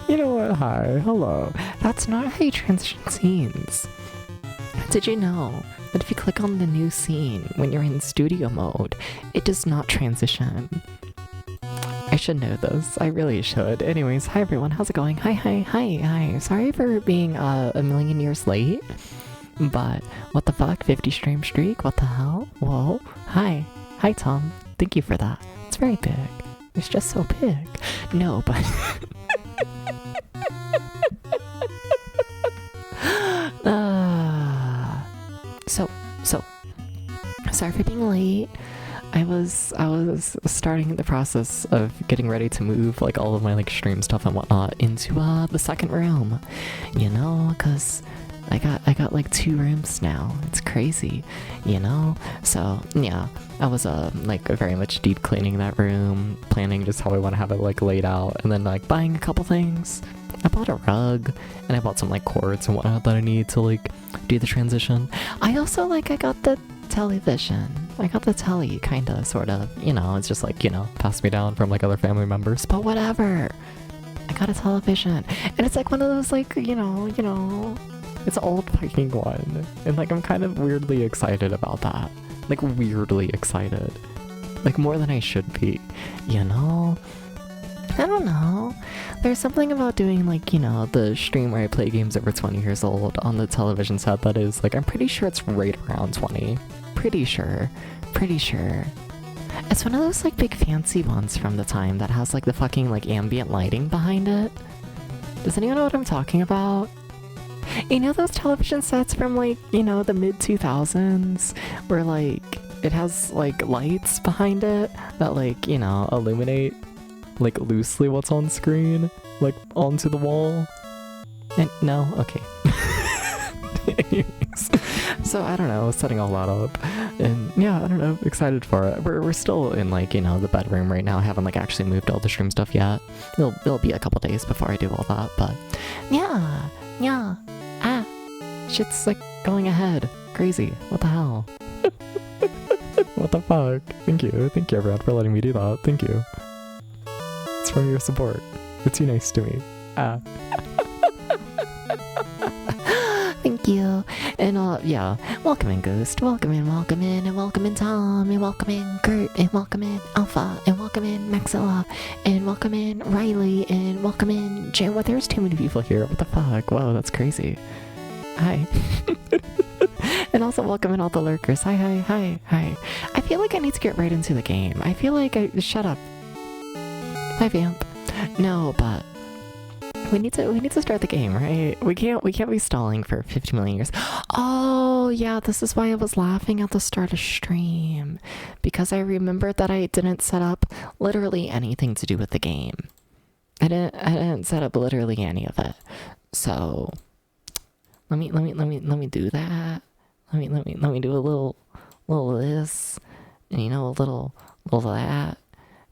You know what? Hi, hello. That's not how you transition scenes. Did you know that if you click on the new scene when you're in studio mode, it does not transition? I should know this. I really should. Anyways, hi everyone. How's it going? Hi. Sorry for being a million years late. But what the fuck? 50 stream streak? What the hell? Whoa. Hi. Hi, Tom. Thank you for that. It's very big. It's just so big. No, but... So, sorry for being late. I was starting the process of getting ready to move like all of my like stream stuff and whatnot into the second room, you know, cause I got like 2 rooms now. It's crazy, you know. So yeah, I was like very much deep cleaning that room, planning just how I want to have it like laid out, and then like buying a couple things. I bought a rug, and I bought some like cords and whatnot that I need to like do the transition. I also I got the television. I got the telly, kinda, sorta. You know, it's just like, you know, passed me down from like other family members, but whatever. I got a television, and it's like one of those like, you know, it's an old Viking one, and like I'm kind of weirdly excited about that. Like weirdly excited. Like more than I should be, you know? I don't know. There's something about doing like, you know, the stream where I play games over 20 years old on the television set that is like, I'm pretty sure it's right around 20. Pretty sure. It's one of those like big fancy ones from the time that has like the fucking like ambient lighting behind it. Does anyone know what I'm talking about? You know those television sets from like, you know, the mid 2000s where like it has like lights behind it that like, you know, illuminate like loosely what's on screen, like onto the wall? And no? Okay. Anyways, so I don't know, setting all that up, and yeah, I don't know, excited for it. We're still in like, you know, the bedroom right now. I haven't like actually moved all the stream stuff yet. It'll be a couple days before I do all that, but yeah, shit's like going ahead. Crazy. What the hell? What the fuck? Thank you everyone for letting me do that. Thank you. It's from your support. You're too nice to me. Thank you. And yeah, welcome in Ghost, welcome in, and welcome in Tom, and welcome in Kurt, and welcome in Alpha, and welcome in Maxilla, and welcome in Riley, and welcome in Jim. Well, there's too many people here. What the fuck? Whoa, that's crazy. Hi. And also welcome in all the lurkers. Hi. I feel like I need to get right into the game. I feel like shut up. Hi, Vamp. No, but we need to start the game, right? We can't be stalling for 50 million years. Oh yeah, this is why I was laughing at the start of stream, because I remembered that I didn't set up literally anything to do with the game. I didn't set up literally any of it. So let me do that. Let me do a little this, and you know, a little that,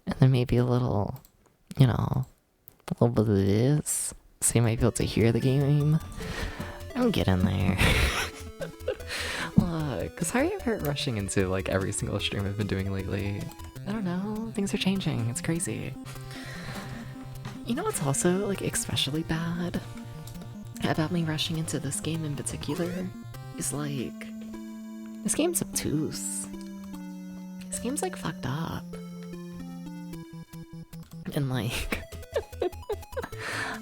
and then maybe a little, you know, a little bit of this, so you might be able to hear the game. I'll get in there. Cause sorry I've heard rushing into like every single stream I've been doing lately. I don't know, things are changing, it's crazy. You know what's also like especially bad about me rushing into this game in particular is like, this game's obtuse. This game's like fucked up. And like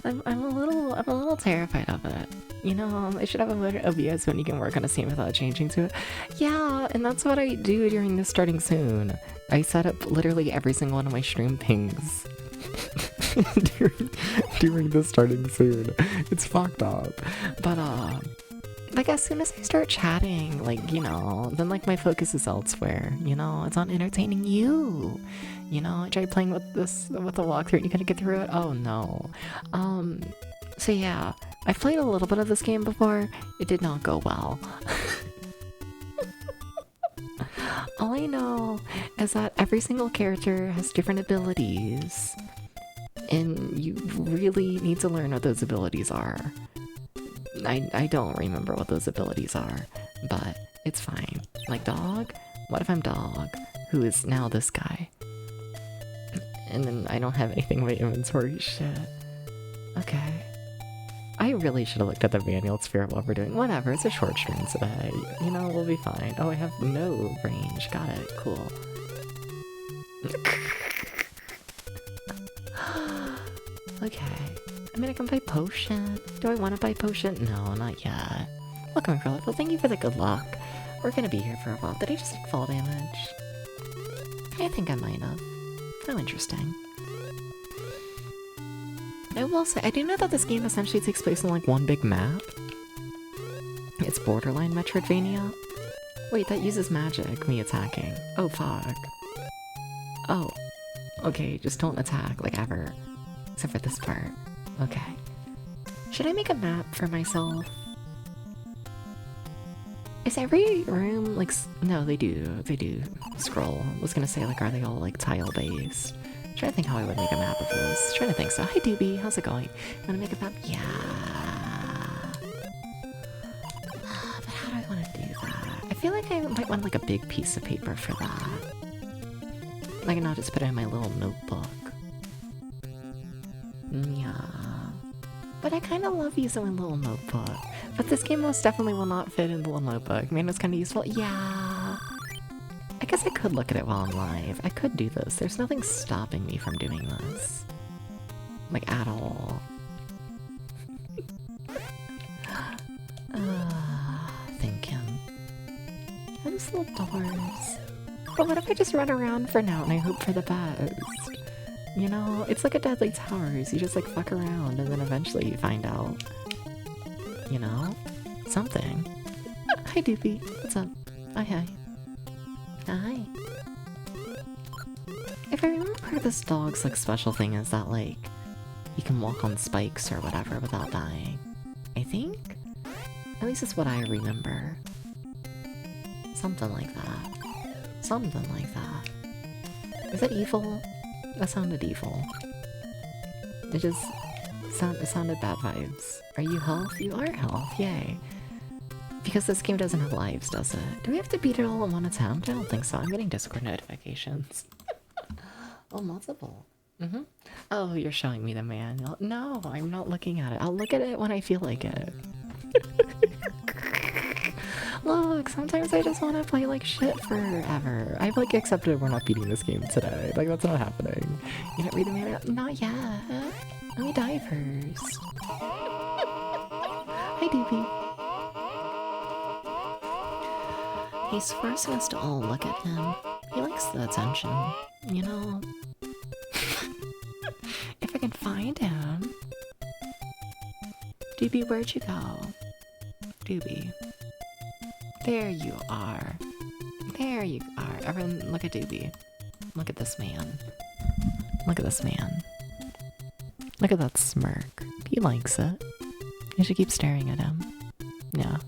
I'm a little terrified of it. You know, I should have a better OBS when you can work on a scene without changing to it. Yeah, and that's what I do during the starting soon. I set up literally every single one of my stream things during the starting soon. It's fucked up. But like as soon as I start chatting, like, you know, then like my focus is elsewhere. You know, it's on entertaining you. You know, I tried playing with the walkthrough and you couldn't get through it. Oh no. So yeah, I've played a little bit of this game before. It did not go well. All I know is that every single character has different abilities, and you really need to learn what those abilities are. I don't remember what those abilities are, but it's fine. Like dog? What if I'm dog, who is now this guy? And then I don't have anything in my inventory, shit. Okay. I really should have looked at the manual to figure out what we're doing. Whatever, it's a short stream today. You know, we'll be fine. Oh, I have no range. Got it. Cool. Okay. I mean, I can buy potion. Do I want to buy potion? No, not yet. Welcome, Acrylic. Well, thank you for the good luck. We're gonna be here for a while. Did I just take fall damage? I think I might have. How interesting. I will say, I do know that this game essentially takes place on like one big map. It's borderline Metroidvania. Wait, that uses magic, me attacking. Oh, fuck. Oh. Okay, just don't attack, like ever. Except for this part. Okay. Should I make a map for myself? Is every room like no? They do scroll. I was gonna say like, are they all like tile based? Trying to think how I would make a map of this. Trying to think. So hi Doobie, how's it going? Wanna make a map? Yeah. But how do I want to do that? I feel like I might want like a big piece of paper for that. Like not just put it in my little notebook. Yeah. But I kind of love using my little notebook. But this game most definitely will not fit in the little notebook. I mean, it's kind of useful. Yeah. I guess I could look at it while I'm live. I could do this. There's nothing stopping me from doing this. Like, at all. Thinking. Those little doors. But what if I just run around for now and I hope for the best? You know, it's like a Deadly Towers. You just like fuck around and then eventually you find out. You know? Something. Hi Doopy. What's up? Hi. Hi. If I remember part of this dog's like special thing is that like you can walk on spikes or whatever without dying. I think? At least it's what I remember. Something like that. Something like that. Is that evil? That sounded evil. It just it sounded bad vibes. Are you health? You are health, yay. Because this game doesn't have lives, does it? Do we have to beat it all in one attempt? I don't think so. I'm getting Discord notifications. Oh, multiple. Oh, you're showing me the manual. No, I'm not looking at it. I'll look at it when I feel like it. Look, sometimes I just want to play like shit forever. I've like accepted we're not beating this game today. Like that's not happening. You didn't read the manual? Not yet. Let me die first. Hi, Doopy. He's forcing us to all look at him. He likes the attention, you know? If I can find him. Doobie, where'd you go? Doobie. There you are. There you are. Everyone, look at Doobie. Look at this man. Look at this man. Look at that smirk. He likes it. You should keep staring at him. Yeah.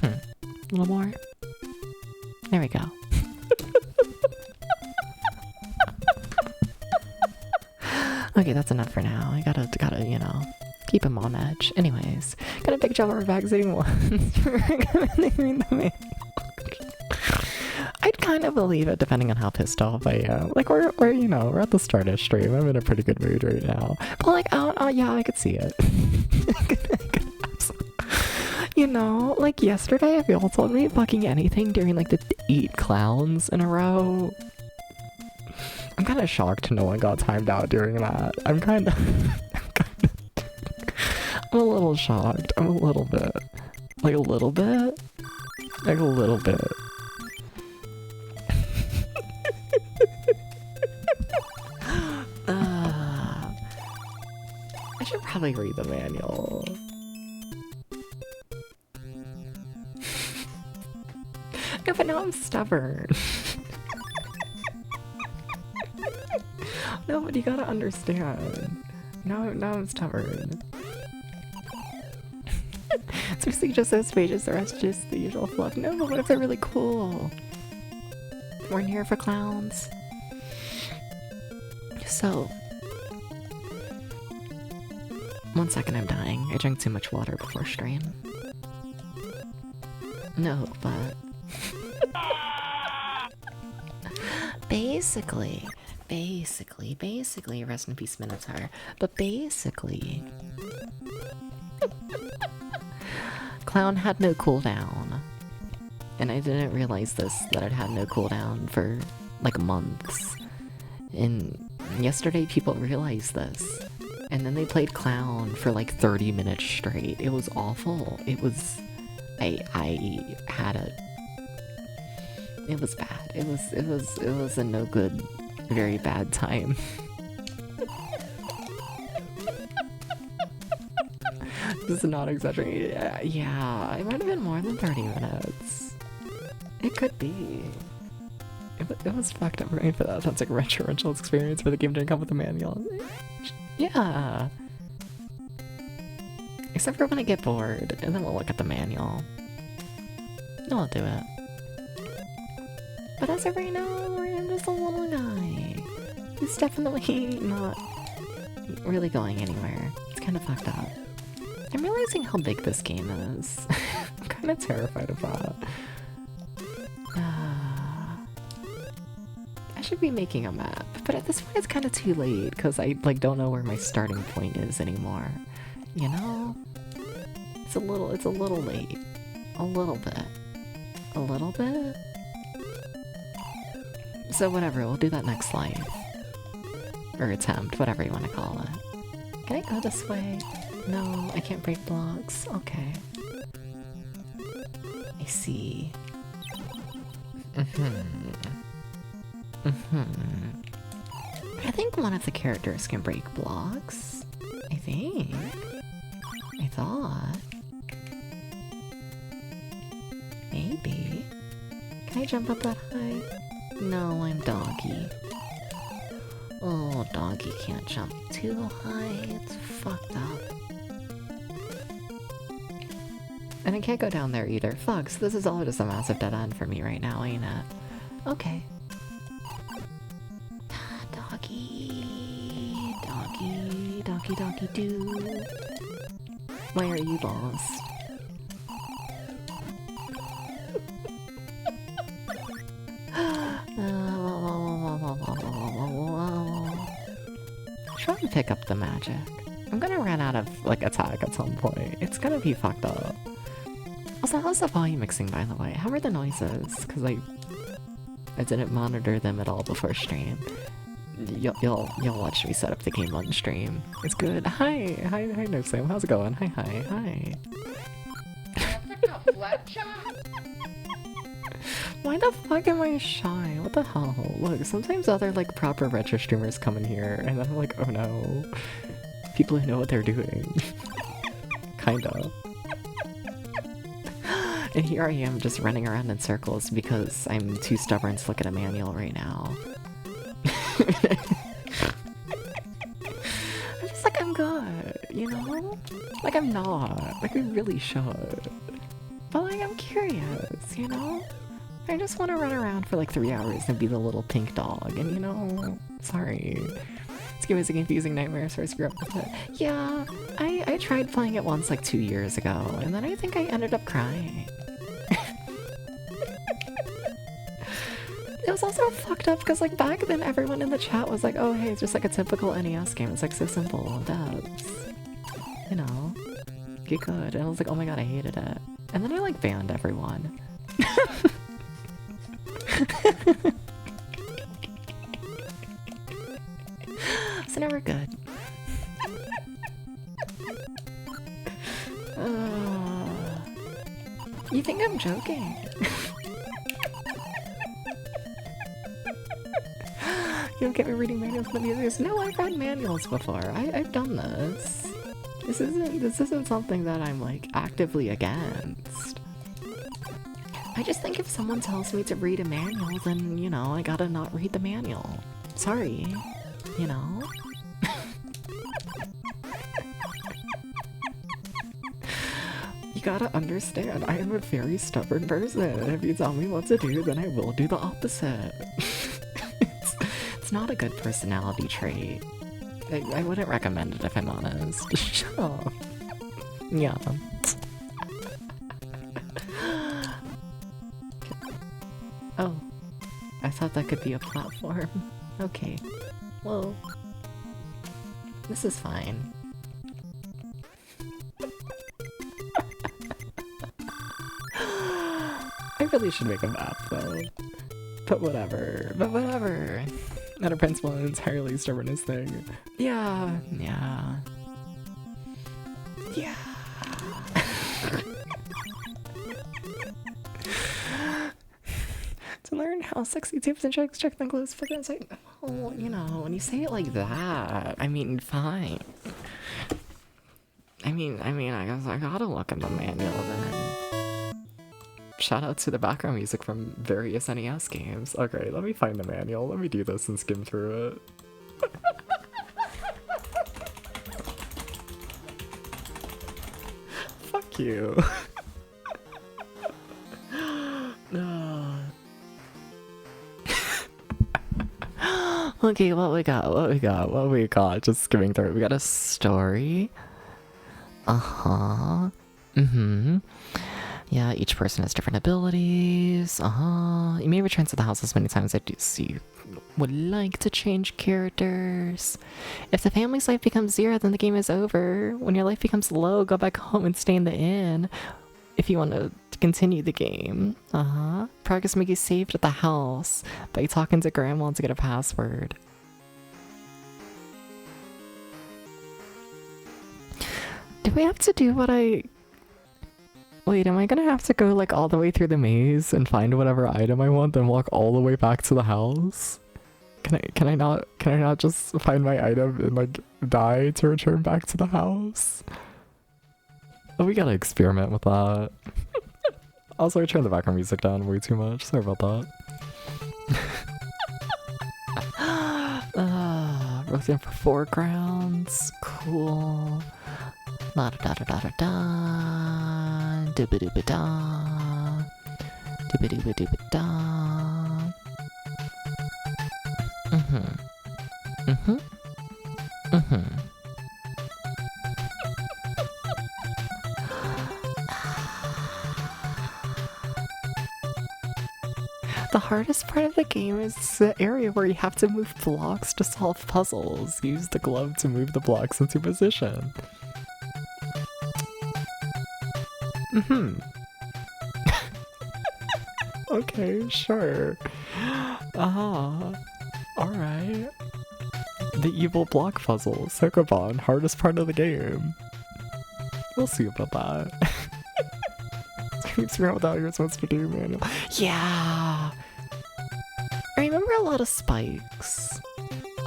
A little more. There we go. Okay, that's enough for now. I gotta, you know, keep him on edge. Anyways, got a big job of vaccinating once. You're recommending the manual. I'd kind of believe it depending on how pissed off I am. Like we're you know, we're at the start of stream. I'm in a pretty good mood right now. But like, oh yeah, I could see it. You know, like yesterday, if y'all told me fucking anything during like the 8 clowns in a row, I'm kind of shocked no one got timed out during that. I'm kind of, I'm a little shocked. I'm a little bit, like a little bit, like a little bit. I should probably read the manual. No, but now I'm stubborn. No, but you gotta understand. Now I'm stubborn. So basically just those pages, the rest just the usual fluff. No, but what if they're really cool? We're in here for clowns. So... 1 second, I'm dying. I drank too much water before stream. No, but... Basically, basically, rest in peace Minotaur, but basically, Clown had no cooldown. And I didn't realize this, that it had no cooldown for like months. And yesterday people realized this. And then they played Clown for like 30 minutes straight. It was awful. It was... I had a... It was bad. It was a no good, very bad time. This is not exaggerating. Yeah, it might have been more than 30 minutes. It could be. It was fucked up, right? But that sounds like a referential experience where the game didn't come with a manual. Yeah. Except for when I get bored, and then we'll look at the manual. No, I'll do it. But as of right now, I'm just a little guy. He's definitely not really going anywhere. It's kind of fucked up. I'm realizing how big this game is. I'm kind of terrified of that. I should be making a map, but at this point it's kind of too late because I like don't know where my starting point is anymore. You know? It's a little late. A little bit. So whatever, we'll do that next life. Or attempt, whatever you want to call it. Can I go this way? No, I can't break blocks. Okay. I see. I think one of the characters can break blocks. I think. I thought. Maybe. Can I jump up that high? No, I'm Doggy. Oh, Doggy can't jump too high. It's fucked up. And I can't go down there either. Fuck, so this is all just a massive dead end for me right now, ain't it? Okay. Doggy doo. Why are you lost? Try and pick up the magic. I'm gonna run out of like attack at some point. It's gonna be fucked up. Also, how's the volume mixing, by the way? How are the noises? Because I didn't monitor them at all before stream. You'll watch me set up the game on stream. It's good. Hi, no Sam. How's it going? Hi. Why the fuck am I shy? What the hell? Look, sometimes other like proper retro streamers come in here, and then I'm like, oh no, people who know what they're doing. Kinda. And here I am just running around in circles because I'm too stubborn to look at a manual right now. I'm just like, I'm good, you know? Like, I'm not. Like, I really should. But, like, I'm curious, you know? I just want to run around for, like, 3 hours and be the little pink dog, and, you know, sorry. This game is a confusing nightmare, so I screw up with it. Yeah, I tried playing it once, like, 2 years ago, and then I think I ended up crying. It was also fucked up because like back then everyone in the chat was like, oh hey, it's just like a typical NES game. It's like so simple, devs. You know, get good. And I was like, oh my god, I hated it. And then I like banned everyone. So now we're good. You think I'm joking? You don't get me reading manuals for the users. No, I've read manuals before. I've done this. This isn't something that I'm like actively against. I just think if someone tells me to read a manual, then you know I gotta not read the manual. Sorry, you know. You gotta understand, I am a very stubborn person. If you tell me what to do, then I will do the opposite. It's not a good personality trait. I wouldn't recommend it if I'm honest. Shut up. Yeah. Oh. I thought that could be a platform. Okay. Well, this is fine. I really should make a map though. But whatever. But whatever. Not a principle and entirely stubbornness thing. Yeah. Yeah. Yeah. To learn how sexy tips and tricks check the clothes fit inside. Oh, you know, when you say it like that, I mean, fine. I mean, I guess I gotta look in the manual then. Shout out to the background music from various NES games. Okay, let me find the manual. Let me do this and skim through it. Fuck you. No. Okay, what we got? Just skimming through it. We got a story. Uh-huh. Mm-hmm. Yeah, each person has different abilities. Uh-huh. You may return to the house as many times as you would like to change characters. If the family's life becomes 0, then the game is over. When your life becomes low, go back home and stay in the inn. If you want to continue the game. Uh-huh. Progress may be saved at the house by talking to Grandma to get a password. Do we have to do what I... Wait, am I gonna have to go like all the way through the maze and find whatever item I want, then walk all the way back to the house? Can I not just find my item and like die to return back to the house? Oh, we gotta experiment with that. Also, I turned the background music down way too much. Sorry about that. Roasting for foregrounds. Cool. La da da da da da da. Dooba dooba da. Dooba dooba dooba da. Mm-hmm. Mm-hmm. Mm-hmm. The hardest part of the game is the area where you have to move blocks to solve puzzles. Use the glove to move the blocks into position. Mm-hmm. Okay, sure. Alright. The evil block puzzle, Sokobon, hardest part of the game. We'll see about that. Keeps me out what you're supposed to do, man. Yeah! I remember a lot of spikes.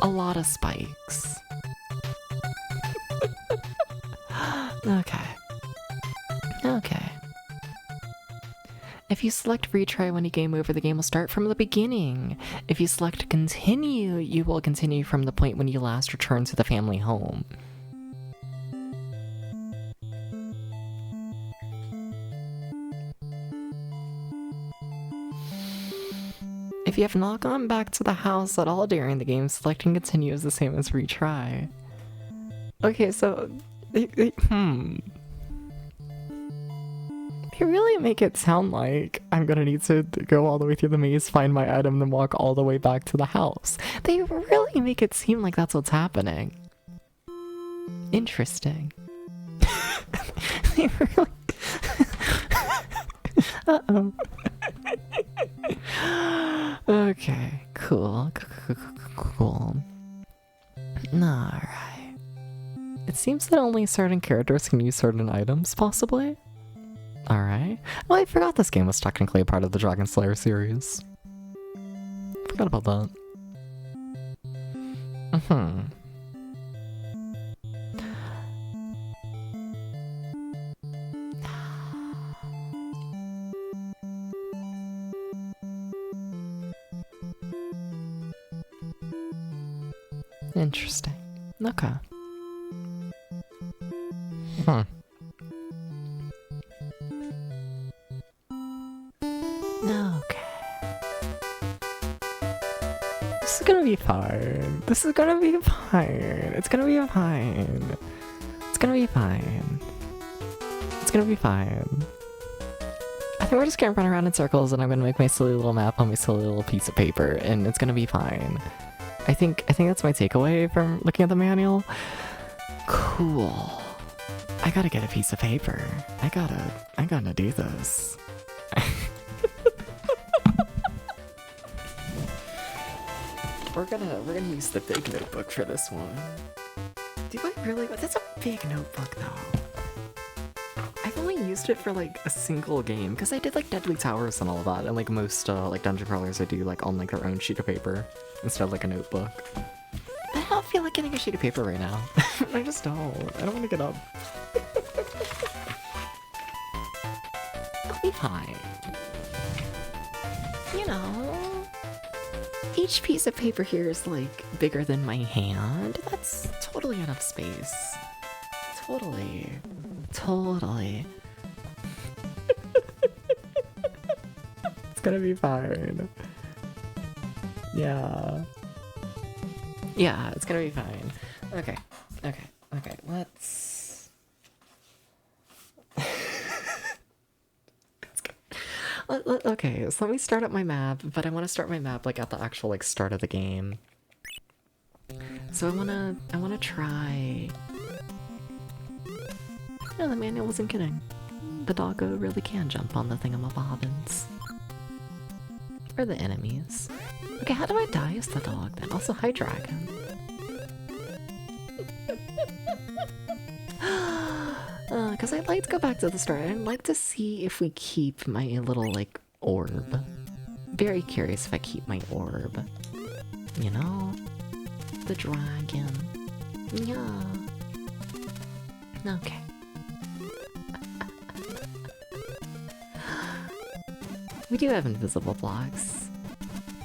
A lot of spikes. Okay. Okay. If you select retry when you game over, the game will start from the beginning. If you select continue, you will continue from the point when you last returned to the family home. If you have not gone back to the house at all during the game, selecting continue is the same as retry. Okay, so... They really make it sound like I'm gonna need to go all the way through the maze, find my item, then walk all the way back to the house. They really make it seem like that's what's happening. Interesting. They really... Uh-oh. Okay, cool. Cool. Alright. It seems that only certain characters can use certain items, possibly? Alright. Well, I forgot this game was technically a part of the Dragon Slayer series. Forgot about that. Mm-hmm. Interesting. Okay. Hmm. Okay. This is gonna be fine. This is gonna be fine. It's gonna be fine. It's gonna be fine. It's gonna be fine. I think we're just gonna run around in circles and I'm gonna make my silly little map on my silly little piece of paper and it's gonna be fine. I think that's my takeaway from looking at the manual. Cool. I gotta get a piece of paper. I gotta do this. We're gonna use the big notebook for this one. Do I really? That's a big notebook though. I've only used it for like a single game because I did like Deadly Towers and all of that, and like most like dungeon crawlers I do like on like their own sheet of paper instead of like a notebook. I don't feel like getting a sheet of paper right now. I just don't. I don't want to get up. I'll be fine. You know. Each piece of paper here is like bigger than my hand. That's totally enough space. Totally. It's gonna be fine. Yeah, it's gonna be fine. Okay, let's... Okay, so let me start up my map, but I want to start my map like at the actual like start of the game. So I wanna try... No, the manual wasn't kidding. The doggo really can jump on the thingamabobbins. Or the enemies. Okay, how do I die as the dog then? Also, hi dragon. Because I'd like to go back to the start. I'd like to see if we keep my little, like, orb. Very curious if I keep my orb. You know? The dragon. Yeah. Okay. We do have invisible blocks.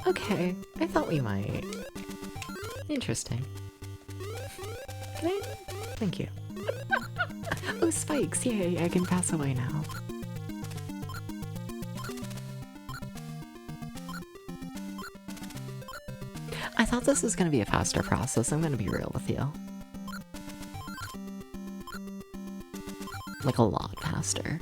Okay, I thought we might. Interesting. Can I? Thank you. Oh, spikes! Yay, I can pass away now. I thought this was gonna be a faster process, I'm gonna be real with you. Like a lot faster.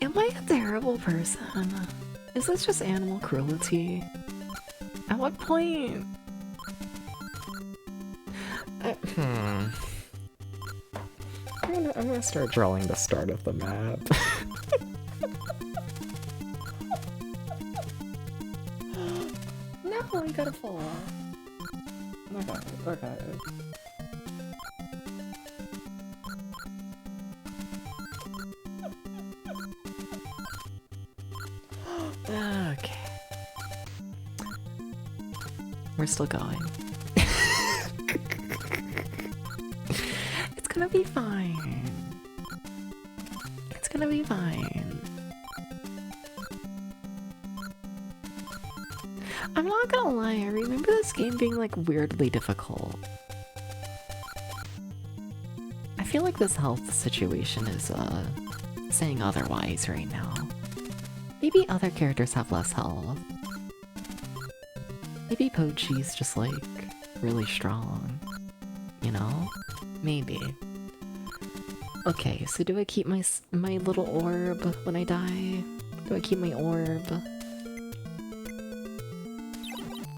Am I a terrible person? Is this just animal cruelty? At what point? I'm gonna start drawing the start of the map. No, you gotta fall off. Okay. Okay. We're still going. It's gonna be fine. It's gonna be fine. I'm not gonna lie, I remember this game being like weirdly difficult. I feel like this health situation is saying otherwise right now. Maybe other characters have less health. Maybe Pochi's just like really strong. You know? Maybe. Okay, so do I keep my little orb when I die? Do I keep my orb?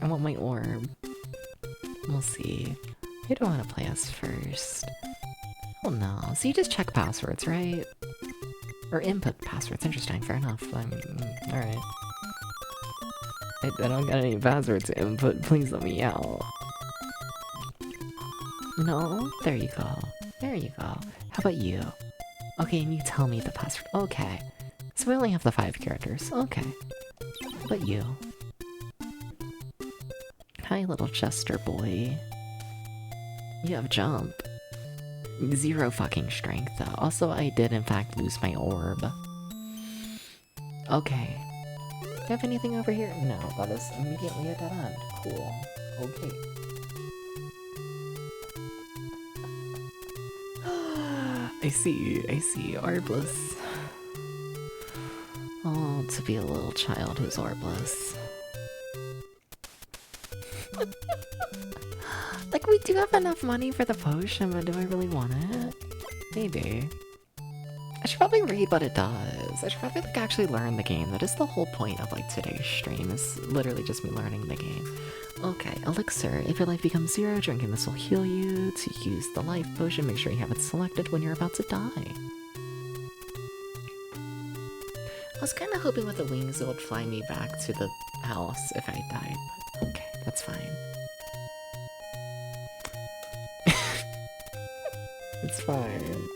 I want my orb. We'll see. Who do I want to play as first? Oh no. So you just check passwords, right? Or input passwords. Interesting. Fair enough. Alright. I don't got any passwords to input. Please let me out. No? There you go. There you go. How about you? Okay, and you tell me the password. Okay. So we only have the 5 characters. Okay. How about you? Hi, little Chester boy. You have jump. 0 fucking strength, though. Also, I did, in fact, lose my orb. Okay. Do you have anything over here? No, that is immediately a dead end. Cool. Okay. I see. Orbless. Oh, to be a little child who's orbless. Like, we do have enough money for the potion, but do I really want it? Maybe. I should probably read what it does. I should probably like actually learn the game. That is the whole point of like today's stream, is literally just me learning the game. Okay, elixir. If your life becomes 0, drinking this will heal you. To use the life potion, make sure you have it selected when you're about to die. I was kind of hoping with the wings it would fly me back to the house if I died, but okay, that's fine. It's fine.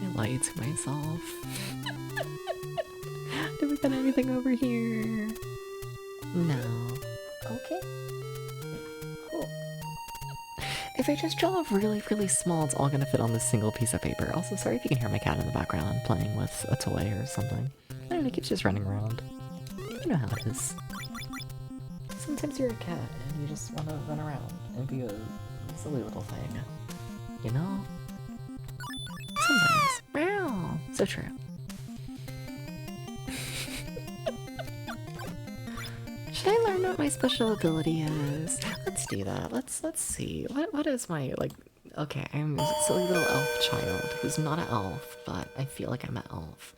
I lied to myself. Did we get anything over here? No. Okay. Cool. If I just draw really, really small, it's all gonna fit on this single piece of paper. Also, sorry if you can hear my cat in the background playing with a toy or something. I don't know, he keeps just running around. You know how it is. Sometimes you're a cat and you just want to run around and be a silly little thing. You know? Sometimes. Meow! So true. Should I learn what my special ability is? Let's do that. Let's see. What is my, like... Okay, I'm a silly little elf child who's not an elf, but I feel like I'm an elf.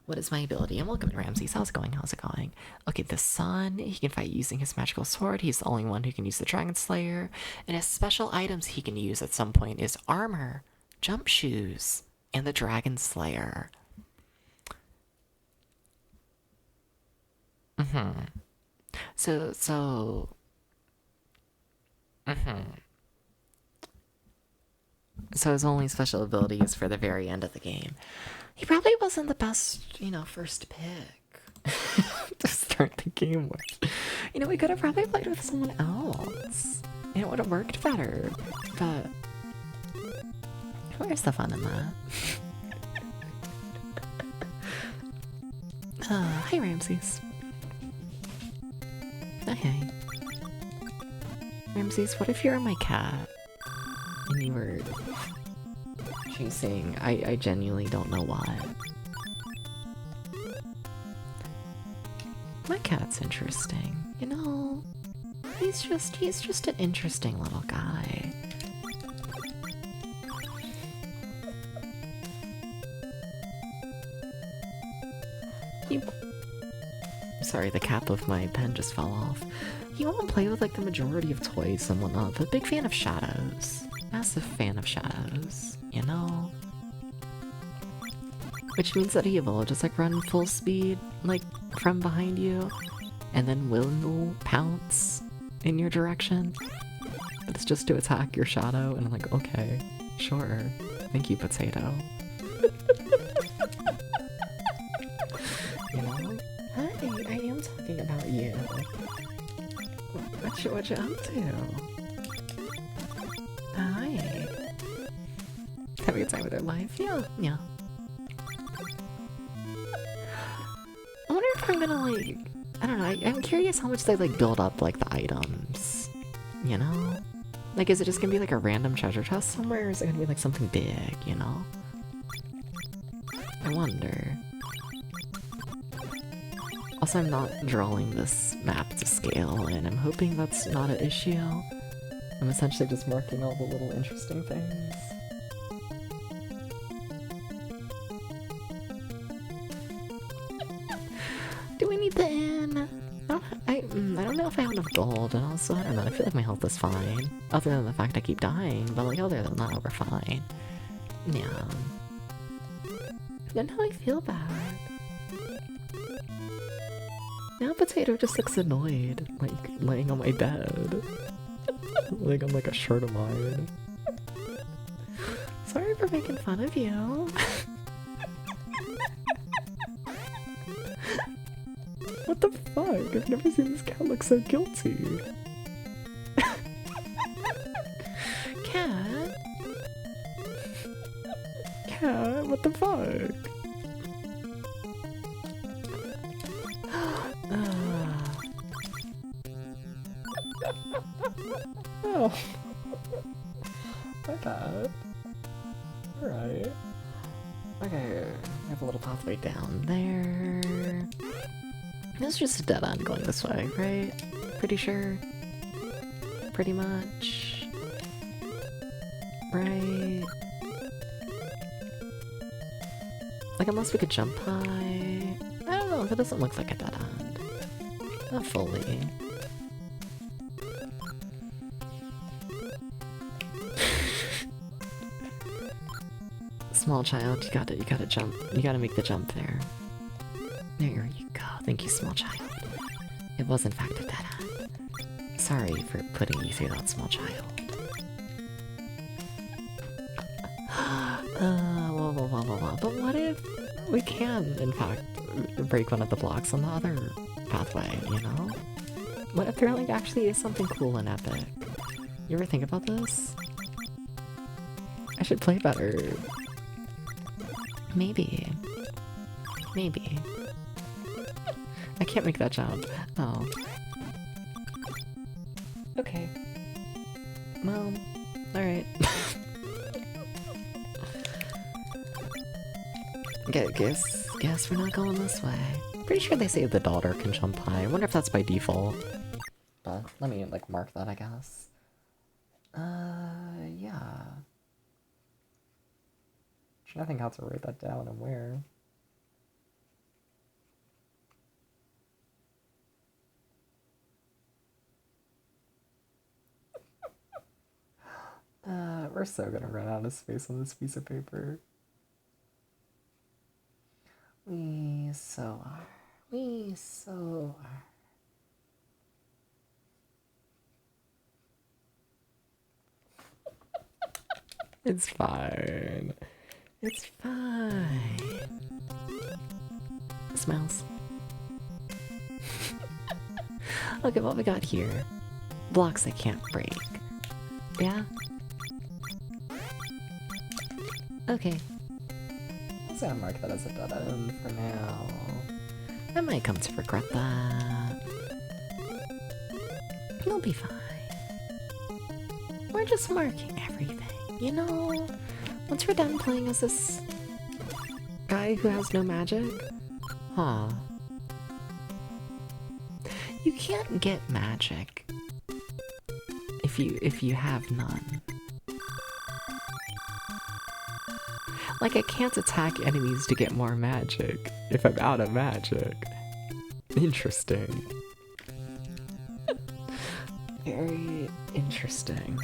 What is my ability? And welcome to Ramses. How's it going? How's it going? Okay, the sun. He can fight using his magical sword. He's the only one who can use the Dragon Slayer. And his special items he can use at some point is armor, jump shoes, and the Dragon Slayer. So... So his only special ability is for the very end of the game. He probably wasn't the best, you know, first pick to start the game with. You know, we could have probably played with someone else. And it would have worked better. But where's the fun in that? Hi Ramses. Oh, hey. Ramses, what if you were my cat? And you were chasing... I genuinely don't know why. My cat's interesting. You know, he's just an interesting little guy. Sorry, the cap of my pen just fell off. He won't play with like the majority of toys and whatnot, but big fan of shadows. Massive fan of shadows, you know? Which means that he will just like run full speed, like from behind you, and then will pounce in your direction. But it's just to attack your shadow, and I'm like, okay, sure. Thank you, potato. You know? Hi, I am talking about you. What you up to? Hi. Having a time with their life? Yeah. I wonder if I'm gonna like... I don't know, I'm curious how much they like build up like the items. You know? Like, is it just gonna be like a random treasure chest somewhere, or is it gonna be like something big, you know? I wonder. Also, I'm not drawing this map to scale, and I'm hoping that's not an issue. I'm essentially just marking all the little interesting things. Do we need the inn? I don't know if I have enough gold, and also, I don't know, I feel like my health is fine. Other than the fact I keep dying, but like, other than that, we're fine. Yeah. But now I feel bad. Now Potato just looks annoyed, like, laying on my bed. Like I'm like a shirt of mine. Sorry for making fun of you. What the fuck? I've never seen this cat look so guilty. Cat? Cat? What the fuck? Oh. My bad. Alright. Okay, I have a little pathway down there. It's just a dead end going this way, right? Pretty sure. pretty much. Right? Like, unless we could jump high. I don't know, if it doesn't look like a dead end. Not fully. Small child, you gotta jump. You gotta make the jump there. There you go. Thank you, small child. It was in fact a dead end. Sorry for putting you through that, small child. Whoa. But what if we can, in fact, break one of the blocks on the other pathway, you know? What if there like actually is something cool and epic? You ever think about this? I should play better. Maybe. Maybe. I can't make that jump. Oh. Okay. Well, alright. Guess we're not going this way. Pretty sure they say the daughter can jump high. I wonder if that's by default. But let me like mark that, I guess. Yeah. Trying to think how to write that down and where. We're so gonna run out of space on this piece of paper. We so are. We so are. It's fine. It's fine. Smiles. Look at what we got here. Blocks that can't break. Yeah? Okay. I'm gonna mark that as a dead end for now. I might come to regret that. You'll be fine. We're just marking everything, you know? Once we're done playing as this guy who has no magic. Huh. You can't get magic if you have none. Like, I can't attack enemies to get more magic if I'm out of magic. Interesting. Very interesting.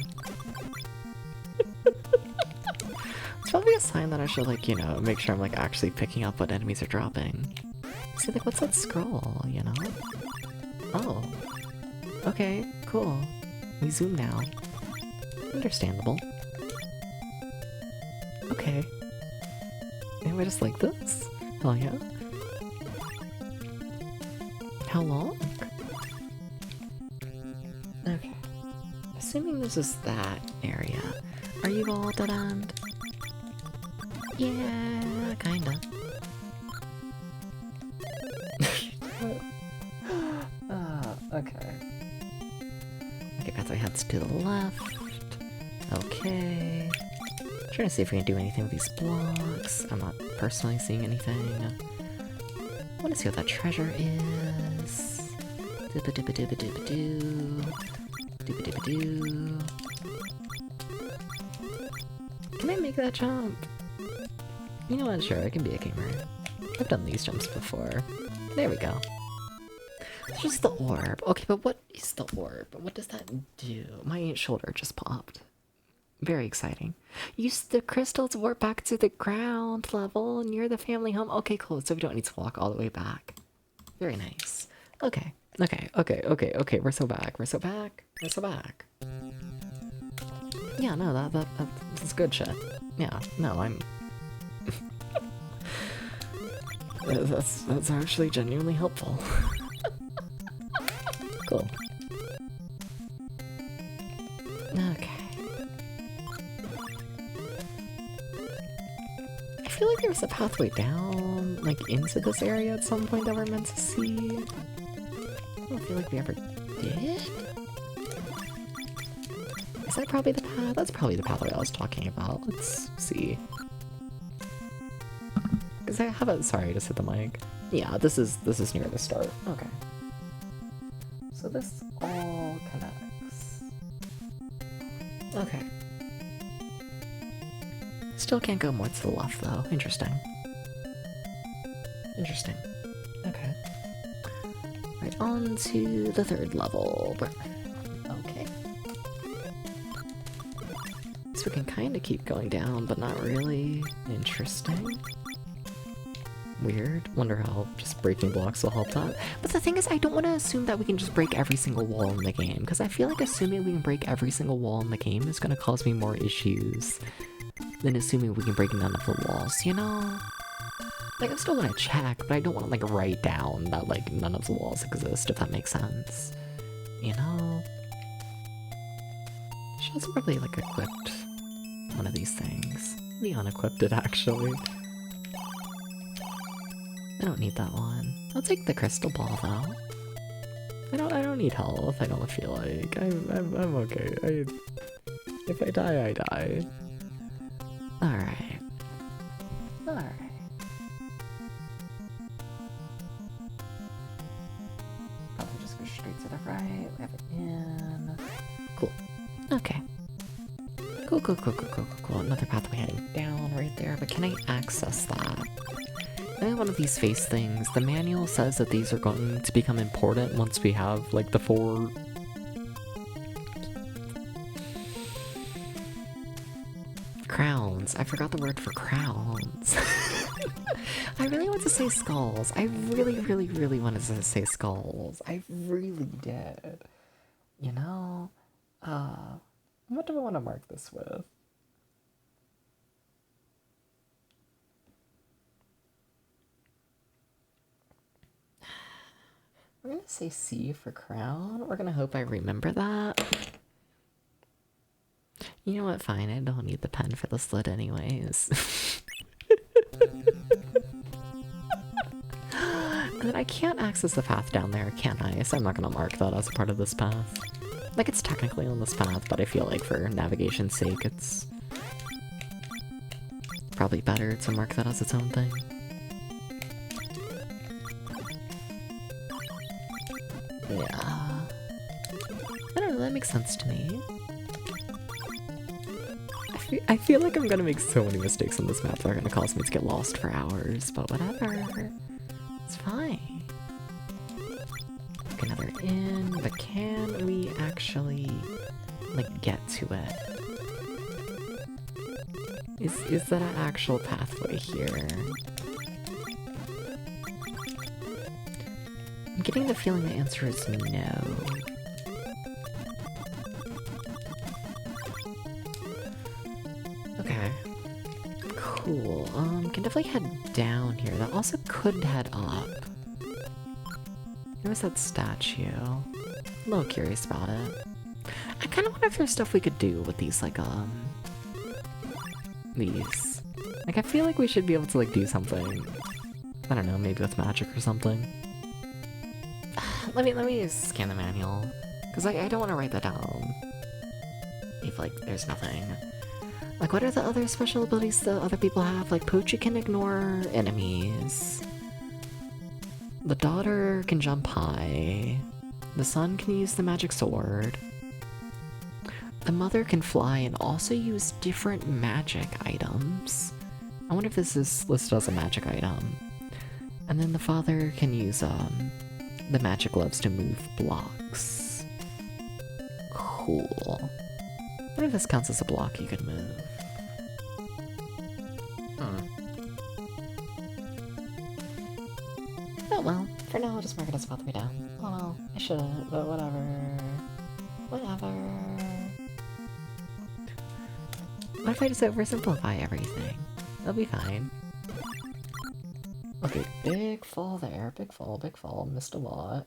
It's probably a sign that I should, like, you know, make sure I'm, like, actually picking up what enemies are dropping. See, like, what's that scroll, you know? Oh. Okay, cool. We zoom now. Understandable. Okay. And we just like this? Hell yeah. How long? Okay. Assuming this is that area. Are you all dead end? Yeah, kinda. Okay. Okay, pathway heads to the left. Okay. Trying to see if we can do anything with these blocks. I'm not personally seeing anything. I want to see what that treasure is. Dibba-dibba-dibba-dibba-doo. Dibba-dibba-doo. Can I make that jump? You know what? Sure, I can be a gamer. I've done these jumps before. There we go. It's just the orb. Okay, but what is the orb? What does that do? My shoulder just popped. Very exciting. Use the crystal to warp back to the ground level near the family home. Okay, cool. So we don't need to walk all the way back. Very nice. Okay. Okay. We're so back. We're so back. Yeah, no, that's good shit. Yeah, no, I'm... that's actually genuinely helpful. Cool. Okay. I feel like there's a pathway down, like, into this area at some point that we're meant to see. I don't feel like we ever did? Is that probably the path? That's probably the pathway I was talking about. Let's see. Because I have a... Sorry, I just hit the mic. Yeah, this is near the start. Okay. So this all connects. Okay. Still can't go more to the left, though. Interesting. Interesting. Okay. Right, on to the third level. Okay. So we can kind of keep going down, but not really. Interesting. Weird. Wonder how just breaking blocks will help that. But the thing is, I don't want to assume that we can just break every single wall in the game, because I feel like assuming we can break every single wall in the game is going to cause me more issues than assuming we can break none of the walls, you know? Like, I still want to check, but I don't want to, like, write down that, like, none of the walls exist, if that makes sense. You know? Should's probably, like, equipped one of these things. Maybe unequipped it, actually. I don't need that one. I'll take the crystal ball, though. I don't need health, I don't feel like. I'm okay. If I die, I die. Alright. Alright. Probably just go straight to the right. We have it in. Cool. Okay. Cool. Another pathway heading down right there, but can I access that? I have one of these face things. The manual says that these are going to become important once we have, like, the 4... crowns. I forgot the word for crowns. I really want to say skulls. I really wanted to say skulls. I really did. You know? What do I want to mark this with? We're gonna say C for crown. We're gonna hope I remember that. You know what, fine, I don't need the pen for the slit anyways. And then I can't access the path down there, can I? So I'm not gonna mark that as a part of this path. Like, it's technically on this path, but I feel like for navigation's sake, it's probably better to mark that as its own thing. Yeah. I don't know, that makes sense to me. I feel like I'm gonna make so many mistakes on this map that are gonna cause me to get lost for hours, but whatever. It's fine. Okay, another in, but can we actually, like, get to it? Is that an actual pathway here? I'm getting the feeling the answer is no. Okay. Cool. Can definitely head down here. That also could head up. Where's that statue? I'm a little curious about it. I kind of wonder if there's stuff we could do with these, like, these. Like, I feel like we should be able to, like, do something. I don't know, maybe with magic or something. Let me scan the manual, because I don't want to write that down if, like, there's nothing. Like, what are the other special abilities that other people have? Like, Pochi can ignore enemies. The daughter can jump high. The son can use the magic sword. The mother can fly and also use different magic items. I wonder if this is listed as a magic item. And then the father can use, the magic gloves to move blocks. Cool. What if this counts as a block you could move? Oh well, for now I'll just mark it as pathway down. Oh well, I shouldn't, but whatever. Whatever. What if I just oversimplify everything? That'll be fine. Okay, big fall there, big fall, missed a lot.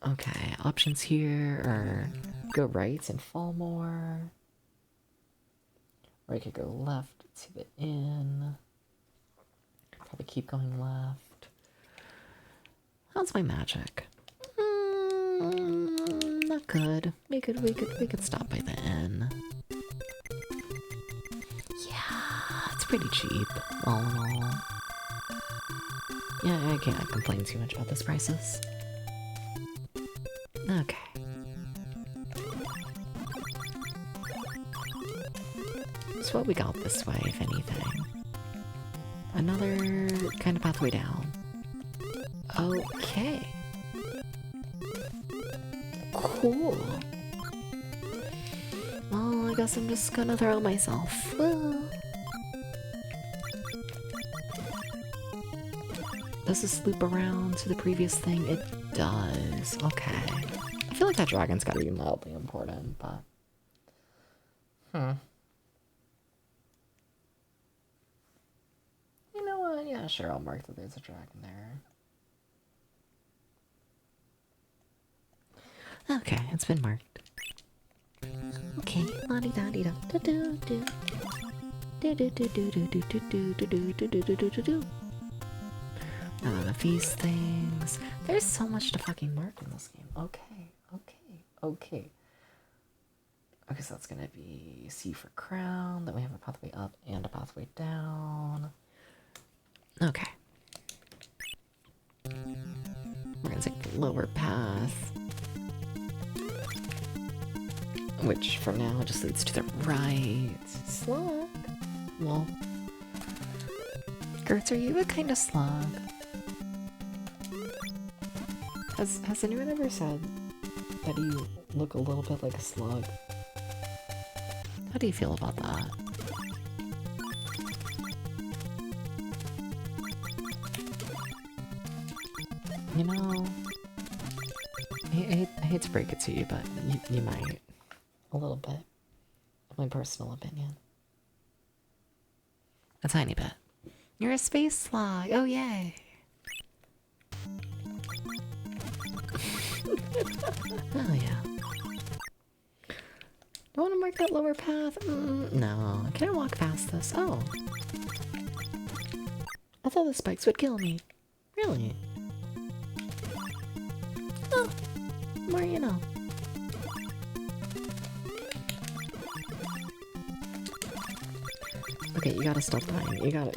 Okay, options here are go right and fall more. Or I could go left to the inn. Probably keep going left. How's my magic? Not good. We could stop by the inn. Yeah, it's pretty cheap, all in all. Yeah, I can't complain too much about those prices. Okay. So what we got this way, if anything? Another kind of pathway down. Okay. Cool. Well, I guess I'm just gonna throw myself. Does this loop around to the previous thing? It does. Okay. I feel like that dragon's gotta be mildly important, but... You know what? Yeah, sure, I'll mark that there's a dragon there. Okay, it's been marked. Okay, la-di-da-di-da, do-do-do. Do-do-do-do-do-do-do-do-do-do-do-do-do-do. These things. There's so much to fucking mark in this game. Okay. Okay, so that's gonna be C for crown. Then we have a pathway up and a pathway down. Okay. We're gonna take the lower path, which from now just leads to the right. Slug. Well, Gertz, are you a kind of slug? Has anyone ever said that you look a little bit like a slug? How do you feel about that? You know, I hate to break it to you, but you might. A little bit. My personal opinion. A tiny bit. You're a space slug! Oh, yay! Oh, yeah. Do I want to mark that lower path? No. Can I walk past this? Oh. I thought the spikes would kill me. Really? Oh. More you know. Okay, you gotta stop dying. You gotta.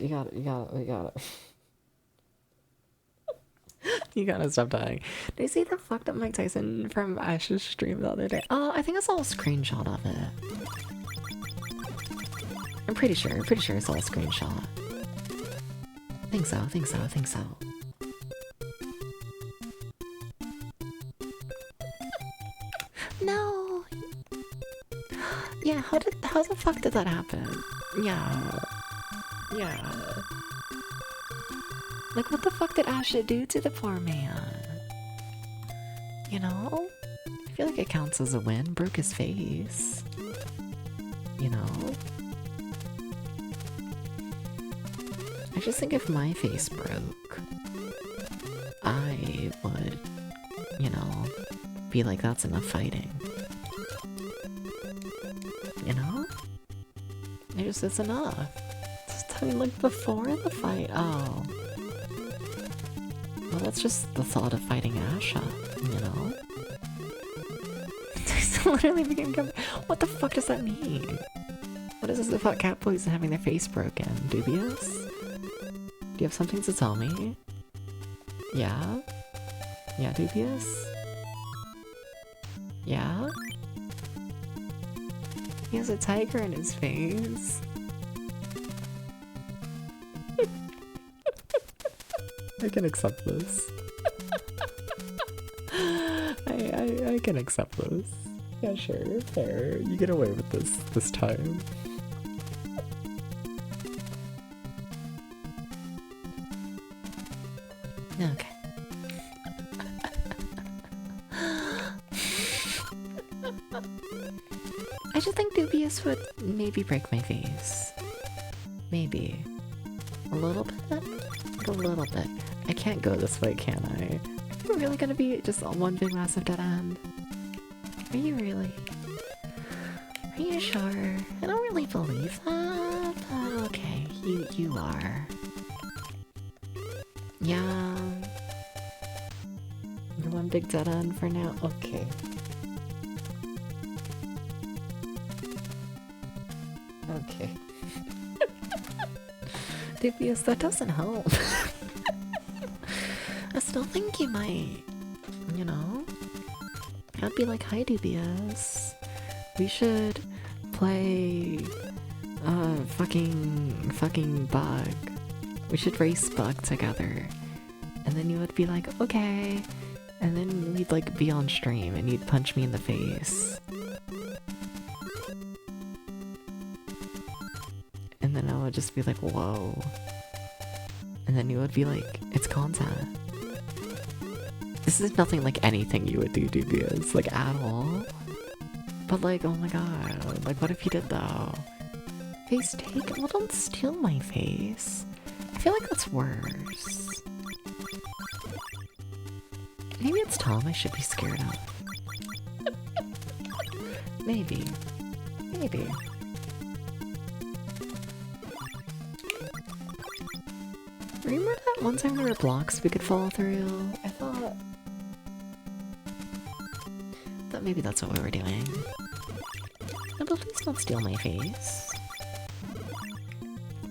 You gotta stop dying. Did you see the fucked up Mike Tyson from Ash's stream the other day? I think I saw a screenshot of it. I'm pretty sure I saw a screenshot. Think so. No! Yeah, how the fuck did that happen? Yeah. Like, what the fuck did Ash do to the poor man? You know? I feel like it counts as a win. Broke his face. You know? I just think if my face broke, I would, you know, be like, that's enough fighting. You know? It's enough. Just, I mean, like, before the fight. Oh. Well, that's just the thought of fighting Asha, you know? It's literally became... What the fuck does that mean? What is this about cat boys having their face broken? Dubious? Do you have something to tell me? Yeah? Yeah, Dubious? Yeah? He has a tiger in his face. I can accept this. I can accept this. Yeah, sure, fair. You get away with this time. Okay. I just think Dubious would maybe break my face. Maybe. A little bit? Like a little bit. I can't go this way, can I? We're really gonna be just one big massive dead end? Are you really? Are you sure? I don't really believe that, but okay, you are. Yeah. You're one big dead end for now? Okay. Okay. Dubious, that doesn't help. I still think you might, you know? I'd be like, hi Dubious. We should play fucking Bug. We should race Bug together. And then you would be like, okay. And then we'd like be on stream and you'd punch me in the face. And then I would just be like, whoa. And then you would be like, it's content. This is nothing like anything you would do, Dubious, like at all. But like, oh my god, like what if you did though? Face take? Well, don't steal my face. I feel like that's worse. Maybe it's Tom I should be scared of. Maybe. Maybe. Remember that one time there were blocks we could fall through? I thought maybe that's what we were doing. No, but please don't steal my face.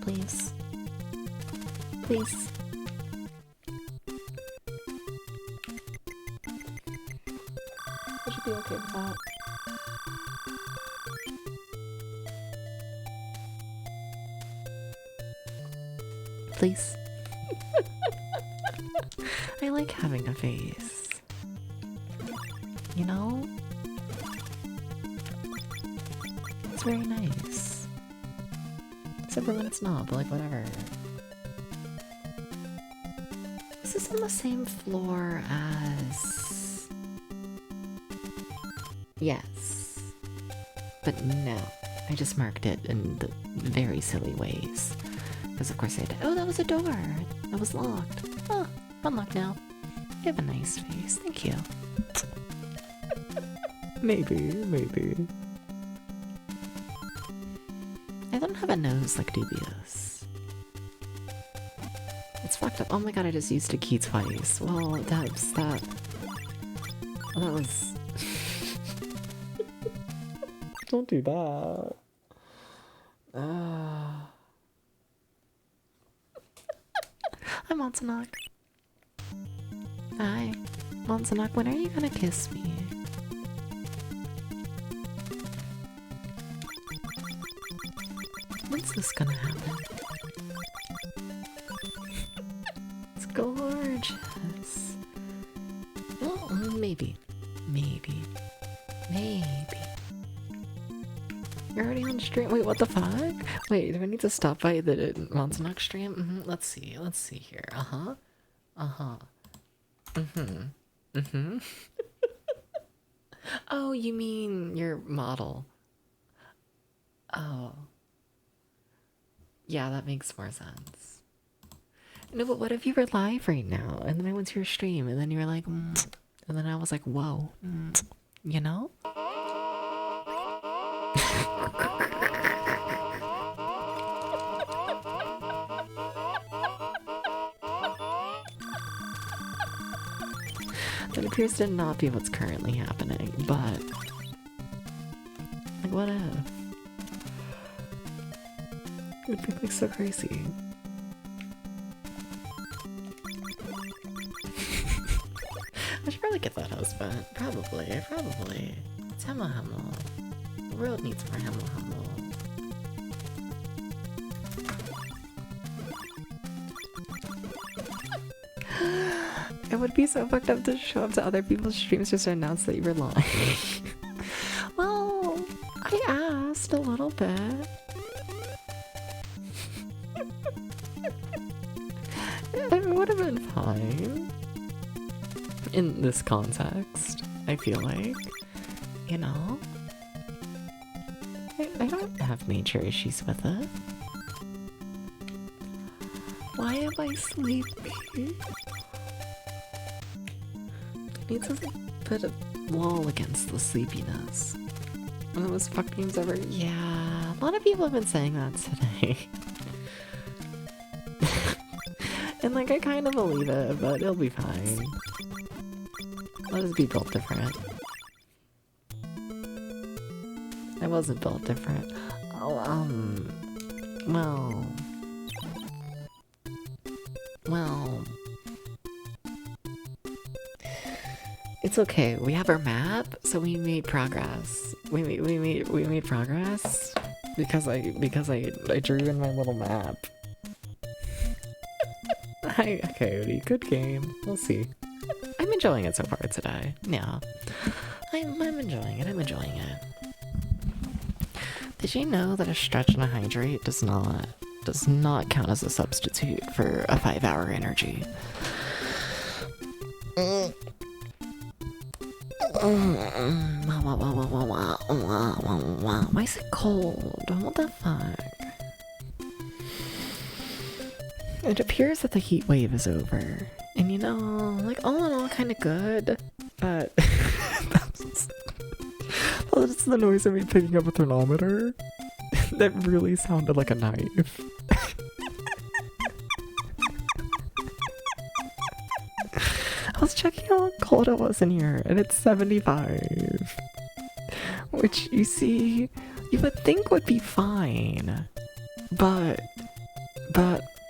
Please. Please. I should be okay with that. Please. I like having a face. You know? It's very nice. Except for when it's not, but like whatever. Is this on the same floor as... Yes. But no. I just marked it in the very silly ways. Because of course I did. Oh, that was a door! That was locked. Oh, unlocked now. You have a nice face. Thank you. Maybe. I don't have a nose like Dubious. It's fucked up. Oh my god, I just used a key twice. Well, Debs, that was... Don't do that. Hi, Monsanok. Hi. Monsanok, when are you gonna kiss me? When's this gonna happen? It's gorgeous. Well, maybe. You're already on stream? Wait, what the fuck? Wait, do I need to stop by the Monsanok stream? Let's see here. Oh, you mean your model. Oh. Yeah, that makes more sense. No, but what if you were live right now, and then I went to your stream, and then you were like, and then I was like, whoa, you know? That appears to not be what's currently happening, but... Like, what if? It would be like so crazy. I should probably get that husband. Probably. It's Hemo. The world needs more Hemo. It would be so fucked up to show up to other people's streams just to announce that you were live. Well, I asked a little bit. It would have been fine. In this context, I feel like. You know? I don't have major issues with it. Why am I sleepy? I need to put a wall against the sleepiness. One of the most fucked games ever. Yeah, a lot of people have been saying that today. And like, I kind of believe it, but it'll be fine. I'll just be built different. I wasn't built different. Oh, well... It's okay, we have our map, so we made progress. We made progress. because I drew in my little map. Hi, Coyote. Good game. We'll see. I'm enjoying it so far today. Yeah. I'm enjoying it. I'm enjoying it. Did you know that a stretch and a hydrate does not count as a substitute for a 5-hour energy? Why is it cold? What the fuck? It appears that the heat wave is over. And you know, like all in all kinda good, but that's the noise of me picking up a thermometer. That really sounded like a knife. I was checking how cold it was in here, and it's 75. Which, you see, you would think would be fine. But,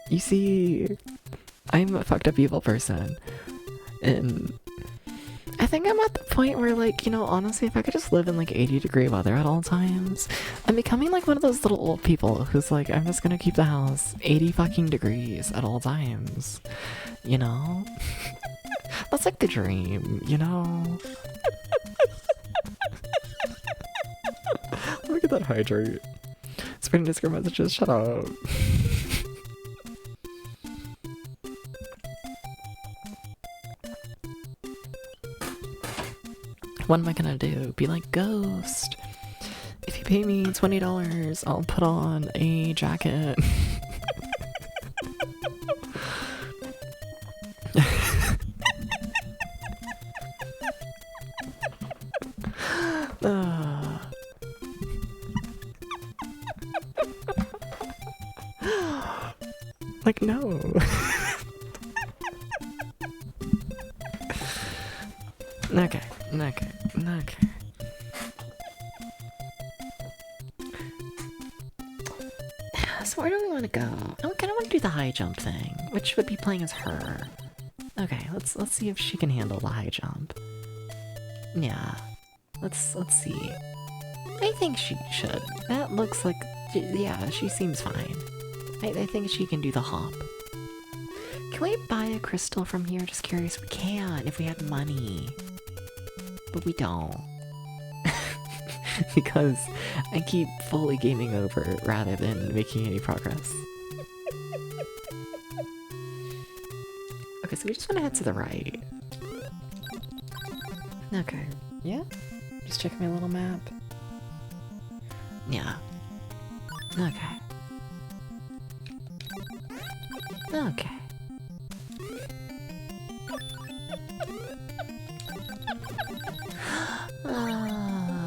you see, I'm a fucked up evil person. And I think I'm at the point where, like, you know, honestly, if I could just live in, like, 80-degree weather at all times, I'm becoming, like, one of those little old people who's like, I'm just gonna keep the house 80 fucking degrees at all times. You know? That's like the dream, you know? Look at that hydrate. Spreading Discord messages, shut up. What am I gonna do? Be like Ghost. If you pay me $20, I'll put on a jacket. Like, no. Okay. So where do we want to go? I kind of want to do the high jump thing, which would be playing as her. Okay, let's see if she can handle the high jump. Yeah, let's see. I think she should. That looks like, yeah, she seems fine. I think she can do the hop. Can we buy a crystal from here? Just curious. We can if we had money. But we don't. Because I keep fully gaming over rather than making any progress. Okay, so we just want to head to the right. Okay. Yeah? Just checking my little map. Yeah. Okay. Okay.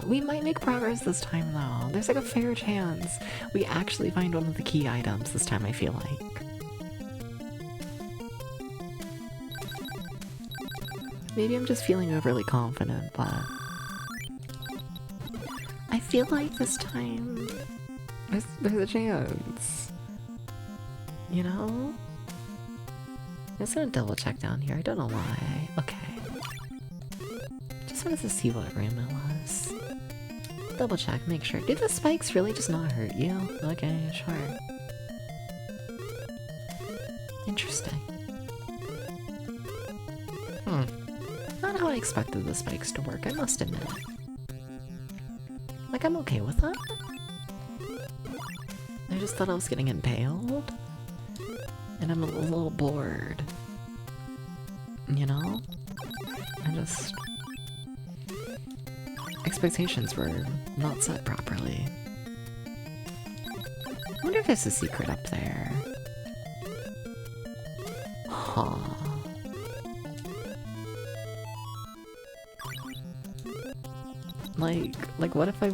We might make progress this time though. There's like a fair chance we actually find one of the key items this time, I feel like. Maybe I'm just feeling overly confident, but I feel like this time there's a chance. You know? I'm just gonna double check down here. I don't know why. Okay. Just wanted to see what room it was. Double check, make sure. Do the spikes really just not hurt you? Okay, sure. Interesting. Not how I expected the spikes to work, I must admit. Like, I'm okay with that. I just thought I was getting impaled. And I'm a little bored. You know? Expectations were not set properly. I wonder if there's a secret up there. Huh. Like what if I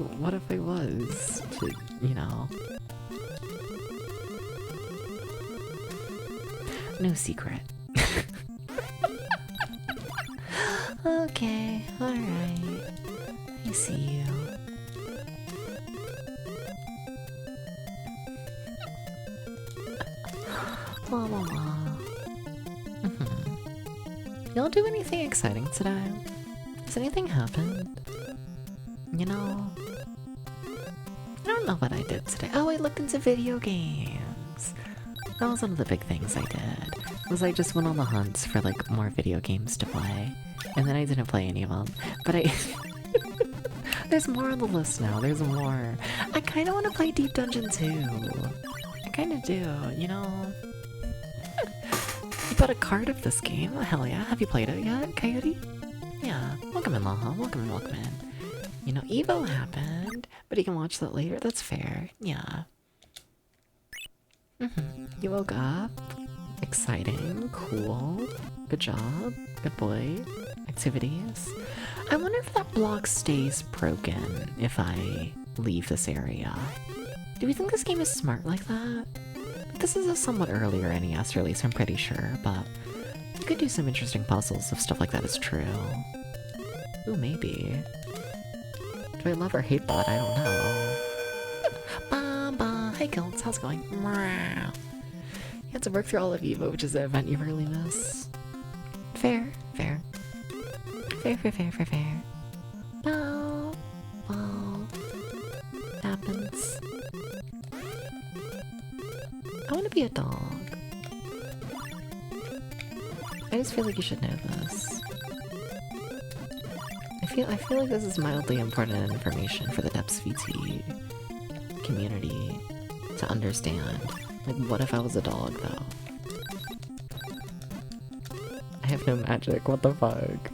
was to, you know? No secret. Okay, alright. I see you. La la la. Y'all do anything exciting today? Has anything happened? You know? I don't don't know what I did today. Oh, I looked into video games. That was one of the big things I did. Was I just went on the hunts for like more video games to play. And then I didn't play any of them. But I... There's more on the list now. There's more. I kind of want to play Deep Dungeon 2. I kind of do, you know? You bought a card of this game? Oh, hell yeah. Have you played it yet, Coyote? Yeah. Welcome in, Laha. Welcome in, welcome in. You know, Evo happened, but you can watch that later. That's fair. Yeah. You woke up. Exciting. Cool. Good job. Good boy. Activities. I wonder if that block stays broken if I leave this area. Do we think this game is smart like that? This is a somewhat earlier NES release, I'm pretty sure, but you could do some interesting puzzles if stuff like that is true. Ooh, maybe. Do I love or hate that? I don't know. Ba-ba. Hey, Kilts, how's it going? You had to work through all of Evo, which is the event you really miss. Fair, fair. Fair, fair, fair, fair, fair. No. Well, happens. I want to be a dog. I just feel like you should know this. I feel like this is mildly important information for the Depths VT community to understand. Like, what if I was a dog, though? I have no magic, what the fuck?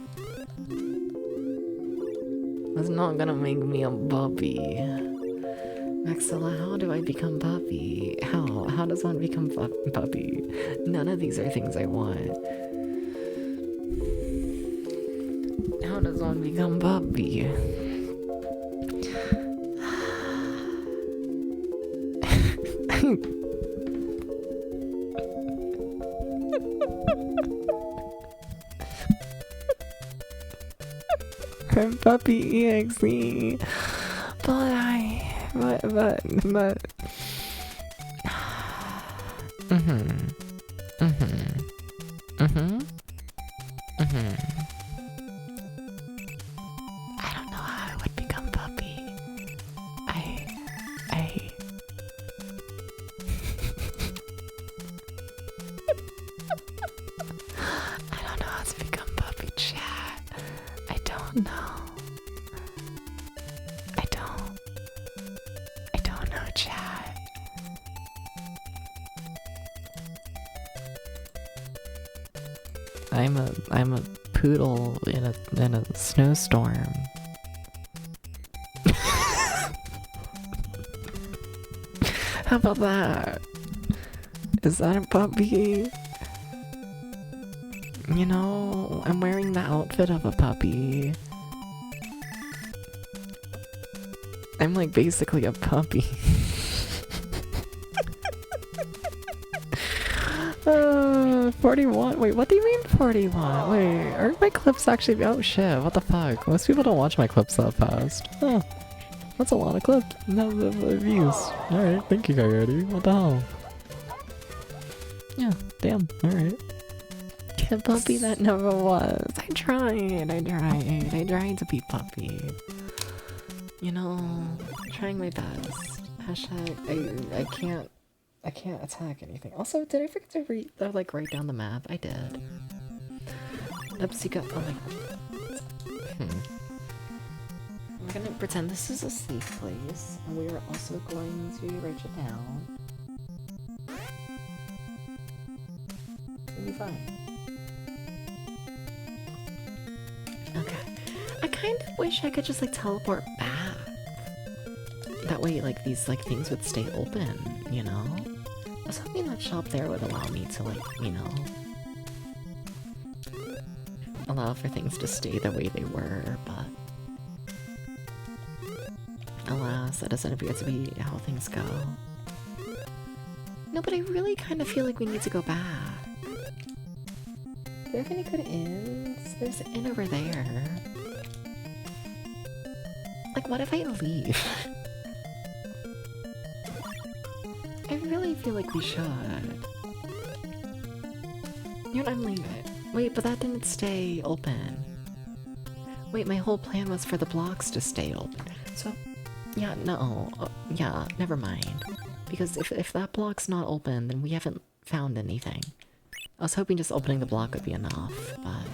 That's not gonna make me a puppy. Maxilla, how do I become puppy? How? How does one become puppy? None of these are things I want. How does one become puppy? Puppy EXE. But I don't know how I would become puppy. I don't know how to become puppy, chat. I don't know. I don't know, chat. I'm a poodle in a snowstorm. How about that? Is that a puppy? You know, I'm wearing the outfit of a puppy. I'm like basically a puppy. 41? Wait, what do you mean 41? Wait, are my clips actually— oh shit, what the fuck? Most people don't watch my clips that fast. Oh, that's a lot of clips. No, the views. Alright, thank you, Coyote. What the hell? Yeah, damn, alright. Can't puppy that never was. I tried to be puppy. You know, trying my best. Hashtag, I can't attack anything. Also, did I forget to write down the map? I did. Lepsica, oh my god. I'm gonna pretend this is a safe place, and we are also going to write it down. It'll be fine. Okay. I kind of wish I could just like teleport back. That way, like, these like things would stay open, you know? I was hoping that shop there would allow me to, like, you know, allow for things to stay the way they were, but alas, that doesn't appear to be how things go. No, but I really kind of feel like we need to go back. Do they have any good inns? There's an inn over there. Like, what if I leave? I really feel like we should. You know what, I'm leaving it. Wait, but that didn't stay open. Wait, my whole plan was for the blocks to stay open. So, Yeah, no. Yeah, never mind. Because if that block's not open, then we haven't found anything. I was hoping just opening the block would be enough, but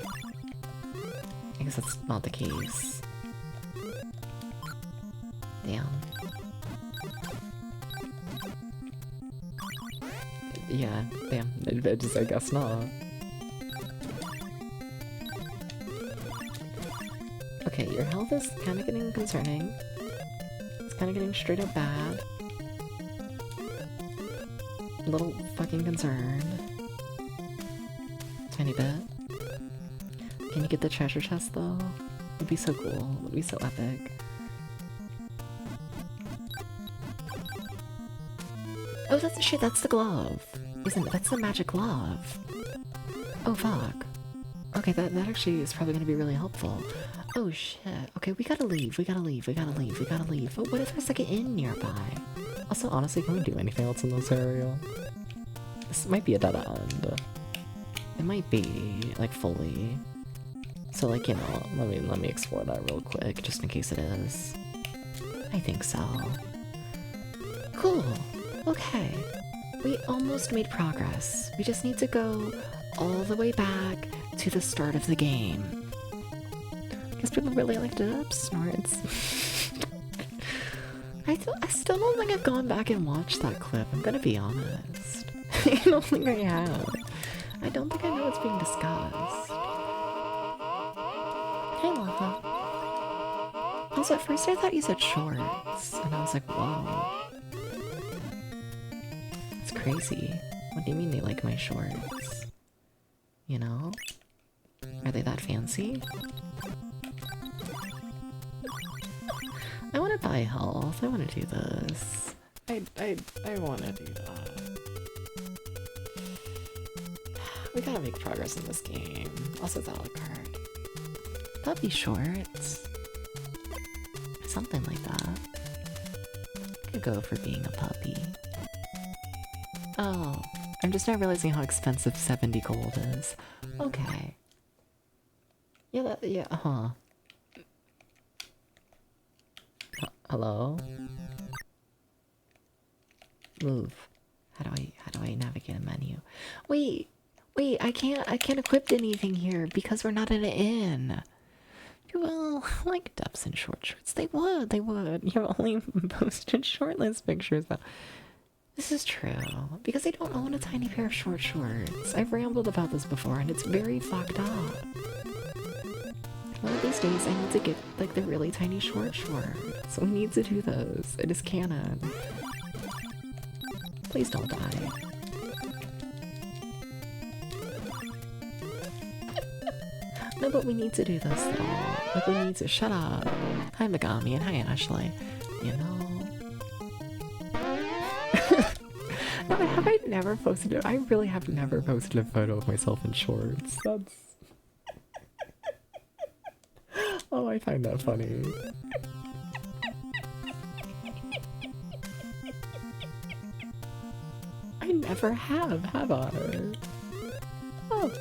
I guess that's not the case. Damn. Yeah, damn. I guess not. Okay, your health is kind of getting concerning. It's kind of getting straight up bad. A little fucking concerned. Tiny bit. Can you get the treasure chest though? Would be so cool. Would be so epic. Oh, that's shit. That's the glove, isn't it? That's the magic glove. Oh fuck. Okay, that actually is probably gonna be really helpful. Oh shit. Okay, we gotta leave. We gotta leave. We gotta leave. We gotta leave. But what if there's like an inn nearby? Also, honestly, can we do anything else in this area? This might be a dead end. It might be, like, fully. So, like, you know, let me explore that real quick, just in case it is. I think so. Cool. Okay. We almost made progress. We just need to go all the way back to the start of the game. Guess people really like to snorts. I still don't think I've gone back and watched that clip, I'm gonna be honest. I don't think I have. I don't think I know what's being discussed. Hey, Lava. Also, at first I thought you said shorts, and I was like, whoa. It's crazy. What do you mean they like my shorts? You know? Are they that fancy? I want to buy health. I want to do this. I want to do that. We gotta make progress in this game. Also, it's a la carte. Puppy shorts. Something like that. Could go for being a puppy. Oh, I'm just now realizing how expensive 70 gold is. Okay. Yeah, huh. Hello? Move. How do I navigate a menu? Wait, I can't equip anything here because we're not in an inn. Well, like depths and short shorts. They would. You've only posted shortless pictures though. This is true, because I don't own a tiny pair of short shorts. I've rambled about this before and it's very fucked up. One of these days I need to get like the really tiny short shorts. We need to do those. It is canon. Please don't die. No, but we need to do this though. Like we need to shut up. Hi Megami and hi Ashley. You know. No, have I never posted it? I really have never posted a photo of myself in shorts. That's oh, I find that funny. I never have I? Oh.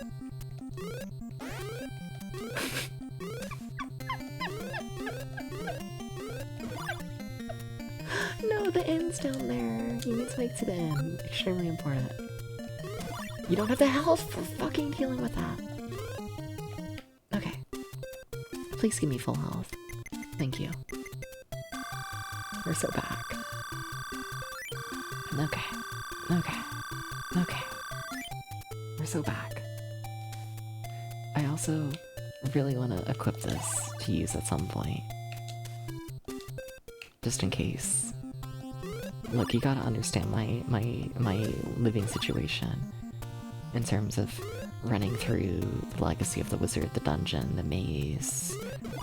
No, the inn's down there. You need to make it to the inn. Extremely important. You don't have the health for fucking dealing with that. Okay. Please give me full health. Thank you. We're so back. Okay. We're so back. I also really want to equip this to use at some point. Just in case. Look, you gotta understand my living situation in terms of running through the Legacy of the Wizard, the dungeon, the maze,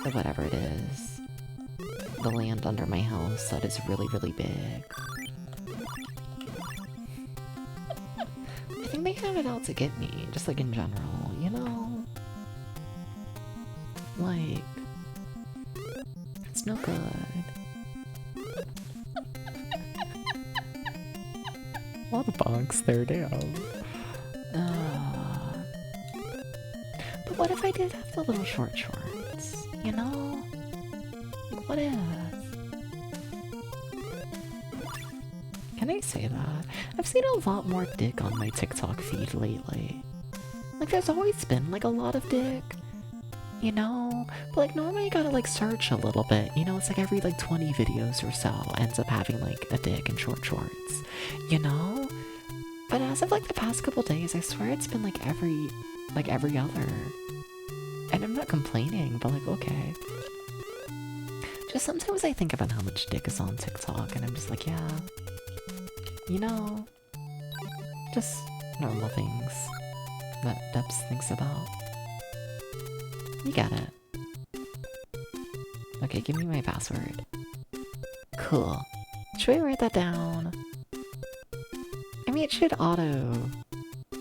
or whatever it is. The land under my house that is really, really big. I think they have it out to get me, just like in general, you know? Like, it's no good. A lot of bonks there, damn. But what if I did have the little short shorts? You know? Like, what if? and I say that. I've seen a lot more dick on my TikTok feed lately. Like, there's always been, like, a lot of dick. You know? But, like, normally you gotta, like, search a little bit. You know, it's like every, like, 20 videos or so ends up having, like, a dick in short shorts. You know? But as of, like, the past couple days, I swear it's been, like, every other. And I'm not complaining, but, like, okay. Just sometimes I think about how much dick is on TikTok, and I'm just like, yeah. You know? Just normal things that Debs thinks about. You get it. Okay, give me my password. Cool. Should we write that down? I mean, it should auto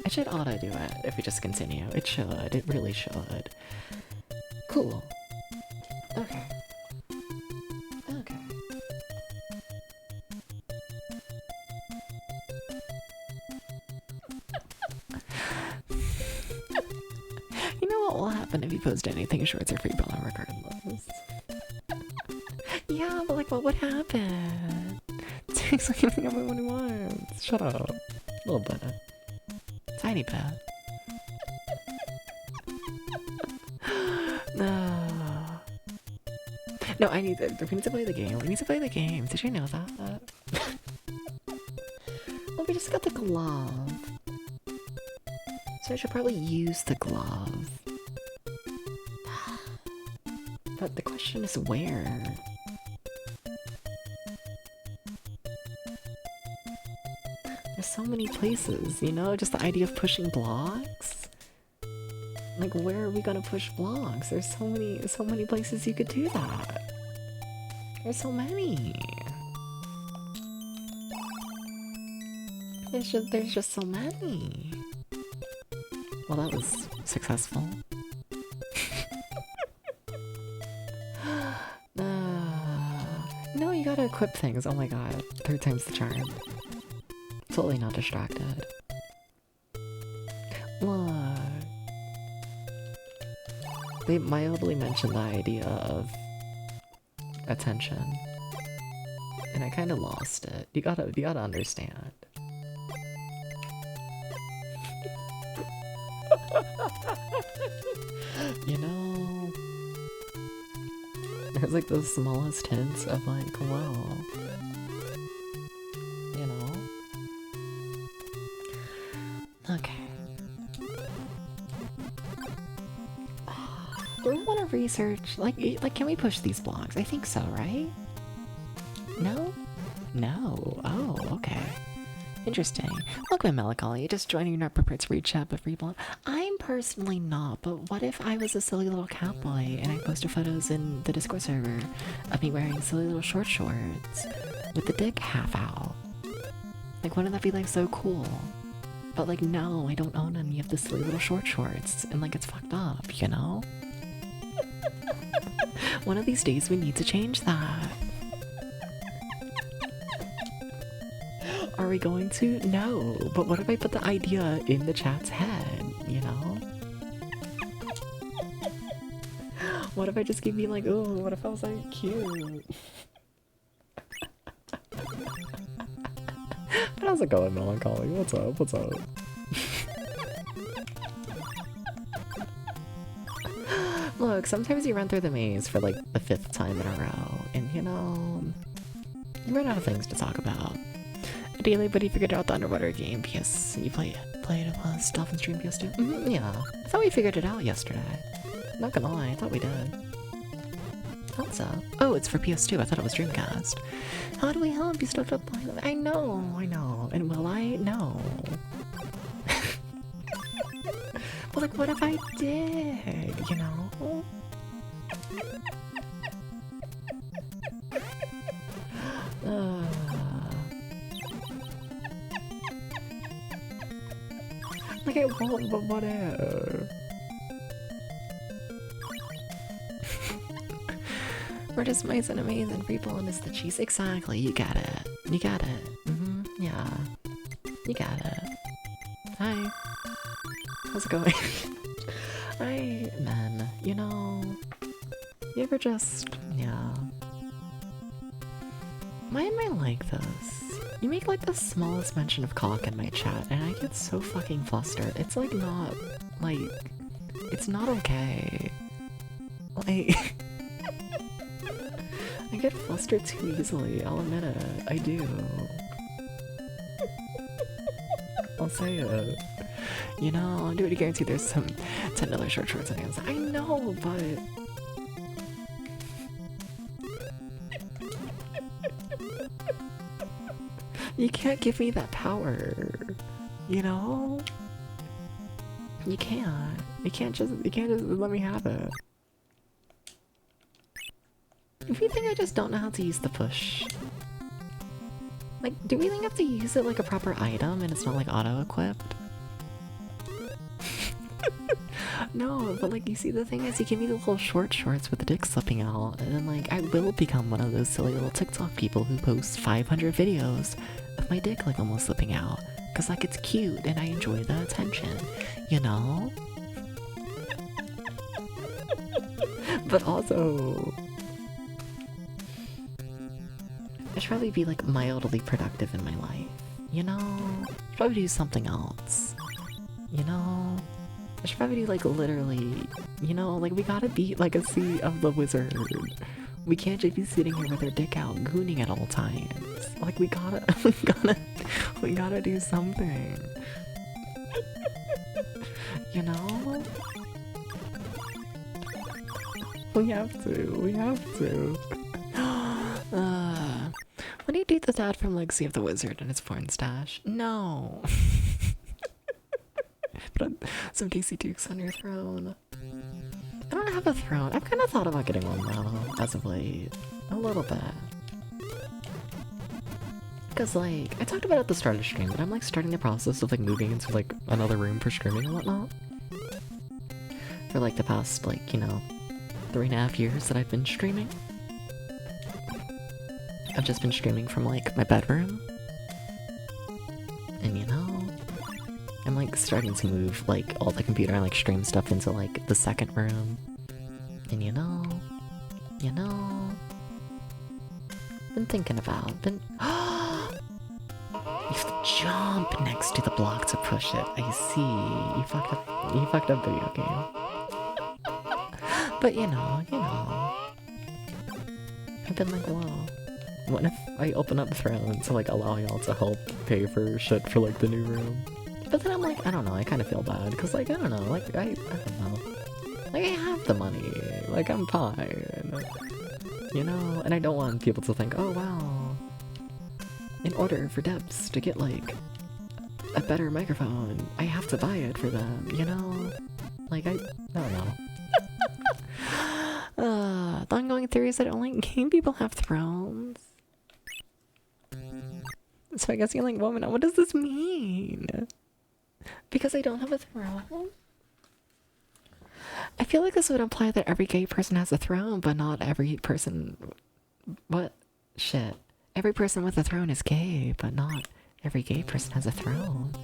do it if we just continue. It should. It really should. Cool. Okay. Okay. You know what will happen if you post anything shorts or free balling regardless? Yeah, but like what would happen? Takes like anything everyone wants. Shut up. A little bit. Tiny bit. No, we need to play the game. We need to play the game. Did you know that? Well, we just got the glove. So I should probably use the glove. But the question is where? There's so many places, you know? Just the idea of pushing blocks? Like, where are we gonna push blocks? There's so many places you could do that. There's so many. There's just so many. Well, that was successful. No, you gotta equip things. Oh my god. 3 times the charm. Totally not distracted. Look. They mildly mentioned the idea of attention. And I kinda lost it. You gotta understand. You know, there's like the smallest hints of like, wow. You know? Okay. Do we want to research? Like, can we push these blocks? I think so, right? No? No. Oh, okay. Interesting. Welcome, Melancholy. Just joining, you're not prepared to read chat, but free block. I'm personally not, but what if I was a silly little catboy and I posted photos in the Discord server of me wearing silly little short shorts with the dick half out? Like, wouldn't that be like so cool? But like, no, I don't own any of the silly little short shorts, and like, it's fucked up, you know? One of these days we need to change that. Are we going to? No. But what if I put the idea in the chat's head, you know? What if I just keep being like, oh, what if I was like cute? But how's it going, Melancholy? What's up? What's up? Look, sometimes you run through the maze for like the 5th time in a row, and you know, you run out of things to talk about. Daily Buddy figured out the underwater game. PS, you played it was Dolphin Stream PS2? Yeah, I thought we figured it out yesterday. Not gonna lie, I thought we did. What's up? Oh, it's for PS2. I thought it was Dreamcast. How do we help? You still have to play them? I know. And will I? No. But like, what if I did? You know? Like I won't, but whatever. We're just mice and amazing people and it's the cheese. Exactly, you got it. You got it. Yeah. You got it. Hi. How's it going? Hi, man. You know, you ever just, yeah. Why am I like this? You make like the smallest mention of cock in my chat, and I get so fucking flustered. It's like not, like, it's not okay. Like, I get flustered too easily, I'll admit it. I do. I'll say it. You know, do it guarantee there's some $10 short shorts on Amazon. I know, but... You can't give me that power, you know? You can't. You can't just let me have it. If you think I just don't know how to use the push, like, do we think I have to use it like a proper item and it's not like auto-equipped? No, but like, you see, the thing is, you give me the little short shorts with the dick slipping out, and then like, I will become one of those silly little TikTok people who post 500 videos of my dick like almost slipping out, cause like it's cute and I enjoy the attention, you know? But also, I should probably be like mildly productive in my life, you know? Should probably do something else, you know? I should probably do like literally, you know, like we gotta beat Legacy of the Wizard. We can't just be sitting here with our dick out gooning at all times. Like we gotta do something. You know? We have to. When do you date the dad from Legacy of the Wizard and his porn stash? No. Put some Daisy Dukes on your throne. I don't have a throne. I've kind of thought about getting one though, as of late. A little bit. Because like, I talked about it at the start of the stream, but I'm like starting the process of like moving into like another room for streaming and whatnot. For like the past like, you know, 3.5 years that I've been streaming. I've just been streaming from like my bedroom. And you know, I'm like starting to move like all the computer and like stream stuff into like the second room. And you know, been thinking about, you have to jump next to the block to push it. I see, you fucked up video game. But you know, I've been like, whoa. What if I open up Throne to like allow y'all to help pay for shit for like the new room? But then I'm like, I don't know, I kind of feel bad, because like, I don't know, like, I don't know. Like, I have the money, like, I'm fine. You know, and I don't want people to think, oh wow, in order for Debs to get like a better microphone, I have to buy it for them, you know? Like, I don't know. The ongoing theory is that only game people have thrones. So I guess you're like, woman, what does this mean? Because I don't have a throne? I feel like this would imply that every gay person has a throne, but not every person... What? Shit. Every person with a throne is gay, but not every gay person has a throne.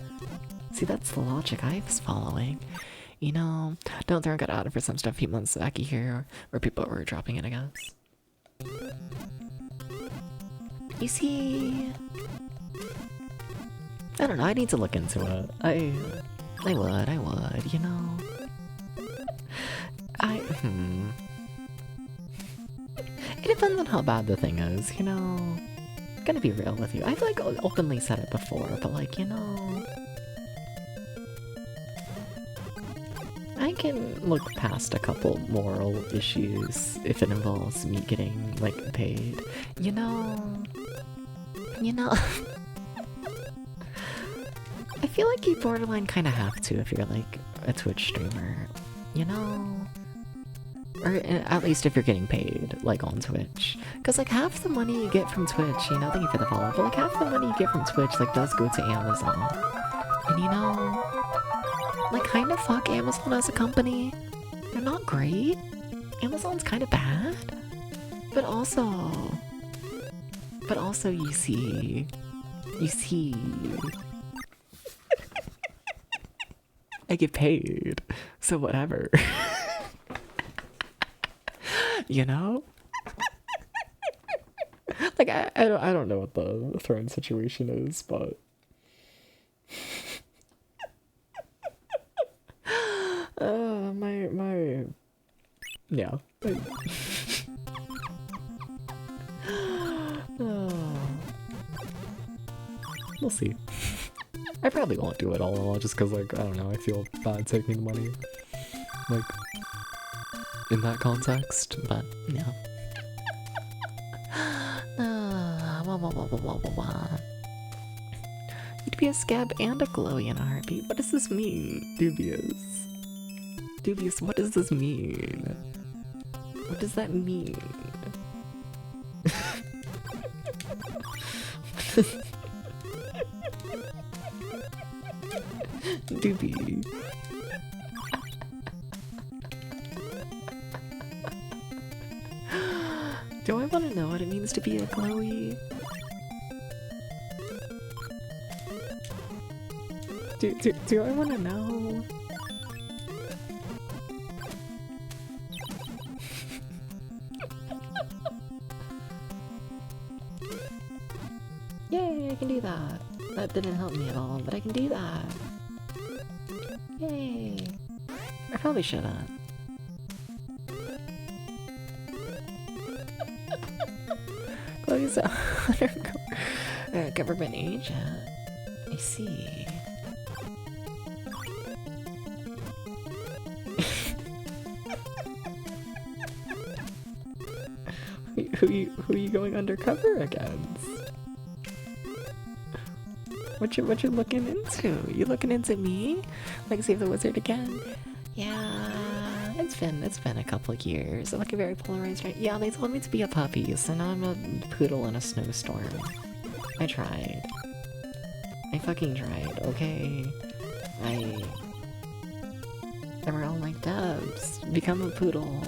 See, that's the logic I was following. You know, don't throw get out for some stuff few months back here, where people were dropping it, I guess. You see... I don't know, I need to look into it. I would, you know? It depends on how bad the thing is, you know? I'm gonna be real with you. I've like openly said it before, but like, you know... I can look past a couple moral issues if it involves me getting, like, paid. You know... I feel like you borderline kind of have to if you're like a Twitch streamer, you know? Or at least if you're getting paid, like on Twitch. Cause like half the money you get from Twitch, you know, thank you for the follow, but like half the money you get from Twitch like does go to Amazon. And you know, like kind of fuck Amazon as a company. They're not great. Amazon's kind of bad. But also you see, I get paid, so whatever. You know? Like, I don't know what the throne situation is, but my yeah. We'll see. I probably won't do it all just because, like, I don't know, I feel bad taking the money, like, in that context, but, yeah. You'd be a scab and a glowy in a heartbeat. What does this mean, Dubious? Dubious, what does this mean? What does that mean? Doobie. Do I want to know what it means to be a glowy? Do I want to know? Yay, I can do that. That didn't help me at all, but I can do that. Yay. I probably shouldn't. Chloe's a government agent. I see. Who are you going undercover against? What you looking into? You looking into me? Like Save the Wizard again? Yeah, it's been a couple years. I look very polarized, right? Yeah, they told me to be a puppy, so now I'm a poodle in a snowstorm. I tried. I fucking tried, okay? They were all like, Dubs, become a poodle.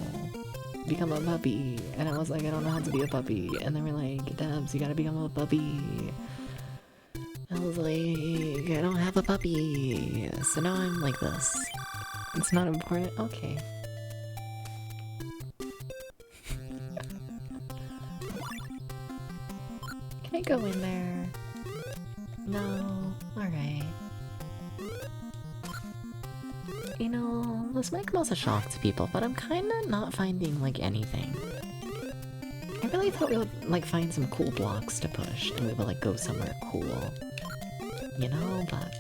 Become a puppy. And I was like, I don't know how to be a puppy. And they were like, Dubs, you gotta become a puppy. I was like, I don't have a puppy. So now I'm like this. It's not important? Okay. Can I go in there? No? Alright. You know, this might come as a shock to people, but I'm kinda not finding, like, anything. I really thought we would, like, find some cool blocks to push, and we would, like, go somewhere cool. You know, but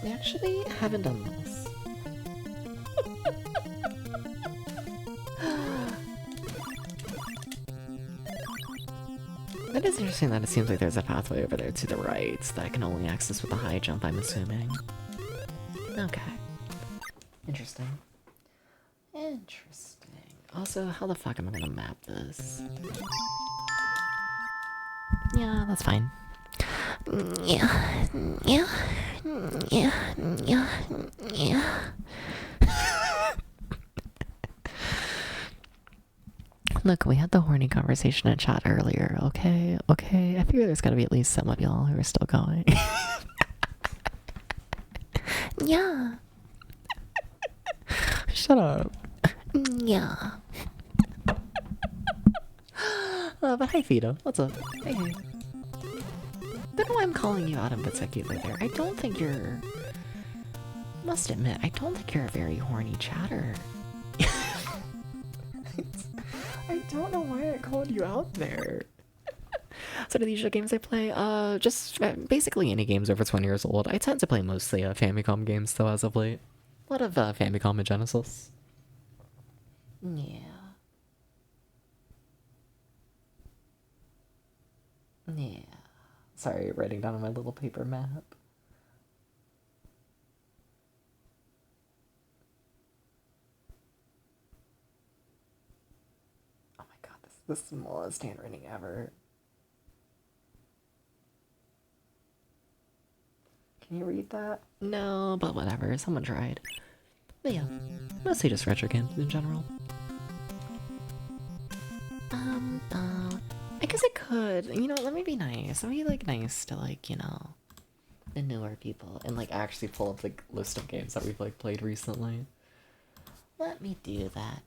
we actually haven't done this. That is interesting that it seems like there's a pathway over there to the right that I can only access with a high jump, I'm assuming. Okay. Interesting. Interesting. Also, how the fuck am I gonna map this? Yeah, that's fine. Yeah. Look, we had the horny conversation in chat earlier, okay? Okay, I figure there's gotta be at least some of y'all who are still going. Yeah. Shut up. Yeah. But hi, Fido. What's up? Hey, hey. Don't know why I'm calling you out in particular there. I don't think you're... Must admit, I don't think you're a very horny chatter. I don't know why I called you out there. So do the usual games I play? Just basically any games over 20 years old. I tend to play mostly Famicom games though as of late. A lot of Famicom and Genesis. Yeah. Yeah. Sorry, writing down on my little paper map. Oh my god, this is the smallest handwriting ever. Can you read that? No, but whatever, someone tried. But yeah, mostly just retro games in general. I guess I could. You know, let me be nice. Let me be, like, nice to, like, you know, the newer people. And, like, actually pull up the list of games that we've, like, played recently. Let me do that.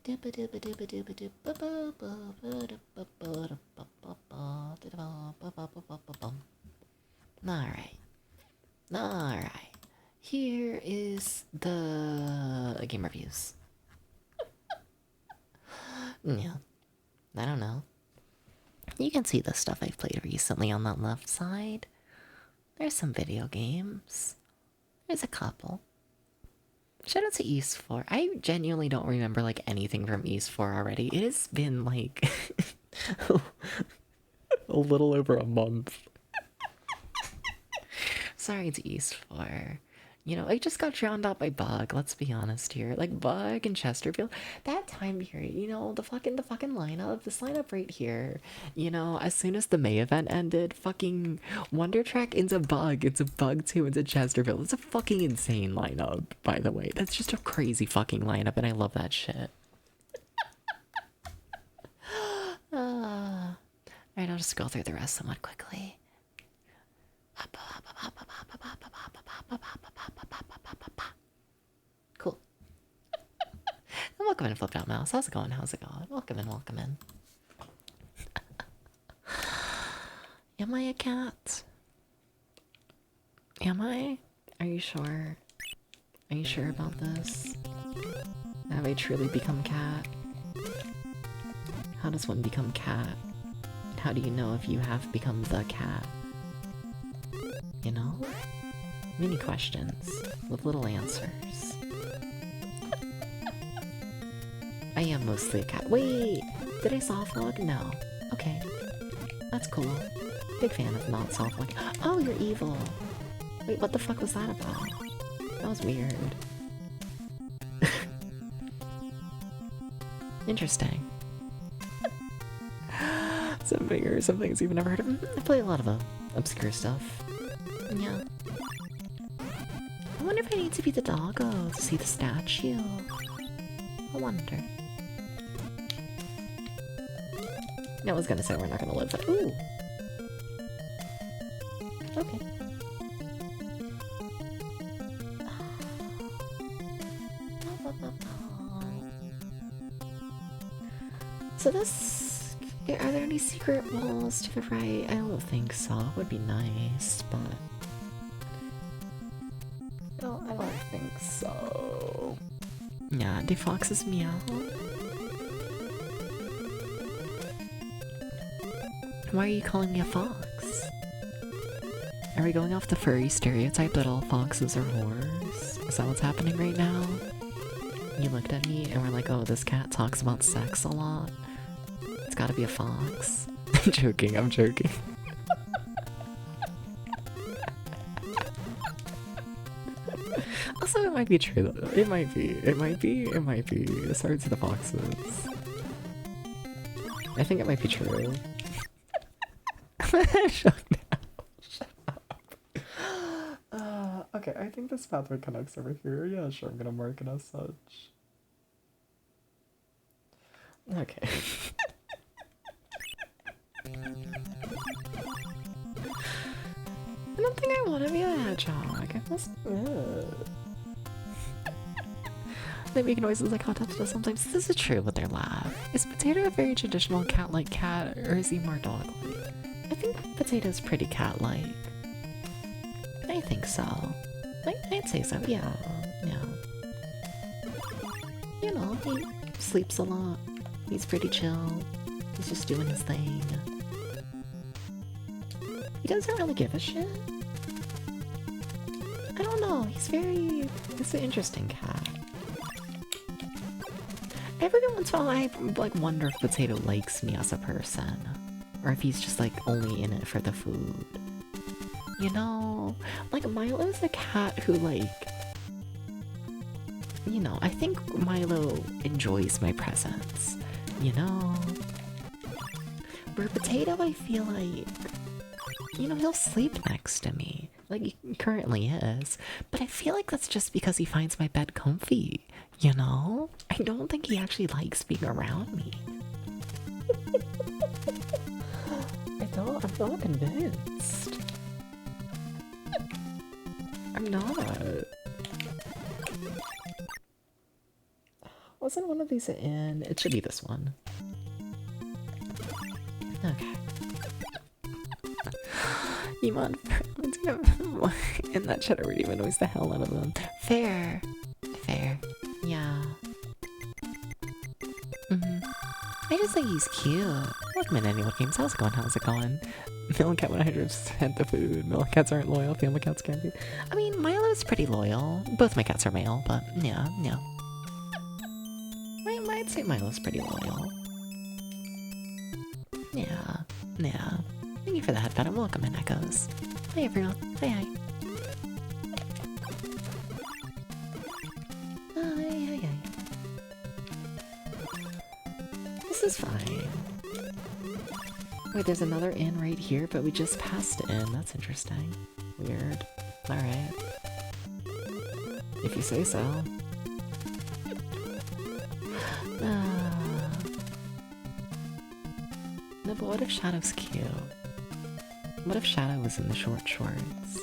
Alright. Alright. Here is the game reviews. Yeah. I don't know. You can see the stuff I've played recently on that left side. There's some video games. There's a couple. Shout out to East 4. I genuinely don't remember like anything from East 4 already. It has been like a little over a month. Sorry to East 4. You know, I just got drowned out by Bug, let's be honest here. Like Bug and Chesterfield. That time period, you know, the fucking lineup, this lineup right here. You know, as soon as the May event ended, fucking Wonder Track into Bug 2 into Chesterfield. It's a fucking insane lineup, by the way. That's just a crazy fucking lineup, and I love that shit. Alright, I'll just go through the rest somewhat quickly. Cool. Welcome in, Flipped Out Mouse. How's it going? How's it going? Welcome in, welcome in. Am I a cat? Am I? Are you sure? Are you sure about this? Have I truly become cat? How does one become cat? How do you know if you have become the cat? You know? Many questions with little answers. I am mostly a cat. Wait! Did I soft log? No. Okay. That's cool. Big fan of not soft log. Oh, you're evil! Wait, what the fuck was that about? That was weird. Interesting. Some things you've never heard of. I play a lot of obscure stuff. Yeah. I wonder if I need to be the doggo to see the statue. I wonder. I was gonna say we're not gonna live that. Ooh! Okay. So this... Are there any secret walls to the right? I don't think so. It would be nice, but... No, I don't think so. Yeah, do foxes meow? Why are you calling me a fox? Are we going off the furry stereotype that all foxes are whores? Is that what's happening right now? You looked at me and were like, oh, this cat talks about sex a lot. It's gotta be a fox. I'm joking, I'm joking. Also, it might be true though. It might be. Sorry to the foxes. I think it might be true. Shut up. Shut up. Okay, I think this pathway connects over here. Yeah, sure, I'm gonna mark it as such. Okay. I don't think I want to be a hedgehog. I must admit. They make noises like hot dogs sometimes. This is true with their laugh. Is Potato a very traditional cat-like cat, or is he more dog-like? I think Potato's pretty cat-like. I think so. I'd say so, yeah. You know, he sleeps a lot. He's pretty chill. He's just doing his thing. He doesn't really give a shit. I don't know, he's an interesting cat. Every once in a while I wonder if Potato likes me as a person. Or if he's just only in it for the food. You know? Milo's a cat who you know, I think Milo enjoys my presence. You know? Where Potato, I feel you know, he'll sleep next to me. He currently is. But I feel like that's just because he finds my bed comfy. You know? I don't think he actually likes being around me. I'm not convinced. I'm not. Wasn't one of these in? It should be this one. Okay. Iman, let's go. And that cheddar really annoys the hell out of them. Fair. Fair. Yeah. I just think he's cute. Welcome in Anyone Games. How's it going? How's it going? Millcat 100% the food. Millcats aren't loyal. Family cats can't be. I mean, Milo's pretty loyal. Both my cats are male, but yeah, yeah. I'd say Milo's pretty loyal. Yeah, yeah. Thank you for the headband and welcome in, Echoes. Hi everyone. Hi, hi. Hi, hi, hi. This is fine. Wait, there's another inn right here, but we just passed the inn. That's interesting. Weird. Alright. If you say so. No, but what if Shadow's cute? What if Shadow was in the short shorts?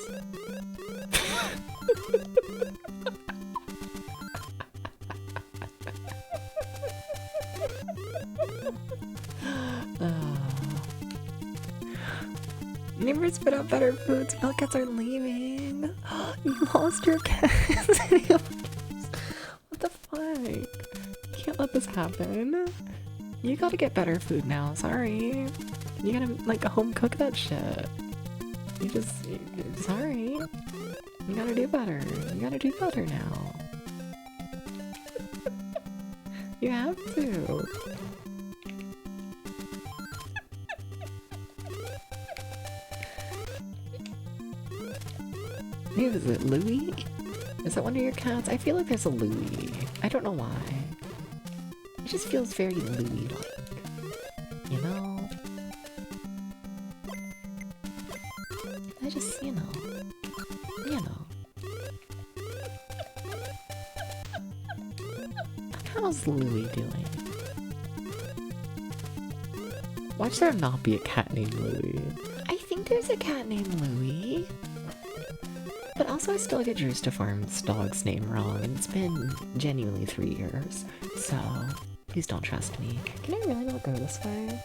Neighbors put out better foods. Milkcats are leaving. You lost your cats. What the fuck? You can't let this happen. You gotta get better food now. Sorry. You gotta like home cook that shit. Sorry. You gotta do better. You gotta do better now. You have to. Who is it? Louie? Is that one of your cats? I feel like there's a Louie. I don't know why. It just feels very Louie-like. You know? I just, you know. You know. How's Louie doing? Why should there not be a cat named Louie? I think there's a cat named Louie. But also I still get Drew's to Farm's dog's name wrong, and it's been genuinely 3 years, so please don't trust me. Can I really not go this way?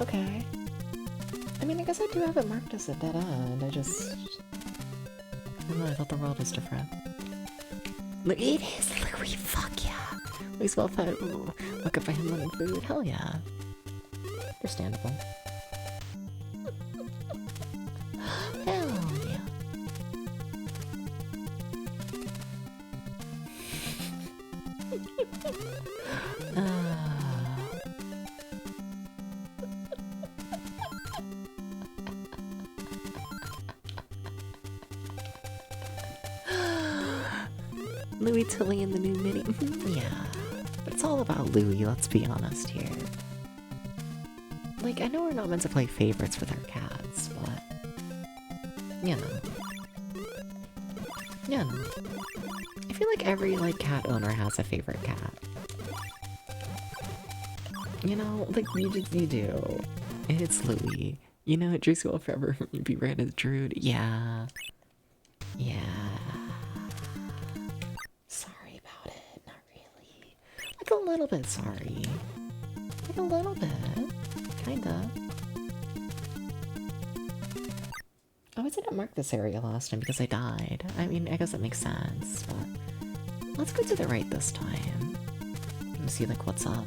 Okay. I mean, I guess I do have it marked as a dead end, I don't know, I thought the world was different. Look, it is! Louie, fuck yeah! Louie's well fed. Look up by him wanting food, hell yeah. Understandable. Hell yeah. Louie Tilly and the new mini. Yeah. But it's all about Louie, let's be honest here. Like, I know we're not meant to play favorites with our cats, but you know. You know. I feel like every, like, cat owner has a favorite cat. You know, like, you do. And it's Louie. You know, Drew's will forever be right as Druid. Yeah. Yeah. Sorry about it. Not really. Like, a little bit sorry. Like, a little bit. Kinda. Oh, I didn't mark this area last time because I died. I mean, I guess that makes sense, but let's go to the right this time. Let me see, like, what's up.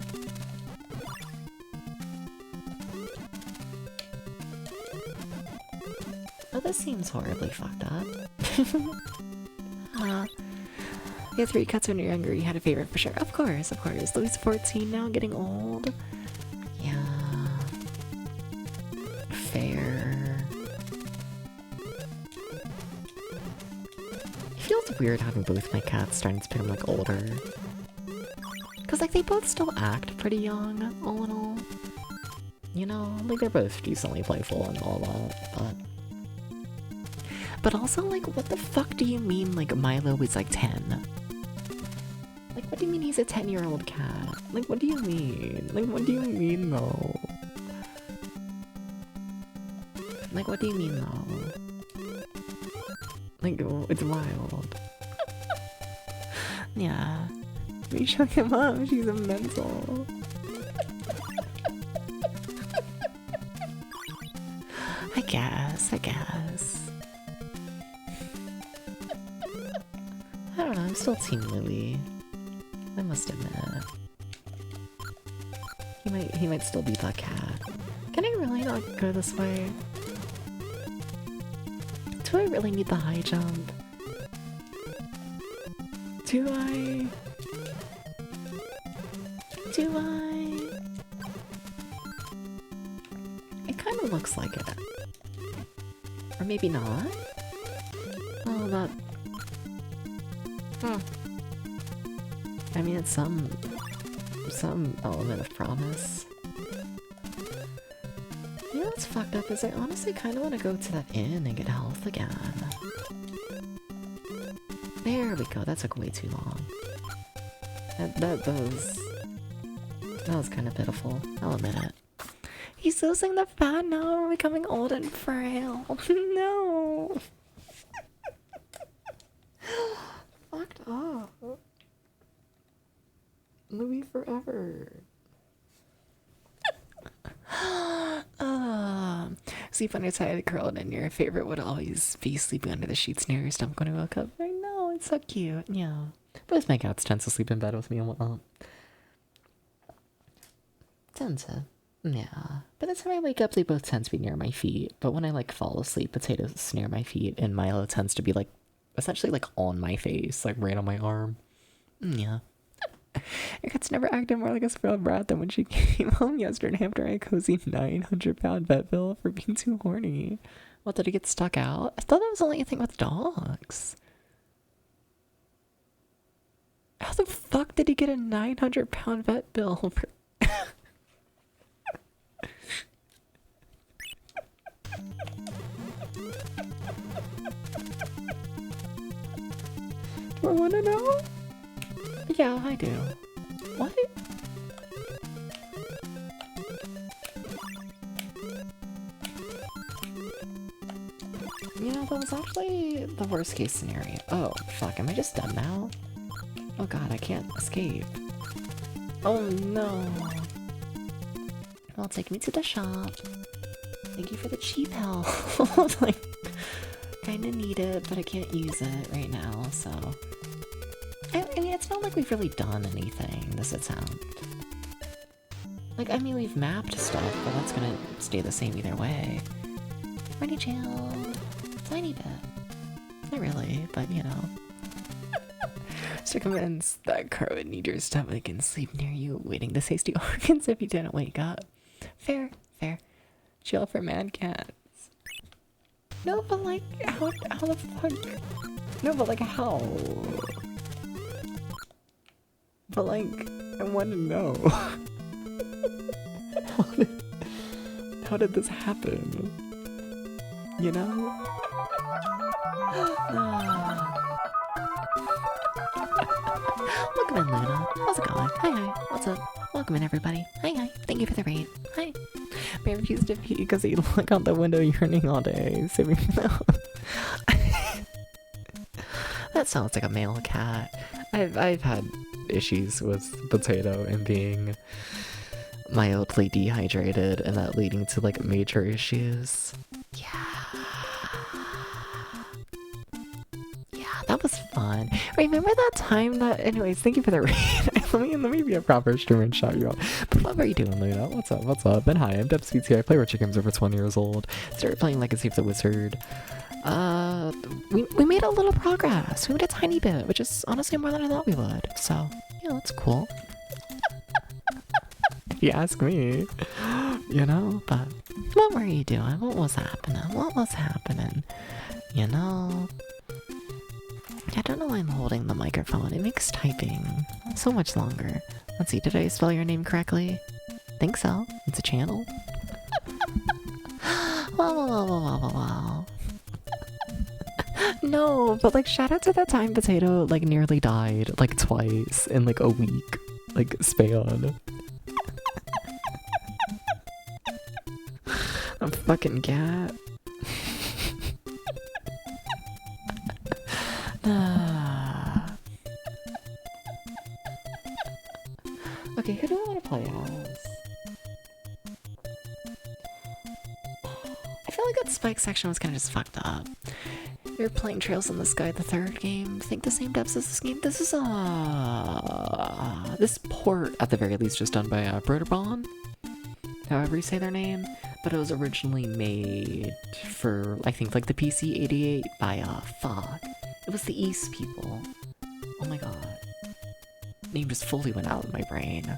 Oh, this seems horribly fucked up. You had 3 cats when you were younger, you had a favorite for sure. Of course, of course. Louis 14 now, getting old. Yeah. Fair. It feels weird having both my cats starting to become, like, older. Because, like, they both still act pretty young, all in all. You know, like, they're both decently playful and all that, but also, like, what the fuck do you mean, like, Milo is, like, 10? Like, what do you mean he's a 10-year-old cat? Like, what do you mean? Like, what do you mean, though? Like, what do you mean, though? Like, it's wild. Yeah. We shook him up, she's a mental. I guess. I don't know, I'm still Team Louie. I must admit. He might still be that cat. Can I really not go this way? Do I really need the high jump? Do I? It kind of looks like it. Or maybe not? Oh, that... I mean, it's some element of promise. You know what's fucked up is I honestly kind of want to go to that inn and get health again. There we go, that took way too long. That was kind of pitiful, I'll admit it. He's losing the fat now, we're becoming old and frail. No! Fucked up. Louis forever. Sleep under tight curled and your favorite would always be sleeping under the sheets near your stomach when I woke up. I know, it's so cute. Yeah. Both my cats tend to sleep in bed with me and whatnot. Tend to. Yeah. By the time I wake up, they both tend to be near my feet. But when I like fall asleep, Potato's near my feet and Milo tends to be like essentially like on my face, like right on my arm. Yeah. Your cat's never acted more like a spoiled brat than when she came home yesterday after a cozy 900-pound vet bill for being too horny. What, did he get stuck out? I thought that was only a thing with dogs. How the fuck did he get a 900-pound vet bill for... Do I want to know? Yeah, I do. What? You know, that was actually the worst case scenario. Oh, fuck, am I just done now? Oh god, I can't escape. Oh no. Well, take me to the shop. Thank you for the cheap help. Like, kinda need it, but I can't use it right now, so... I mean, it's not like we've really done anything this attempt. Like, I mean, we've mapped stuff, but that's gonna stay the same either way. Ready, chill. Tiny bit. Not really, but you know. So convinced that Carl would need your stomach and sleep near you, waiting to taste the organs if you didn't wake up. Fair. Chill for mad cats. No, but like, how the fuck? No, but like, how? But like, I want to know. How did this happen? You know? Welcome in, Luna. How's it going? Hi. What's up? Welcome in, everybody. Hi. Thank you for the raid. Hi. May refused to pee because he looked out the window yearning all day. Saving That sounds like a male cat. I've had issues with Potato and being mildly dehydrated and that leading to like major issues. Yeah, that was fun. Remember that time that... Anyways, thank you for the raid. let me be a proper streamer and shout you out. But what are you doing, Luna? What's up? And hi, I'm DebsPT. I play Richard games over 20 years old. Started playing Legacy of the Wizard. We made a little progress. We made a tiny bit, which is honestly more than I thought we would. So, yeah, that's cool. If you ask me, you know, but what were you doing? What was happening? You know? I don't know why I'm holding the microphone. It makes typing so much longer. Let's see, did I spell your name correctly? Think so. It's a channel. Wow. No, but like shout out to that time Potato like nearly died like twice in like a week like span. A fucking cat. Okay, who do I want to play as? I feel like that spike section was kind of just fucked up. We were playing Trails in the Sky, the third game. I think the same devs as this game. This is this port at the very least just done by Broderbond, however you say their name. But it was originally made for, I think, like the PC 88 by fuck. It was the East people. Oh my god. Name just fully went out of my brain.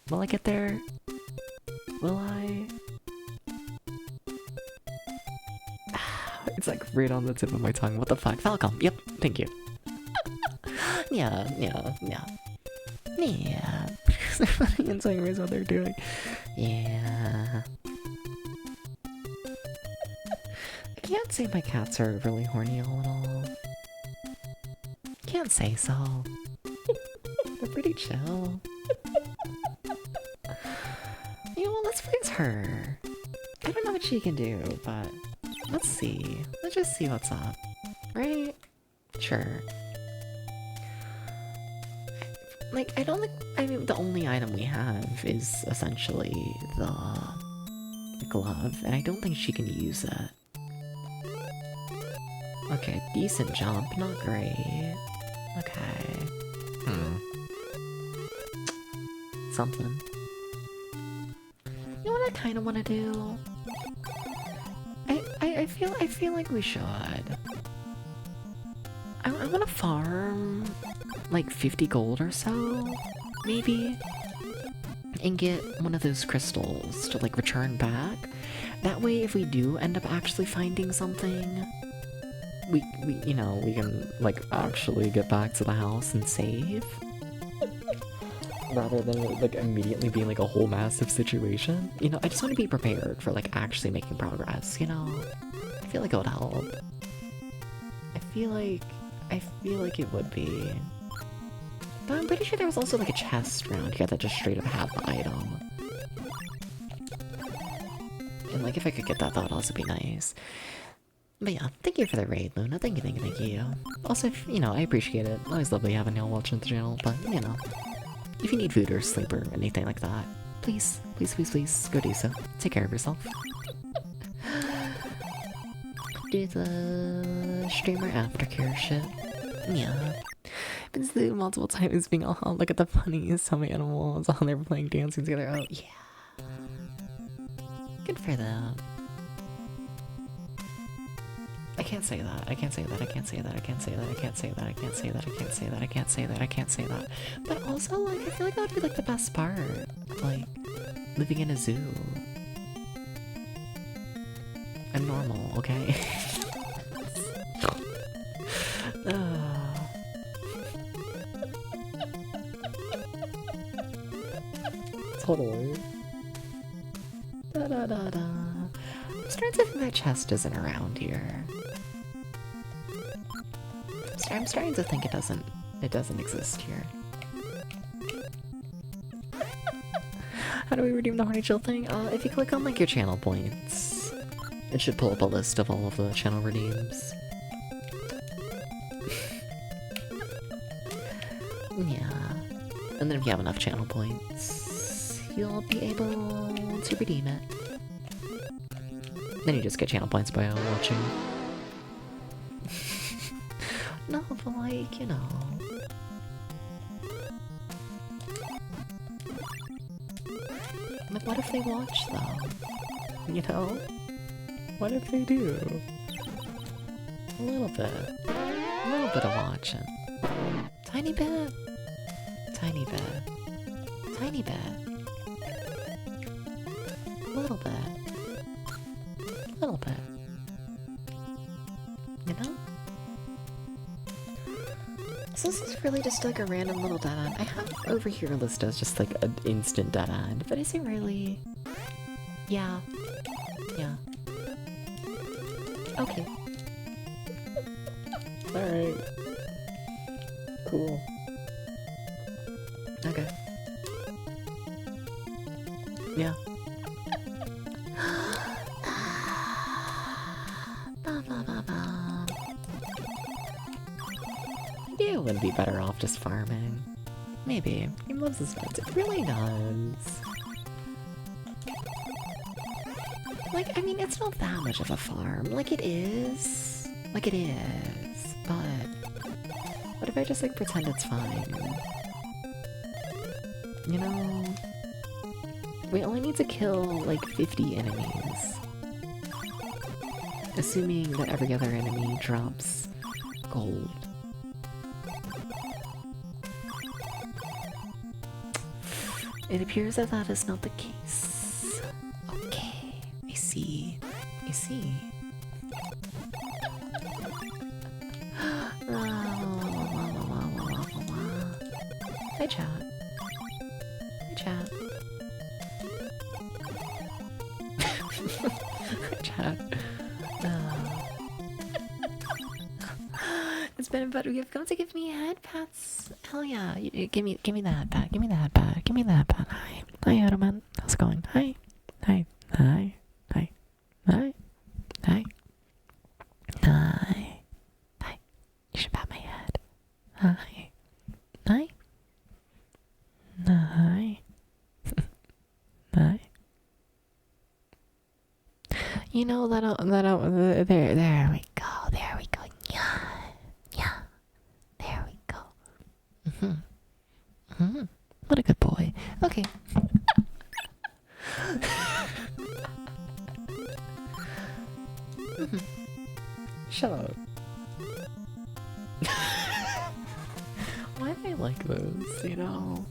Will I get there? Will I? It's like right on the tip of my tongue. What the fuck? Falcom. Yep. Thank you. Yeah. Everybody in saying what they're doing. Yeah. I can't say my cats are really horny all in all. Can't say so. They're pretty chill. You know what? Let's face her. I don't know what she can do, but let's see. Let's just see what's up. Right? Sure. Like, I don't think... I mean, the only item we have is essentially the glove, and I don't think she can use it. Okay, decent jump, not great. Okay. Something. You know what I kind of want to do? I feel like we should. I want to farm like 50 gold or so, maybe, and get one of those crystals to like return back. That way, if we do end up actually finding something, we you know, we can like actually get back to the house and save. Rather than like immediately being like a whole massive situation. You know, I just want to be prepared for like actually making progress, you know? I feel like it would help. I feel like it would be. But I'm pretty sure there was also like a chest around here that just straight up had the item. And like if I could get that, that would also be nice. But yeah, thank you for the raid, Luna. Thank you. Also, if, you know, I appreciate it. Always lovely having y'all watching the channel, but you know. If you need food or sleep or anything like that, please, go do so. Take care of yourself. Do the streamer aftercare shit. Yeah. Been sleeping multiple times being all, oh, look at the funnies, how many animals, oh, they're playing dancing together. Oh, yeah. Good for them. I can't say that. But also, like, I feel like that would be, like, the best part. Like, living in a zoo. I'm normal, okay? Totally. Da-da-da-da. I'm starting to think my chest isn't around here. I'm starting to think it doesn't exist here. How do we redeem the Horny Chill thing? If you click on like your channel points, it should pull up a list of all of the channel redeems. Yeah. And then if you have enough channel points, you'll be able to redeem it. Then you just get channel points by watching. No, but like, you know. Like, what if they watch, though? You know? What if they do? A little bit. A little bit of watching. Tiny bit. Tiny bit. Tiny bit. A little bit. A little bit. You know? So this is really just like a random little dead end. I have over here listed as just like an instant dead end, but is it really? Yeah. Yeah. Okay. Alright. Cool. Okay. Yeah. Ba ba ba ba. would be better off just farming. Maybe. He loves his pets. It really does. Like, I mean, it's not that much of a farm. Like, it is. Like, it is. But what if I just, like, pretend it's fine? You know? We only need to kill, like, 50 enemies. Assuming that every other enemy drops gold. It appears that that is not the case. Okay, I see. I see. Hi, chat. Hi, chat. Hi, chat. It's been about you've come to give me head pats. Hell yeah! Give me the head pat. Give me the head pat. Give me the head pat. Hi, hi, Ottoman. How's it going? Hi, hi, hi, hi, hi, hi, hi, hi. You should pat my head. Hi, hi, hi, hi. You know there we go. There we go. Yeah. Yeah, there we go. What a good boy. Okay. Shut up. Why do I like those, you know?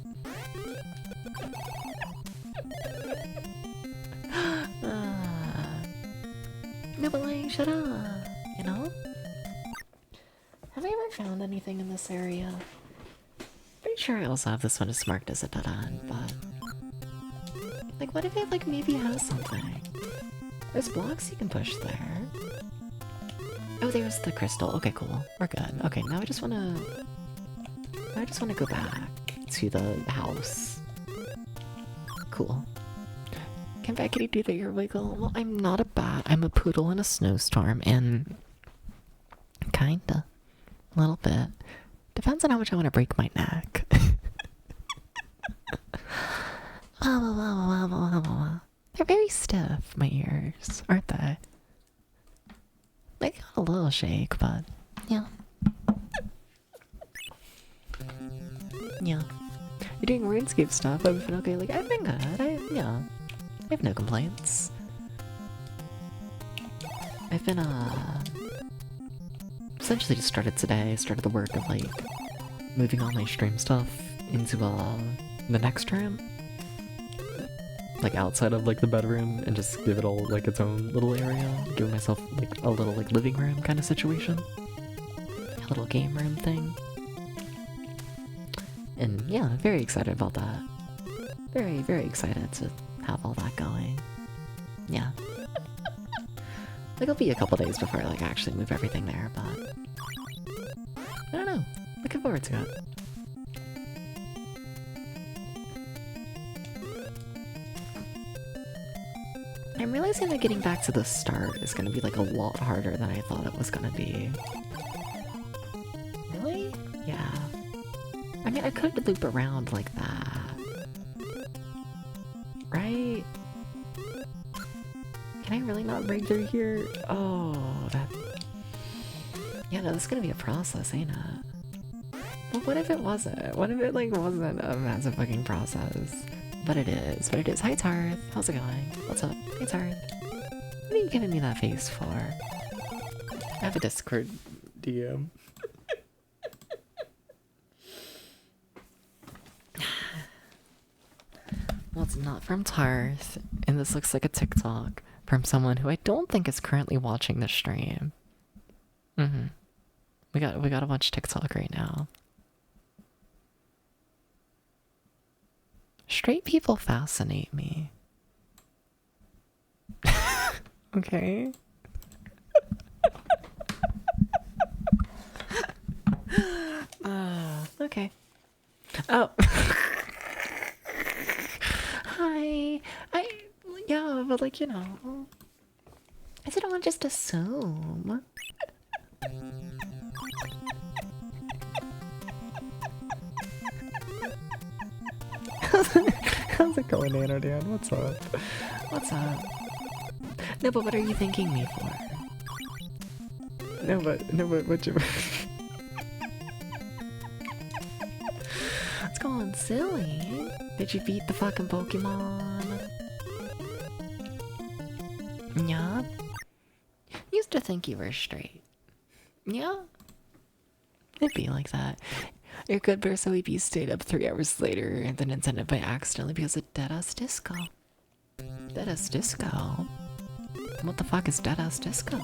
No, but like, shut up, you know? Have I ever found anything in this area? Pretty sure I also have this one as marked as a dead end, but... Like, what if it, like, maybe has something? There's blocks you can push there. Oh, there's the crystal. Okay, cool. We're good. Okay, now I just wanna go back to the house. Cool. Can Beckety do the ear wiggle? Well, I'm not a bat. I'm a poodle in a snowstorm, and... Kinda. A little bit. Depends on how much I want to break my neck. They're very stiff, my ears, aren't they? They got a little shake, but yeah. Yeah. You're doing RuneScape stuff. I've been okay. Like, I've been good. Yeah. I have no complaints. I've been, essentially just started today. Started the work of, like, moving all my stream stuff into, the next room. Like, outside of, like, the bedroom, and just give it all, like, its own little area. Give myself, like, a little, like, living room kind of situation. A little game room thing. And, yeah, very excited about that. Very, very excited to have all that going. Yeah. Like, it'll be a couple days before I, like, actually move everything there, but... I don't know. Looking forward to it. I'm realizing that getting back to the start is gonna be, like, a lot harder than I thought it was gonna be. Really? Yeah. I mean, I could loop around like that. Right? Can I really not break through here? Oh, that... Yeah, no, this is gonna be a process, ain't it? But what if it wasn't? What if it, like, wasn't a massive fucking process? But it is. But it is. Hi, Tarth. How's it going? What's up? Hey, Tarth. What are you giving me that face for? I have a Discord DM. Well, it's not from Tarth, and this looks like a TikTok from someone who I don't think is currently watching the stream. We gotta watch TikTok right now. Straight people fascinate me. Okay. Okay. Oh. Hi. Yeah, but like, you know, I didn't want to just assume. it going, Nano Dan? What's up? What's up? No, but what are you thanking me for? No, but what you... What's going silly? Did you beat the fucking Pokemon? Yeah? Used to think you were straight. Yeah? It'd be like that. Your good Berso EP stayed up 3 hours later and then intended by accidentally because of Deadass Disco. Deadass Disco? What the fuck is Deadass Disco?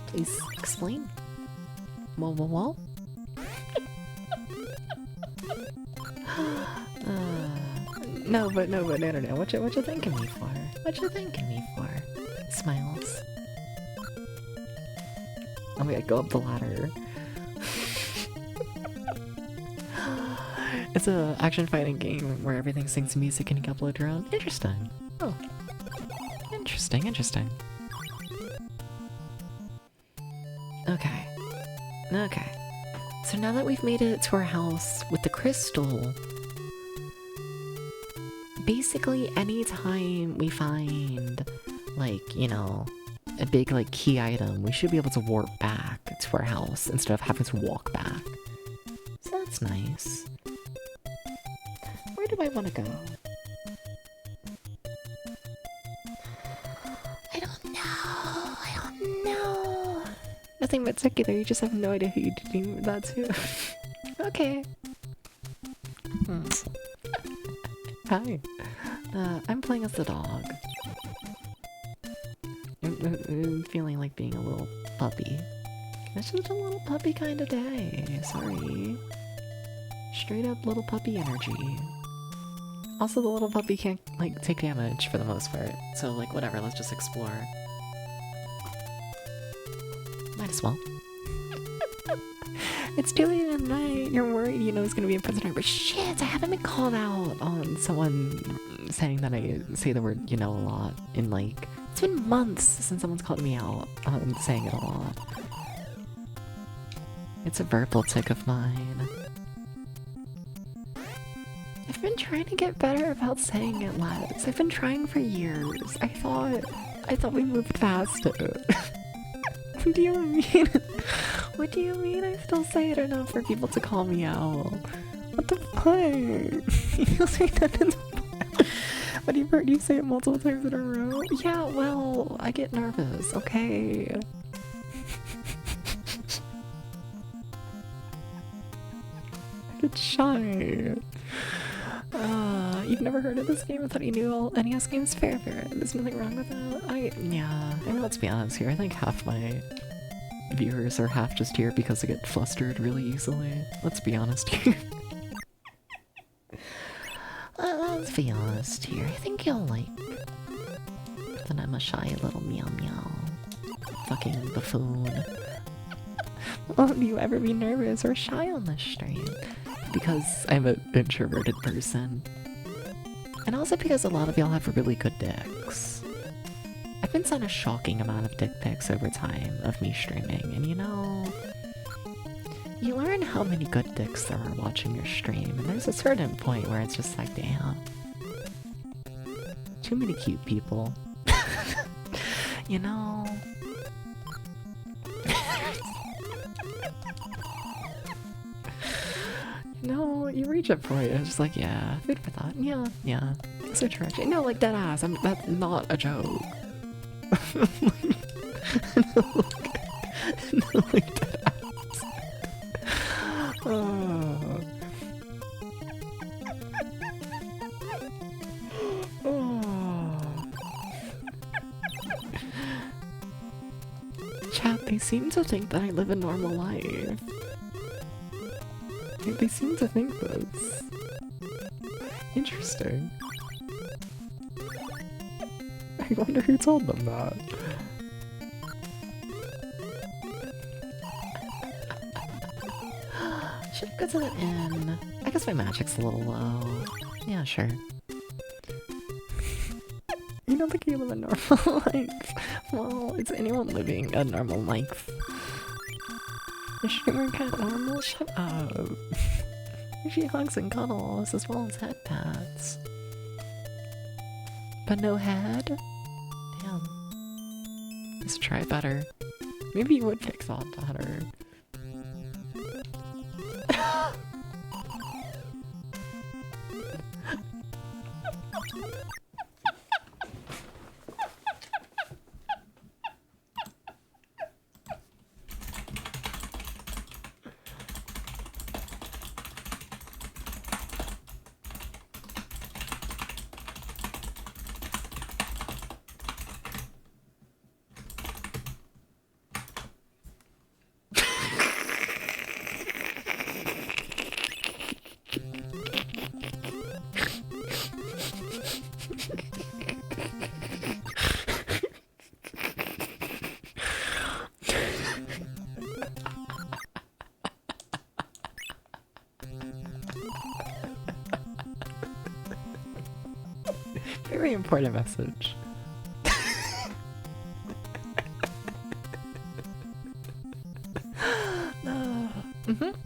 Please explain. Whoa. No, but no, what you thanking me for? What you thanking me for? Smiles. I'm gonna go up the ladder. It's a action fighting game where everything syncs music and you can upload your own. Interesting. Oh. Interesting. Okay. So now that we've made it to our house with the crystal, basically anytime we find, like, you know, a big, like, key item, we should be able to warp back to our house instead of having to walk back. So that's nice. Where do I want to go? I don't know. Nothing particular, you just have no idea who you're doing that to. Okay. Hi. I'm playing as the dog. I'm feeling like being a little puppy. It's just a little puppy kind of day. Sorry. Straight up little puppy energy. Also, the little puppy can't, like, take damage for the most part. So, like, whatever, let's just explore. Might as well. It's too late at night. You're worried, you know, it's gonna be a prisoner. But shit, I haven't been called out on someone saying that I say the word, you know, a lot. In, like, it's been months since someone's called me out on saying it a lot. It's a verbal tick of mine. I've been trying to get better about saying it less. I've been trying for years. I thought we moved past it. What do you mean? What do you mean I still say it enough for people to call me out? What the fuck? You'll say that in the But you've heard you say it multiple times in a row? Yeah, well, I get nervous, okay? I get shy. You've never heard of this game? I thought you knew all NES games? Fair. There's nothing wrong with that. I mean, let's be honest here. I think half my viewers are half just here because they get flustered really easily. Let's be honest here. Let's be honest here. I think you'll like that I'm a shy little meow. Fucking buffoon. Won't you ever be nervous or shy on this stream? Because I'm an introverted person. And also because a lot of y'all have really good dicks. I've been sent a shocking amount of dick pics over time of me streaming, and you know, you learn how many good dicks there are watching your stream, and there's a certain point where it's just like, damn. Too many cute people. You know? No, you reach a point, it's just like, yeah, food for thought, yeah. It's a trash. No, like, dead ass, that's not a joke. No, like, dead ass. Oh. Chat, they seem to think that I live a normal life. They seem to think this. Interesting. I wonder who told them that. Should I go to the inn? I guess my magic's a little low. Yeah, sure. You don't think you live a normal life? Well, is anyone living a normal life? Is streamer cat normal? Shut up. She hugs and cuddles as well as head pats. But no head? Damn. Let's try better. Maybe you would fix on better. Very important message.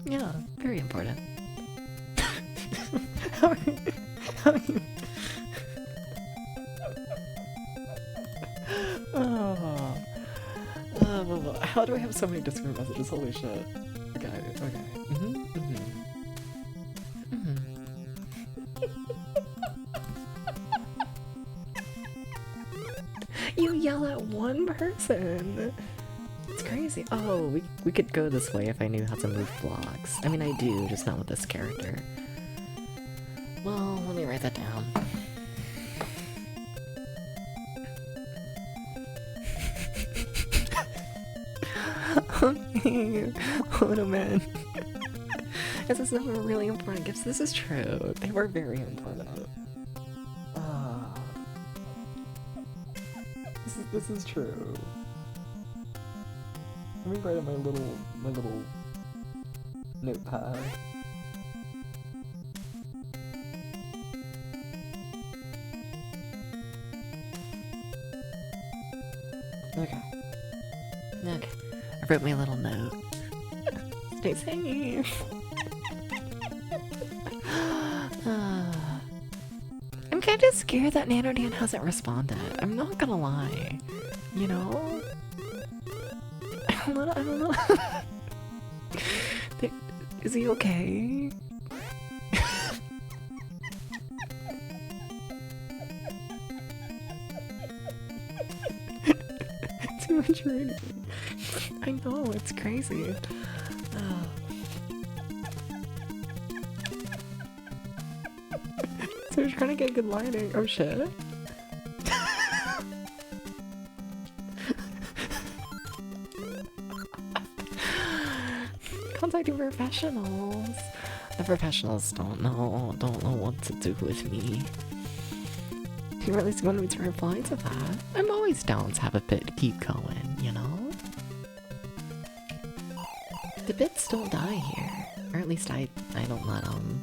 Yeah, very important. how are you? How do I have so many different messages? Holy shit. Okay, okay. You yell at one person! It's crazy. Oh, we could go this way if I knew how to move blocks. I mean, I do, just not with this character. Well, let me write that down. Okay. Oh no, man. This is not really important gifts. This is true. They were very important. This is true. Let me write on my little notepad. Okay. Okay. I wrote my little note. Stay safe. I'm kind of scared that NanoDan hasn't responded. I'm not gonna lie. You know? I don't know. Is he okay? Too much reading. I know, it's crazy. So we're trying to get good lighting. Oh shit. Contacting professionals. The professionals don't know what to do with me. You really want me to reply to that? I'm always down to have a bit keep going, you know? The bits don't die here. Or at least I don't let them.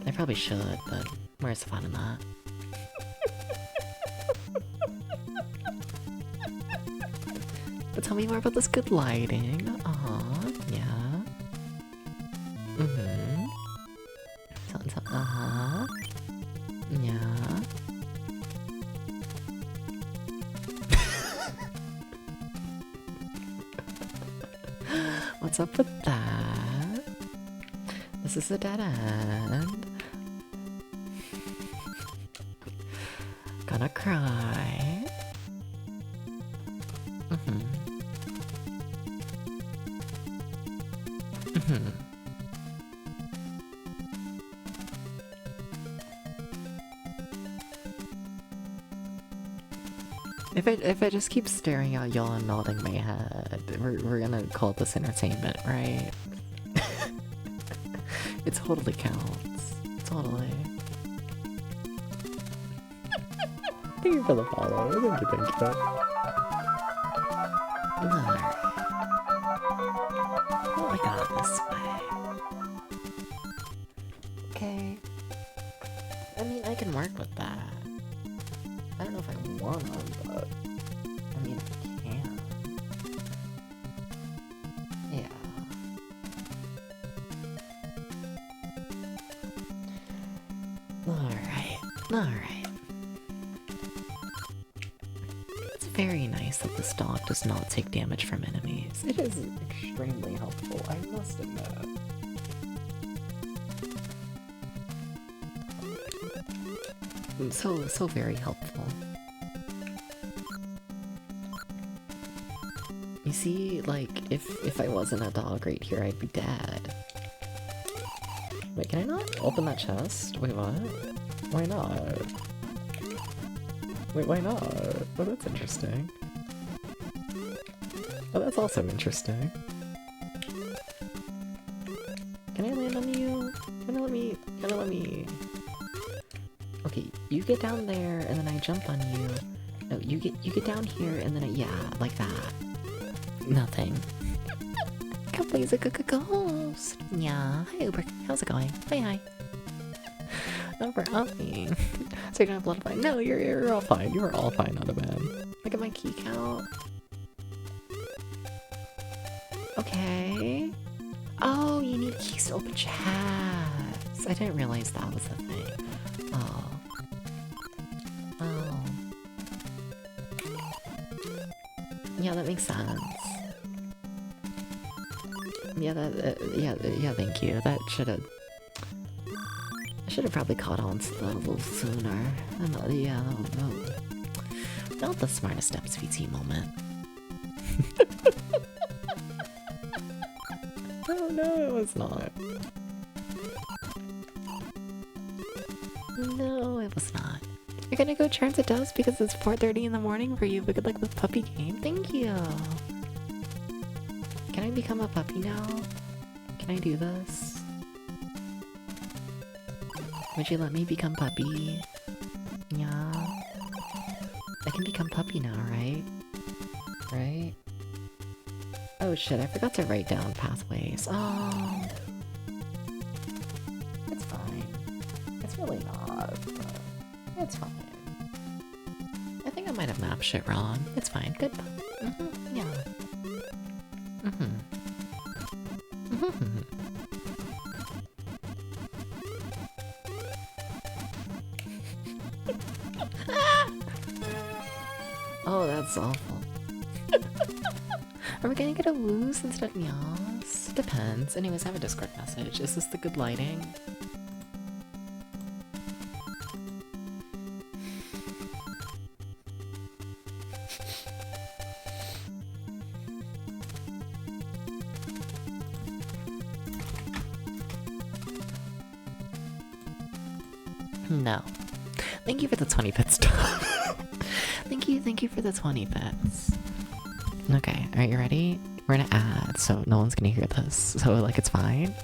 I probably should, but where's the fun in that? But tell me more about this good lighting. Yeah. Yeah. What's up with that? This is a dead end. Gonna cry. If I just keep staring at y'all and nodding my head, we're gonna call this entertainment, right? It totally counts. Totally. Thank you for the follow. Thank you. Alright. Well, I got it this way. Okay. I mean, I can work with that. I don't know if I wanna, but I mean, I can. Yeah. Alright, alright. It's very nice that this dog does not take damage from enemies. It is extremely helpful, I must admit. So very helpful. You see, like, if I wasn't a dog right here, I'd be dead. Wait, can I not open that chest? Wait, what? Why not? Wait, why not? Oh, that's interesting. Oh, that's also interesting. Can I land on you? Can I let me... Okay, you get down there, and then I jump on you. No, you get down here, and then yeah, like that. Nothing. Come please a ghost. Yeah, hi Uber. How's it going? Hi. No problem. So you don't have a lot of fun. No, you're all fine. You are all fine, not a man. Look at my key count. Okay. Oh, you need keys to open chests. I didn't realize that was the thing. Oh. Yeah, that makes sense. Yeah, yeah, thank you. That I should have probably caught on to that a little sooner. Yeah, not the smartest SVT moment. Oh no, it was not. No, it was not. You're gonna go Transit Dubs because it's 4:30 in the morning for you, but good luck with puppy game. Thank you. Can I become a puppy now? Can I do this? Would you let me become puppy? Yeah. I can become puppy now, right? Right? Oh shit, I forgot to write down pathways. Oh. It's fine. It's really not, but it's fine. I think I might have mapped shit wrong. It's fine. Good. Yeah. Oh, that's awful. Are we gonna get a woos instead of meows? Depends. Anyways, I have a Discord message. Is this the good lighting? No. Thank you for the 20 bits. Thank you for the 20 bits. Okay, alright, you ready? We're gonna add, so no one's gonna hear this. So, like, it's fine.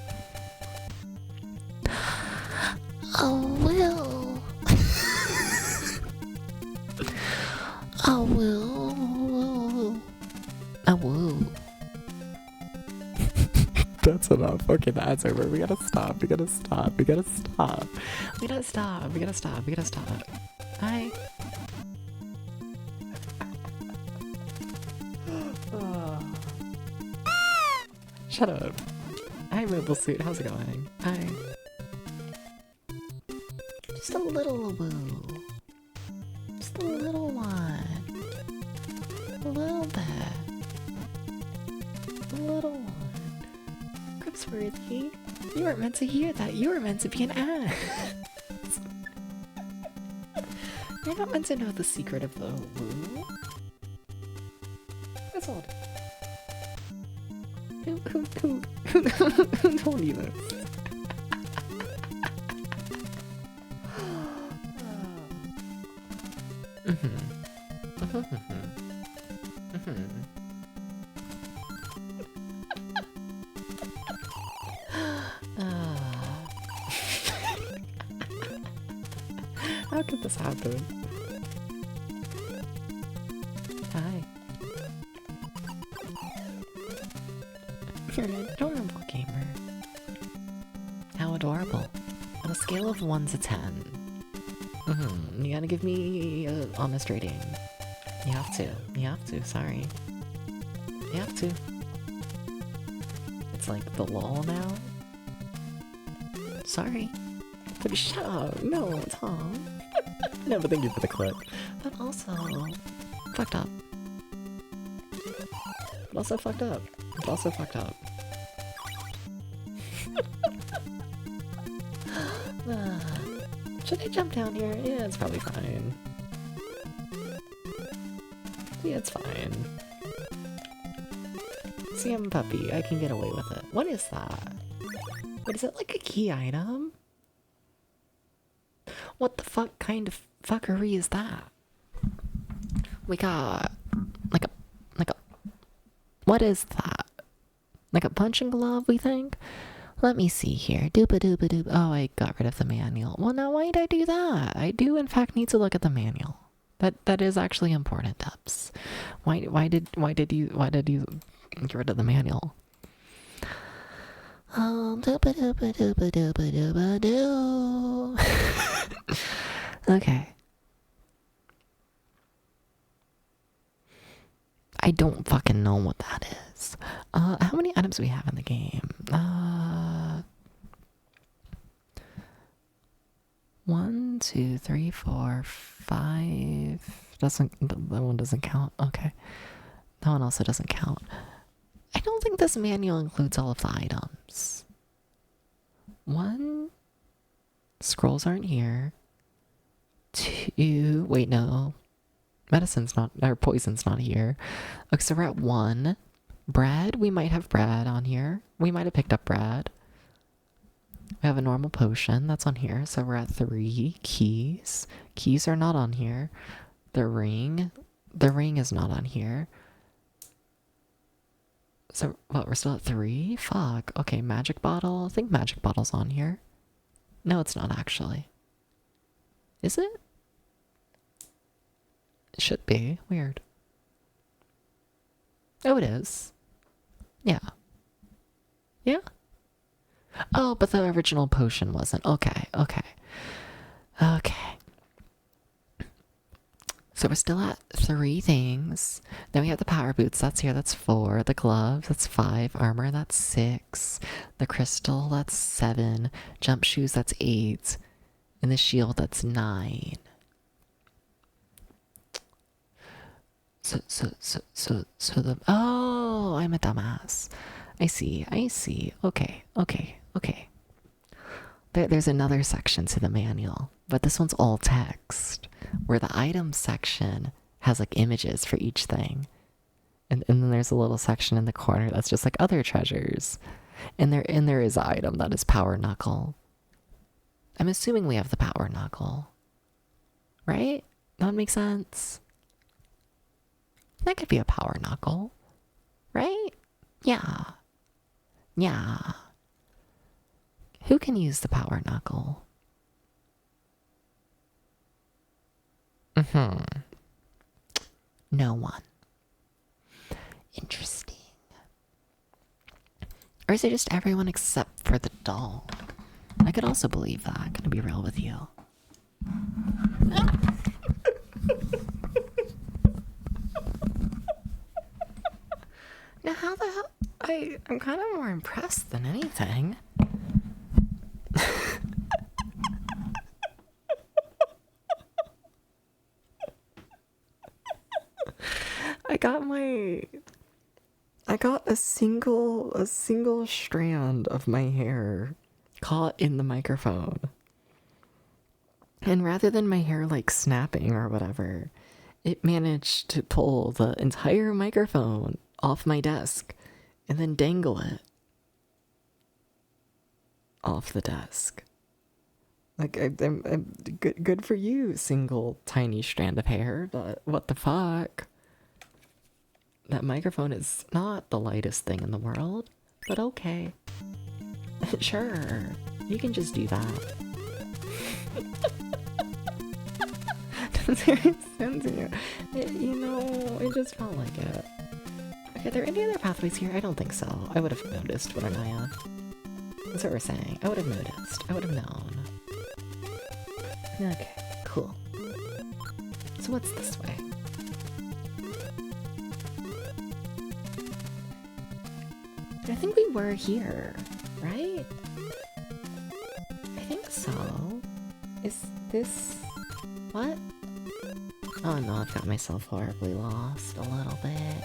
I will. I will. I will. That's enough. Okay, the ad's over. We gotta stop. We gotta stop. We gotta stop. We gotta stop. We gotta stop. We gotta stop. Hi. Shut up. Hi, Mobile Suit. How's it going? Hi. Just a little woo. Just a little one. A little bit. A little one. Gripsworthy, you weren't meant to hear that. You were meant to be an ass. You're not meant to know the secret of the woo. That's all. Who told you this? How did this happen? Hi. You're an adorable gamer. How adorable. On a scale of 1 to 10. You gotta give me an honest rating. You have to. You have to, sorry. You have to. It's like the lol now. Sorry. Shut up! No, Tom. No, but thank you for the clip. But also, fucked up. But also fucked up. But also fucked up. Should I jump down here? Yeah, it's probably fine. Yeah, it's fine. See, I'm a puppy. I can get away with it. What is that? Wait, is it like a key item? What the fuck kind of fuckery is that? We got like a what is that? Like a punching glove, we think? Let me see here. Doopa doopa doop. Oh, I got rid of the manual. Well, now why did I do that? I do in fact need to look at the manual. That is actually important, Dubs. Why did you get rid of the manual? Doopa doopa doopa doopa doopa doo. Okay. I don't fucking know what that is. How many items do we have in the game? 1, 2, 3, 4, 5. That one doesn't count. Okay. That one also doesn't count. I don't think this manual includes all of the items. 1. Scrolls aren't here. 2. Wait, no. Medicine's not, or poison's not here. Okay, so we're at 1. Bread, we might have bread on here. We might have picked up bread. We have a normal potion, that's on here. So we're at 3. Keys. Keys are not on here. The ring is not on here. So, what, we're still at 3? Fuck. Okay, magic bottle. I think magic bottle's on here. No, it's not actually. Is it? It should be. Weird. Oh, it is. Yeah. Yeah? Oh, but the original potion wasn't. Okay, okay. Okay. So we're still at 3 things. Then we have the power boots, that's here, that's 4. The gloves, that's 5. Armor, that's 6. The crystal, that's 7. Jump shoes, that's 8. And the shield, that's 9. So the, oh, I'm a dumbass. I see. Okay. There's another section to the manual, but this one's all text, where the items section has like images for each thing. And then there's a little section in the corner that's just like other treasures. And there is an item that is power knuckle. I'm assuming we have the power knuckle. Right? That would make sense. That could be a power knuckle. Right? Yeah. Who can use the power knuckle? No one. Interesting. Or is it just everyone except for the dog? I could also believe that. Gonna be real with you. Now, how the hell? I'm kind of more impressed than anything. I got a single strand of my hair caught in the microphone. And rather than my hair like snapping or whatever, it managed to pull the entire microphone off my desk and then dangle it off the desk. Like, I'm good for you, single tiny strand of hair, but what the fuck? That microphone is not the lightest thing in the world, but okay. Sure, you can just do that. Does it sense you? It just felt like it. Okay, are there any other pathways here? I don't think so. I would have noticed, wouldn't I have? That's what we're saying. I would have noticed. I would have known. Okay, cool. So what's this way? I think we were here, right? I think so. Is this... What? Oh no, I've got myself horribly lost a little bit.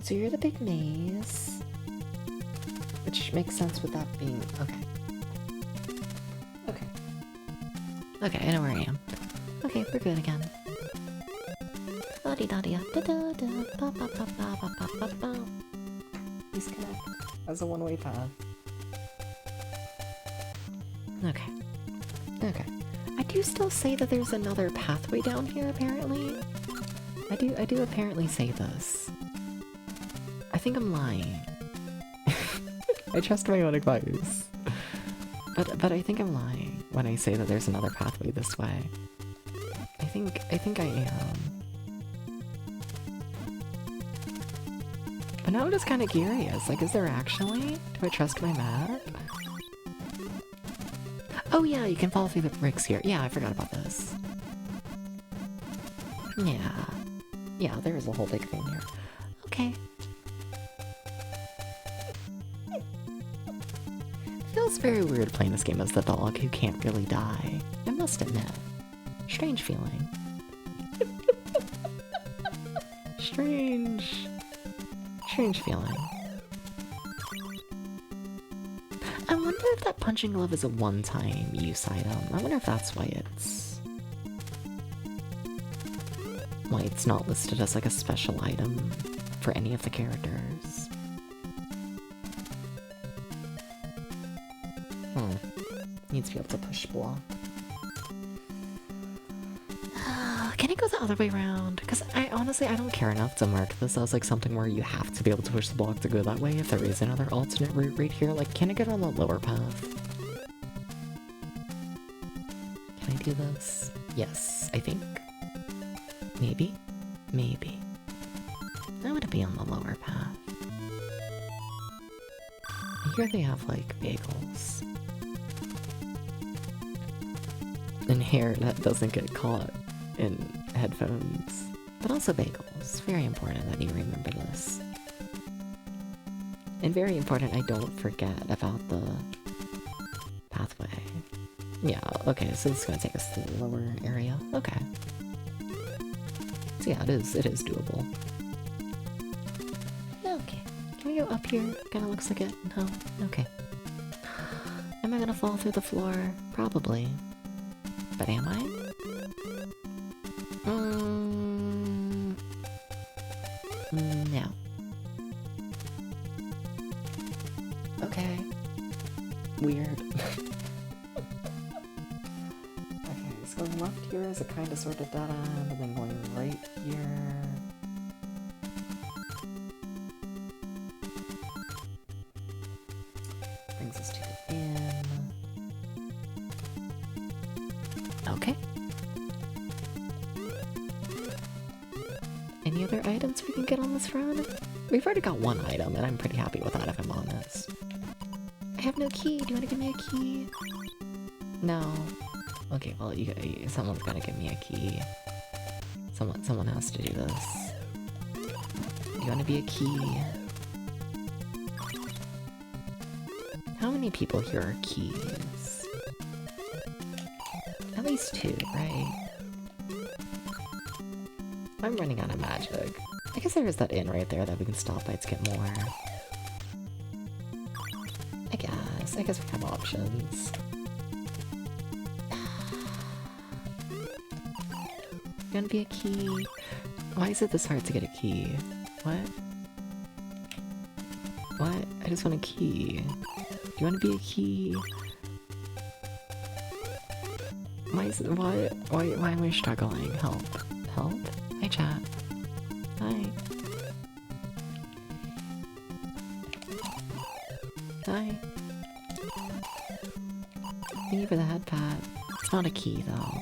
So you're the big maze. Which makes sense with that being... Okay. Okay. Okay, I know where I am. Okay, we're good again. Please connect as a one-way path. Okay. Okay. I do still say that there's another pathway down here, apparently. I do apparently say this. I think I'm lying. I trust my own advice. But I think I'm lying when I say that there's another pathway this way. I think I am. But now I'm just kind of curious. Like, is there actually? Do I trust my map? Oh yeah, you can fall through the bricks here. Yeah, I forgot about this. Yeah. Yeah, there's a whole big thing here. Okay. Feels very weird playing this game as the dog who can't really die. I must admit. Strange feeling. Strange feeling. I wonder if that punching glove is a one-time use item. I wonder if that's why it's not listed as like a special item for any of the characters. Needs to be able to push block. Can I go the other way around? Because I honestly don't care enough to mark this as like something where you have to be able to push the block to go that way if there is another alternate route right here. Like, can I get on the lower path? Can I do this? Yes, I think. Maybe? Maybe. I want to be on the lower path. I hear they have like bagels. And hair that doesn't get caught in headphones. But also bagels. Very important that you remember this. And very important I don't forget about the pathway. Yeah, okay, so this is gonna take us to the lower area. Okay. So yeah, it is doable. Okay. Can we go up here? Kinda looks like it. No? Okay. Am I gonna fall through the floor? Probably. But am I? No. Okay. Weird. Okay, so going left here is a kind of sort of dead end, and then going right here. Brings us to the inn. Okay. Any other items we can get on this run? We've already got one item, and I'm pretty happy with that if I'm honest. I have no key. Do you want to give me a key? No. Okay, well, someone's gotta give me a key. Someone has to do this. Do you want to be a key? How many people here are keys? At least 2, right? I'm running out of magic. I guess there is that inn right there that we can stop by to get more. I guess we have options. You wanna be a key? Why is it this hard to get a key? What? What? I just want a key. Do you wanna be a key? Why am I struggling? Help. Help? Hi, chat. Hi. Hi. Thank you for the head pat. It's not a key, though.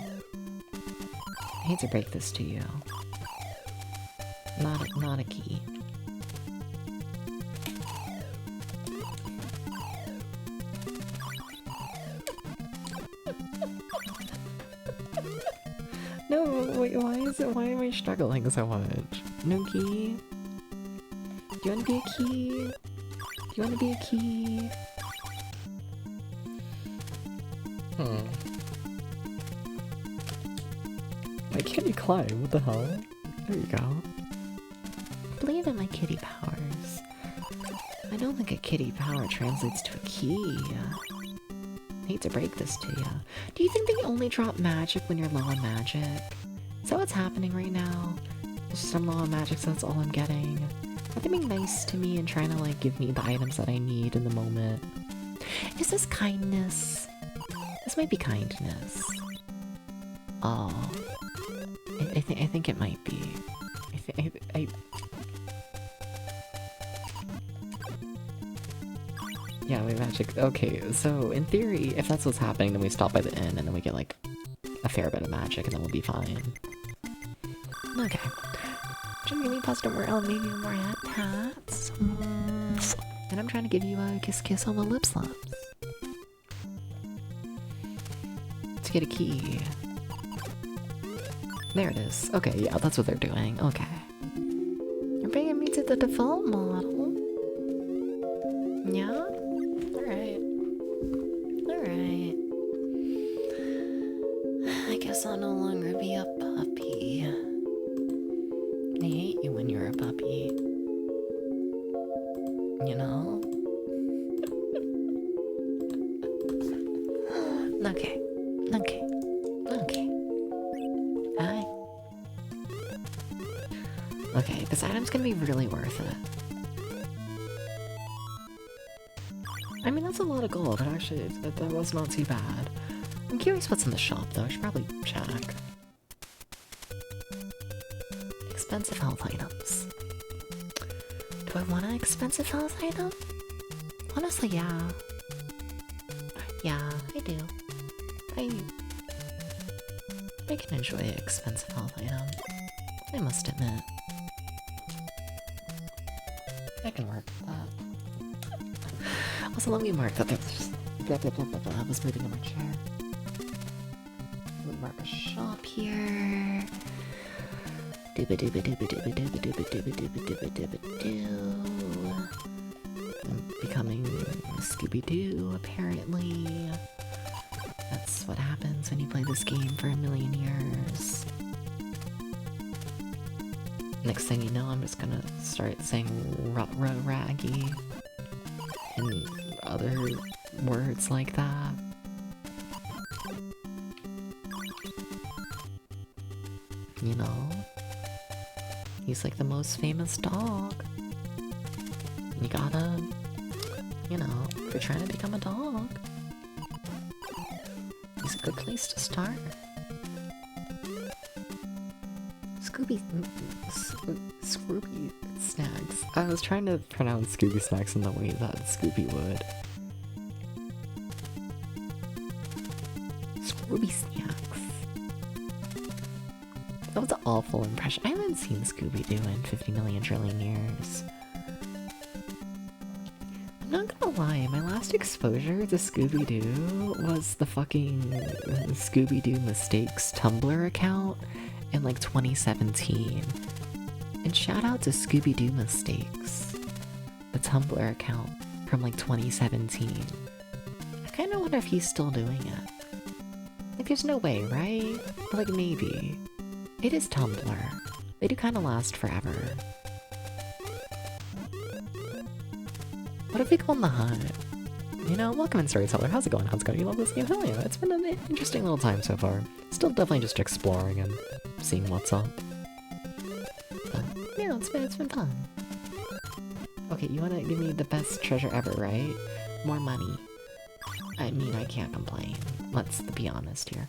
I hate to break this to you. Not a key. No, wait, why am I struggling so much? No key? Do you wanna be a key? Do you wanna be a key? My kitty climb, what the hell? There you go. Believe in my kitty powers. I don't think a kitty power translates to a key. Hate to break this to ya. Do you think they only drop magic when you're low on magic? Is that what's happening right now? It's just I'm low on magic, so that's all I'm getting. Are they being nice to me and trying to like give me the items that I need in the moment? Is this kindness? This might be kindness. Oh. I think it might be. Yeah, we magic. Okay, so in theory, if that's what's happening, then we stop by the inn and then we get like a fair bit of magic and then we'll be fine. Okay. Just give me pasta more aluminium more tats. And I'm trying to give you a kiss on the lip slaps. To get a key. There it is. Okay, yeah, that's what they're doing. Okay. You're bringing me to the default model. Yeah? Alright. Alright. I guess I'll no longer be a puppy. I hate you when you're a puppy. You know? Okay. Hi. Okay, this item's gonna be really worth it. I mean, that's a lot of gold. Actually, that was not too bad. I'm curious what's in the shop, though. I should probably check. Expensive health items. Do I want an expensive health item? Honestly, yeah. Yeah, I do. I can enjoy an expensive health item. I must admit. I can work with that. Also, let me mark that there's blah blah blah blah blah. I was moving in my chair. Let me mark a shop here. Dooba dooba dooba dooba dooba dooba dooba dooba dooba dooba doo. I'm becoming Scooby-Doo, apparently. That's what happens when you play this game for a million years. Next thing you know, I'm just gonna start saying raggy and other words like that. You know? He's like the most famous dog. You gotta, you know, if you're trying to become a dog, it's a good place to start. Scooby Snacks. I was trying to pronounce Scooby Snacks in the way that Scooby would. Scooby Snacks. That was an awful impression. I haven't seen Scooby-Doo in 50 million trillion years. I'm not gonna lie, my last exposure to Scooby-Doo was the fucking Scooby-Doo Mistakes Tumblr account in like 2017. And shout out to Scooby-Doo Mistakes, the Tumblr account from like 2017. I kinda wonder if he's still doing it. Like there's no way, right? But like maybe. It is Tumblr. They do kinda last forever. What if we go on the hunt? You know, welcome in Storyteller. How's it going? How's it going? You love this game? Hell yeah, it's been an interesting little time so far. Still definitely just exploring and seeing what's up. But yeah, it's been fun. Okay, you wanna give me the best treasure ever, right? More money. I mean, I can't complain. Let's be honest here.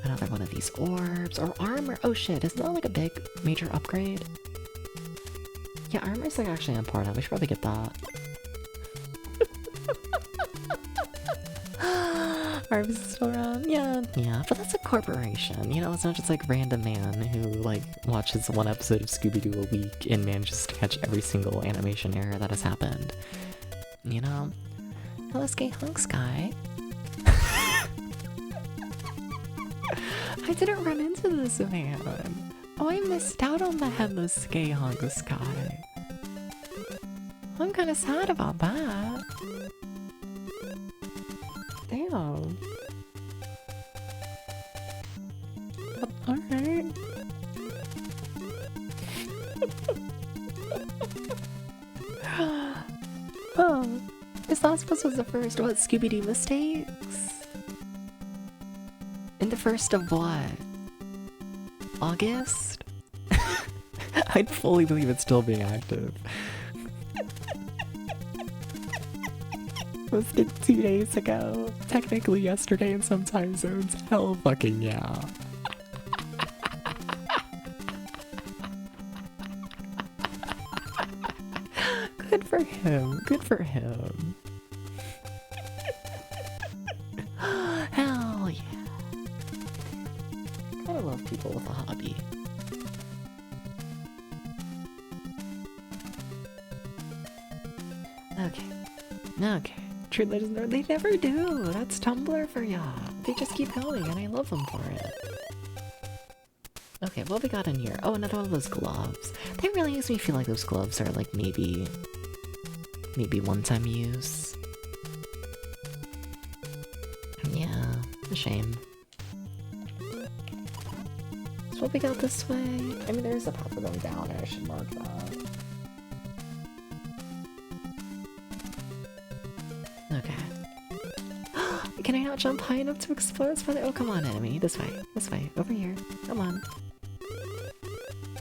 Another one of these orbs, or armor. Oh shit, isn't that like a big major upgrade? Yeah, armor's like actually important. We should probably get that. Arms is still around. Yeah, but that's a corporation. You know, it's not just like random man who like watches one episode of Scooby-Doo a week and manages to catch every single animation error that has happened. You know? Hello, Skate Hunks guy. I didn't run into this man. Oh, I missed out on the Headless Skate Hunks guy. I'm kinda sad about that. Damn. This was the first, what, Scooby-Doo mistakes? In the first of what? August? I'd fully believe it's still being active. It was 2 days ago. Technically yesterday in some time zones. Hell fucking yeah. Good for him. Good for him. Hell yeah. Gotta love people with a hobby. Okay. Okay. True Legends, they never do. That's Tumblr for ya. They just keep going and I love them for it. Okay, what we got in here? Oh, another one of those gloves. That really makes me feel like those gloves are like maybe one-time use. Yeah, a shame. So what we got this way? I mean, there's a path we're going down, and I should mark that. Okay. Can I not jump high enough to explore this further? Oh, come on, enemy. This way, over here. Come on.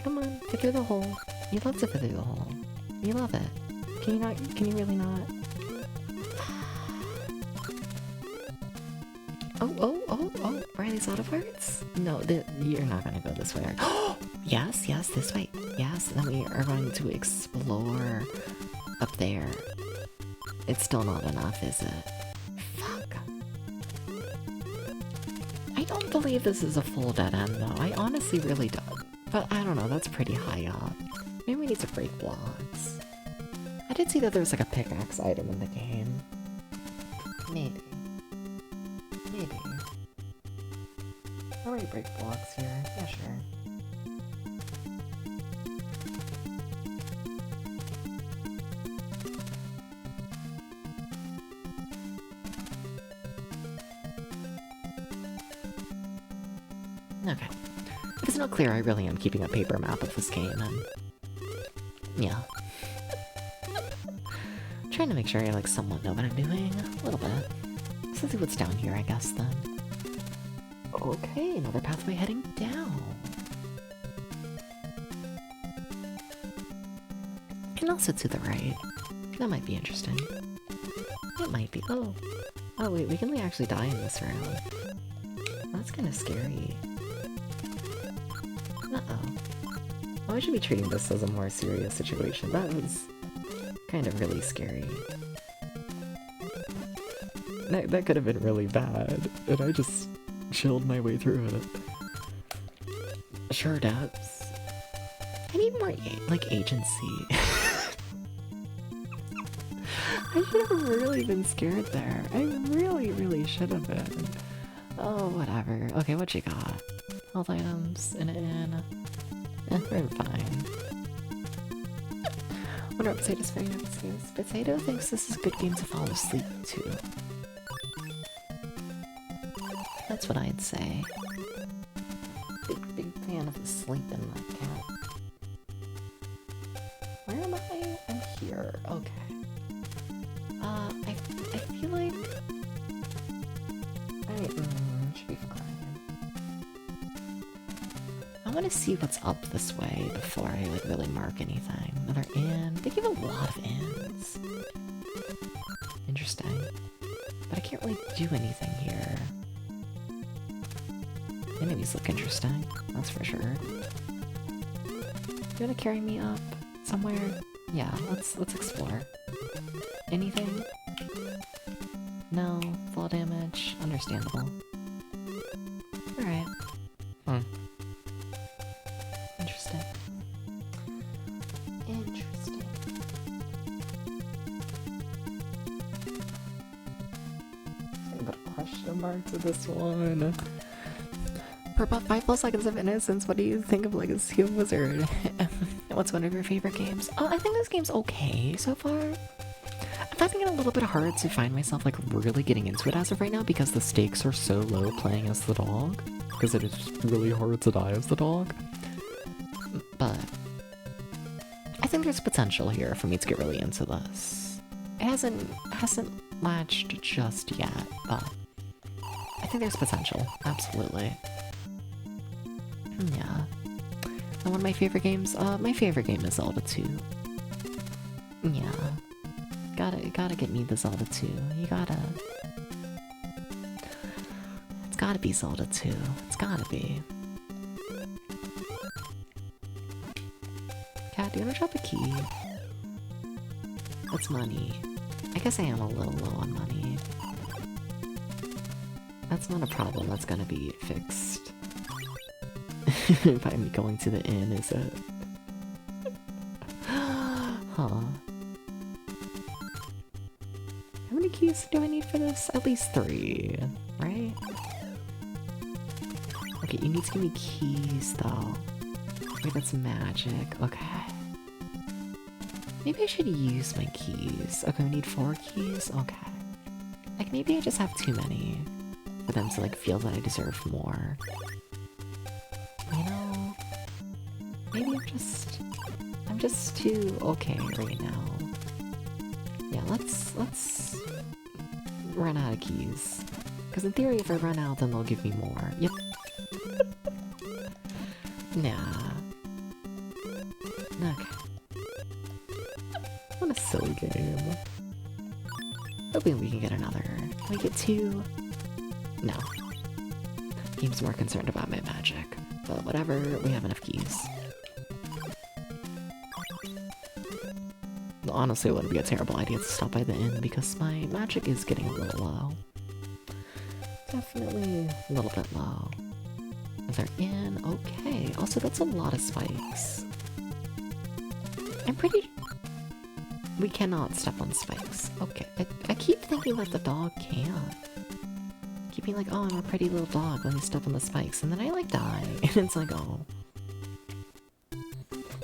Come on, fit through the hole. You love to fit through the hole. You love it. Can you really not? Oh, are these auto parts? No, you're not gonna go this way. Yes, this way. Yes, then we are going to explore up there. It's still not enough, is it? Fuck. I don't believe this is a full dead end, though. I honestly really don't. But I don't know, that's pretty high up. Maybe we need to break blocks. I did see that there was like a pickaxe item in the game. Maybe. I'll already break blocks here. Yeah, sure. Okay. If it's not clear, I really am keeping a paper map of this game, and yeah. Trying to make sure I like somewhat know what I'm doing. A little bit. Let's see what's down here, I guess, then. Okay, another pathway heading down. And also to the right. That might be interesting. It might be. Oh wait, we can actually die in this round. That's kind of scary. Uh-oh. Oh, I should be treating this as a more serious situation. That was kind of really scary. That could have been really bad, and I just chilled my way through it. Sure, depths. I need more, like, agency. I should have really been scared there. I really should have been. Oh, whatever. Okay, what you got? Health items, in. We're fine. Wonder what Potato's very nice. Potato thinks this is a good game to fall asleep to. That's what I'd say. Big fan of the sleeping like cat. Where am I? I'm here. Okay. I feel like I should be fine. I want to see what's up this way before I like really mark anything. Another inn. They give a lot of inns. Interesting. But I can't really do anything here. The enemies look interesting, that's for sure. You wanna carry me up somewhere? Yeah, let's explore. Anything? No, fall damage, understandable. Alright. Interesting. I'm gonna put a question mark to this one. For about 5 full seconds of innocence, what do you think of Legacy of Wizard? What's one of your favorite games? I think this game's okay so far. I'm finding it a little bit hard to find myself like really getting into it as of right now because the stakes are so low playing as the dog. Because it is really hard to die as the dog. But I think there's potential here for me to get really into this. It hasn't latched just yet, but I think there's potential. Absolutely. Yeah. And one of my favorite games? My favorite game is Zelda 2. Yeah. Gotta get me the Zelda 2. You gotta... It's gotta be Zelda 2. It's gotta be. Cat, do you wanna drop a key? That's money. I guess I am a little low on money. That's not a problem, that's gonna be fixed. By me going to the inn, is it? Huh. How many keys do I need for this? At least 3, right? Okay, you need to give me keys though. Wait, that's magic. Okay. Maybe I should use my keys. Okay, we need 4 keys? Okay. Like, maybe I just have too many for them to, like, feel that I deserve more. You know? Maybe I'm just too okay right now. Yeah, let's run out of keys. Because in theory, if I run out, then they'll give me more. Yep. Nah. Okay. What a silly game. Hoping we can get another. Can we get 2? No. Game's more concerned about my magic. But whatever, we have enough keys. Honestly, it wouldn't be a terrible idea to stop by the inn because my magic is getting a little low. Definitely a little bit low. Is there inn? Okay. Also, that's a lot of spikes. I'm pretty... We cannot step on spikes. Okay. I keep thinking that the dog can't. Keep being like, oh, I'm a pretty little dog, let me step on the spikes. And then I, like, die. And it's like, oh.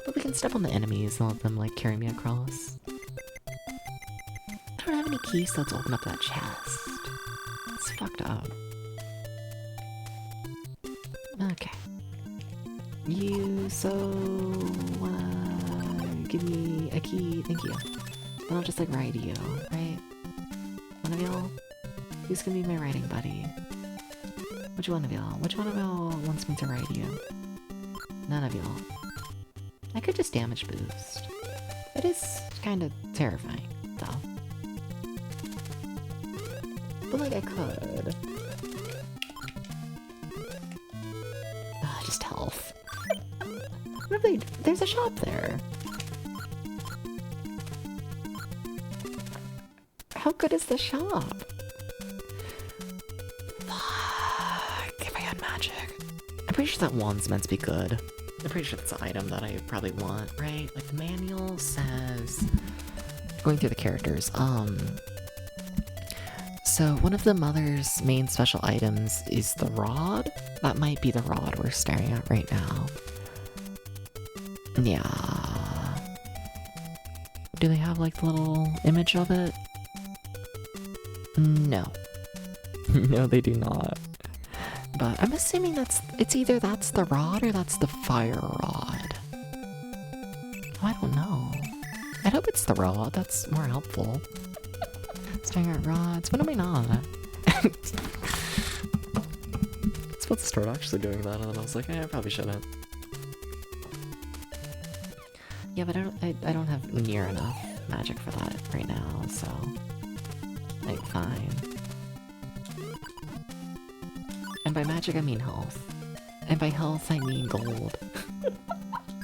But we can step on the enemies and let them, like, carry me across. I don't have any keys, so let's open up that chest. It's fucked up. Okay. You wanna give me a key? Thank you. Then I'll just like ride you, right? One of y'all? Who's gonna be my riding buddy? Which one of y'all? Which one of y'all wants me to ride you? None of y'all. I could just damage boost. It is kind of terrifying, though. But like I could. Just health. What if they... There's a shop there. How good is the shop? Fuck, if I had magic. I'm pretty sure that wand's meant to be good. I'm pretty sure that's an item that I probably want, right? Like the manual says... Going through the characters, so one of the mother's main special items is the rod. That might be the rod we're staring at right now. Yeah. Do they have like the little image of it? No. No, they do not. But I'm assuming it's either that's the rod or that's the fire rod. Oh, I don't know. I hope it's the rod, that's more helpful. Staring at rods, when am I not? I was about to start actually doing that and then I was like, I probably shouldn't. Yeah, but I don't have near enough magic for that right now, so... Like, fine. And by magic I mean health. And by health I mean gold.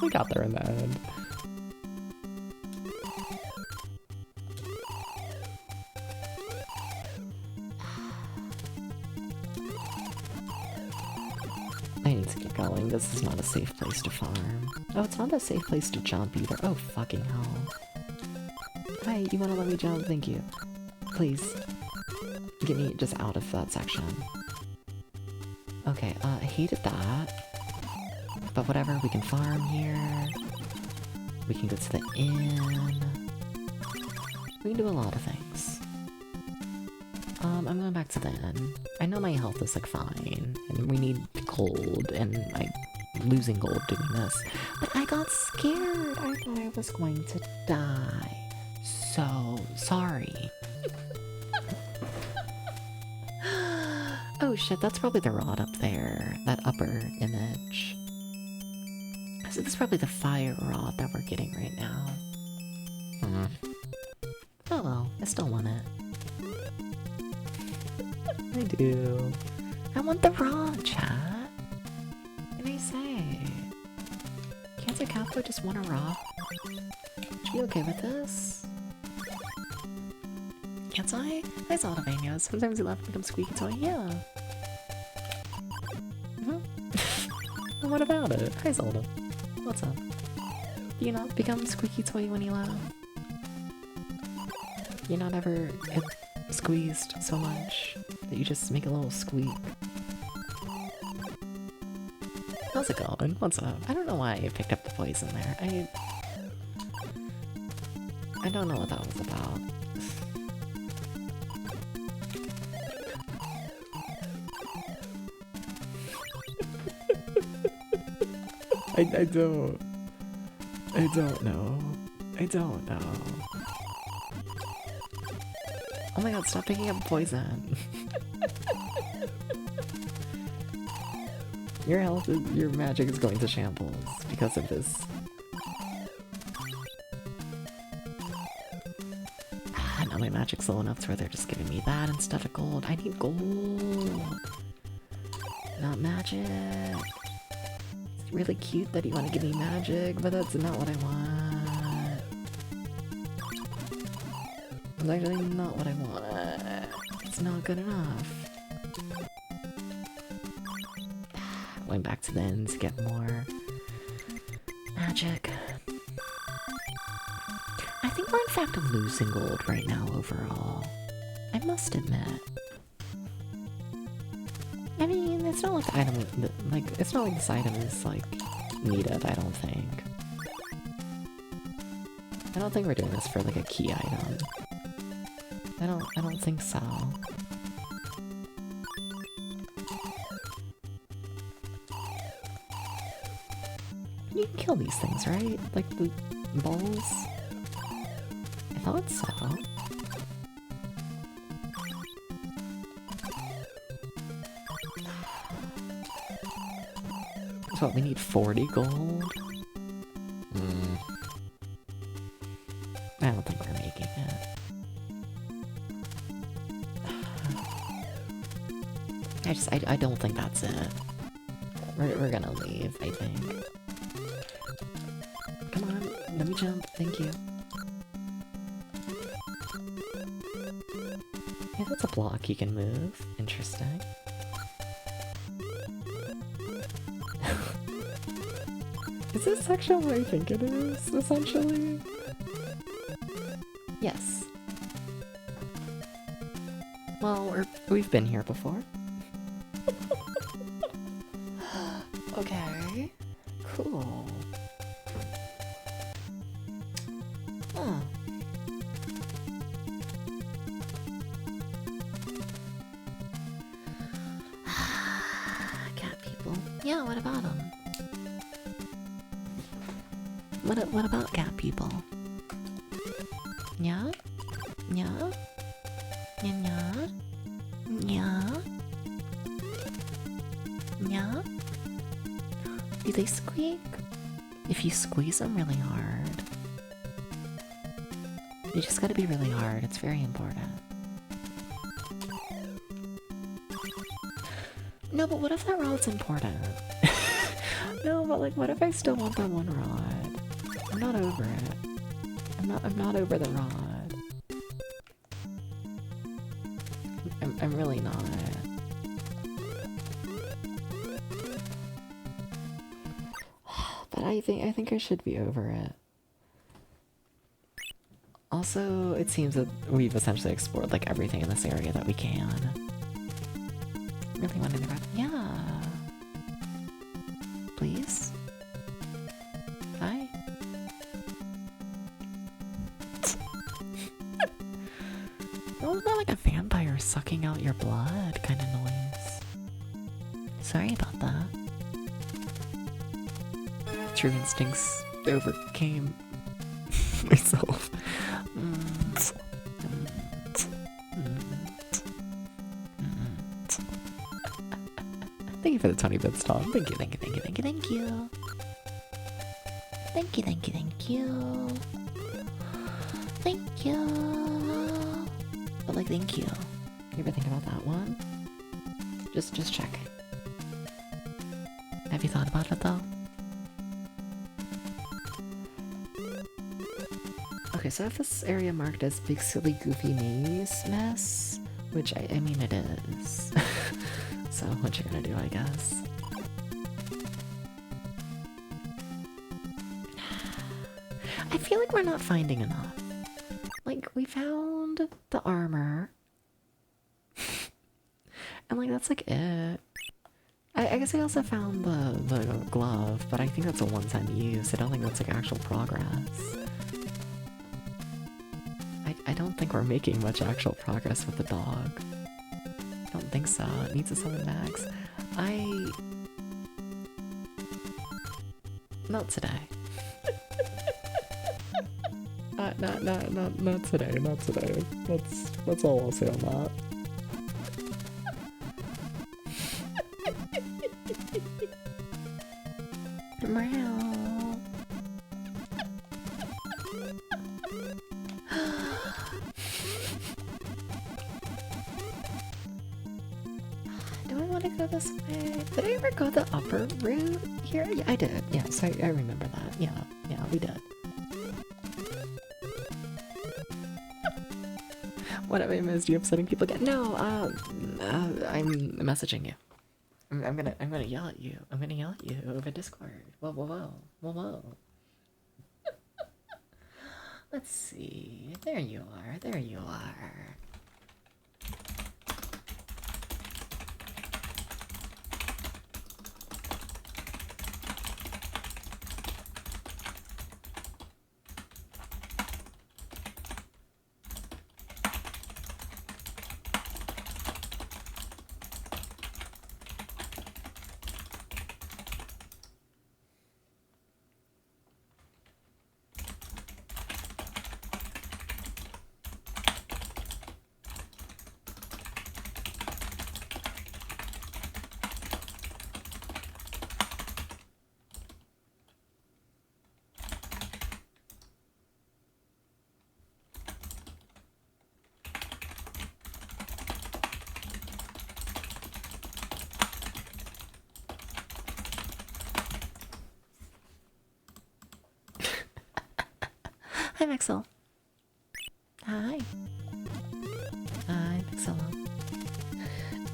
We got there in the end. I need to get going. This is not a safe place to farm. Oh, it's not a safe place to jump either. Oh, fucking hell. Hi, you wanna let me jump? Thank you. Please. Get me just out of that section. Okay, I hated that. But whatever, we can farm here. We can go to the inn. We can do a lot of things. I'm going back to the inn. I know my health is like fine, and we need gold, and I'm losing gold doing this. But I got scared! I thought I was going to die. so sorry. Oh shit, that's probably the rod up there. That upper image. So this is probably the fire rod that we're getting right now. Oh well, I still want it. I do. I want the rod, chat. What can I say? Cancer Cowboy just want a rod? Should you be okay with this? Can't I? I saw the videos. Sometimes you laugh and become squeaky toy. Yeah. Well, what about it? Hi Zelda. What's up? Do you not become squeaky toy when you laugh? You not ever get squeezed so much that you just make a little squeak? How's it going? What's up? I don't know why I picked up the poison there. I don't know what that was about. I don't know. I don't know. Oh my god, stop picking up poison. Your health, your magic is going to shambles because of this. Now my magic's low enough to where they're just giving me that instead of gold. I need gold, not magic. It's really cute that you want to give me magic, but that's not what I want. It's actually not what I want. It's not good enough. Going back to the end to get more magic. I think we're in fact losing gold right now overall. I must admit. I mean, it's not like the item, it's not like this item is like needed, I don't think. I don't think we're doing this for like a key item. I don't think so. You can kill these things, right? Like the balls? I thought so. So what, we need 40 gold? I don't think we're making it. I don't think that's it. We're gonna leave, I think. Come on, let me jump, thank you. Yeah, that's a block you can move. Interesting. Is this section what I think it is, essentially? Yes. Well, we've been here before. Okay. Cool. Huh. Cat people. Yeah, what about them? What about cat people? Yeah? Yeah? Yeah? Yeah? Yeah? Do they squeak? If you squeeze them really hard. You just gotta be really hard, it's very important. No, but what if that rod's important? No, but like, what if I still want that one rod? I'm not over it. I'm not over the rod. I'm really not. But I think I should be over it. Also, it seems that we've essentially explored like everything in this area that we can. Really wanted to wrap. Yeah. Please. Hi. Wasn't that like a vampire sucking out your blood kind of noise? Sorry about that. True instincts overcame myself. Thank you for the 20 bits, Tom. Thank you, thank you, thank you, thank you, thank you. Thank you, thank you, thank you. Thank you. But like, thank you. You ever think about that one? Just check. Have you thought about it though? Okay, so I have this area marked as Big Silly Goofy Maze Mess, which I mean it is. So what you gonna do, I guess? I feel like we're not finding enough. Like, we found the armor. And like, that's like it. I guess I also found the glove, but I think that's a one-time use. I don't think that's like actual progress. I don't think we're making much actual progress with the dog. I don't think so. It needs a 7 max. Not today. Not today, not today. That's all I'll say on that. Meow. Do I want to go this way? Did I ever go the upper route here? Yeah, I did. Yes, I remember that. Yeah, we did. What have I missed? You upsetting people again? No, I'm messaging you. I'm gonna yell at you. I'm gonna yell at you over Discord. Whoa. Let's see. There you are. There you are. Hi, Maxwell. Hi. Hi, Maxwell.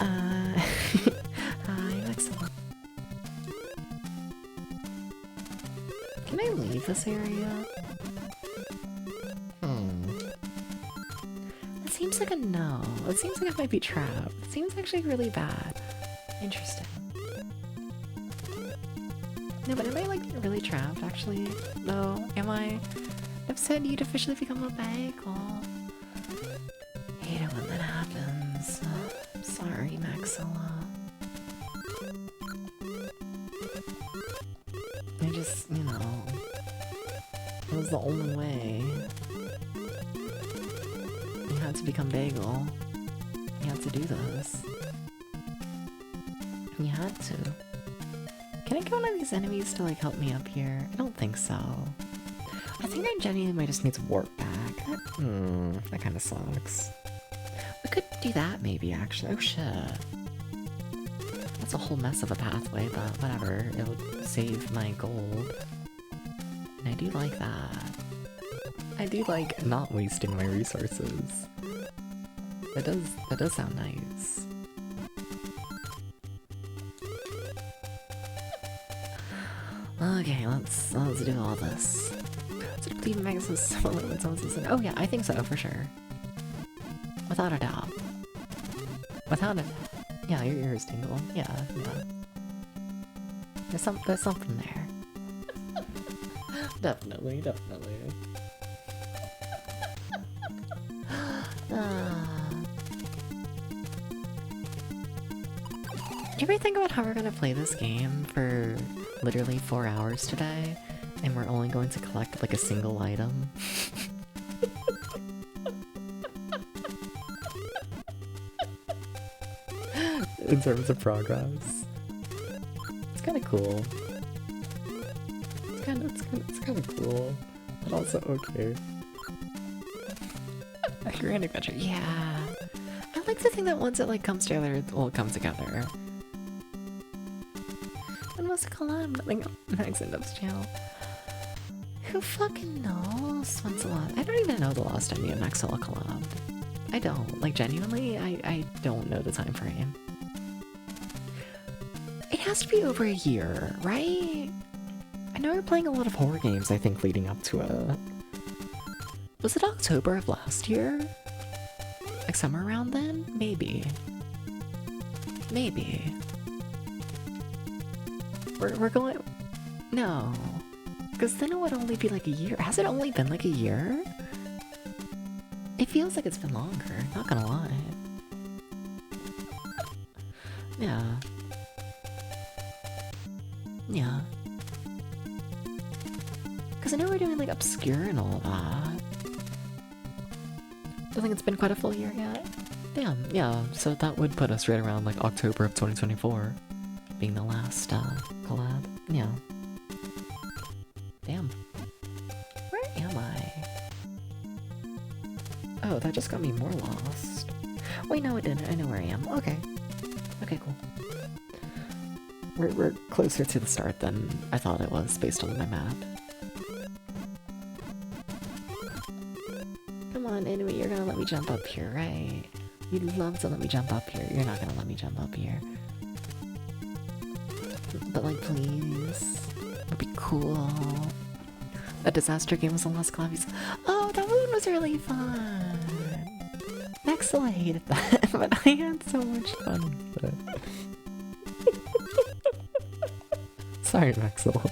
Hi, Maxwell. Can I leave this area? It seems like a no. It seems like I might be trapped. It seems actually really bad. Interesting. No, but am I like really trapped actually? No, am I? I've said you'd officially become a bagel. Hate it when that happens. I'm sorry, Maxilla. I just, you know, it was the only way. You had to become bagel. You had to do this. You had to. Can I get one of these enemies to like help me up here? I don't think so. I think I genuinely might just need to warp back. That kind of sucks. We could do that maybe, actually. Oh shit. That's a whole mess of a pathway, but whatever. It would save my gold. And I do like that. I do like not wasting my resources. That does sound nice. Okay, let's do all this. Leave magazines similar when someone says, oh yeah, I think so, for sure. Without a doubt. Without a... Yeah, your ears tingle. Yeah. There's something there. Definitely. Do you ever think about how we're gonna play this game for literally 4 hours today? And we're only going to collect like a single item? In terms of progress. kind of cool. It's kind of cool, but also okay. A grand adventure, yeah. I like to think that once it like comes together, it will come together. When was the collab? Nothing on Max and Dub's channel. Who fucking knows when's the last? I don't even know the last time me and Maxilla collabed. I don't. Like, genuinely, I don't know the time frame. It has to be over a year, right? I know you're playing a lot of horror games, I think, leading up to it. Was it October of last year? Like, somewhere around then? Maybe. Maybe. We're going... No. Because then it would only be like a year. Has it only been like a year? It feels like it's been longer, not gonna lie. Yeah. Yeah. Because I know we're doing like Obscure and all that. I think it's been quite a full year yet. Damn, yeah, so that would put us right around like October of 2024. Being the last collab. Yeah. Damn. Where am I? Oh, that just got me more lost. Wait, no it didn't. I know where I am. Okay. Okay, cool. We're closer to the start than I thought it was based on my map. Come on, Inuit, you're gonna let me jump up here, right? You'd love to let me jump up here. You're not gonna let me jump up here. But like, please. It'd be cool. A disaster game was the last collab. Oh, that one was really fun. Maxilla hated that, but I had so much fun with it. Sorry, Maxilla.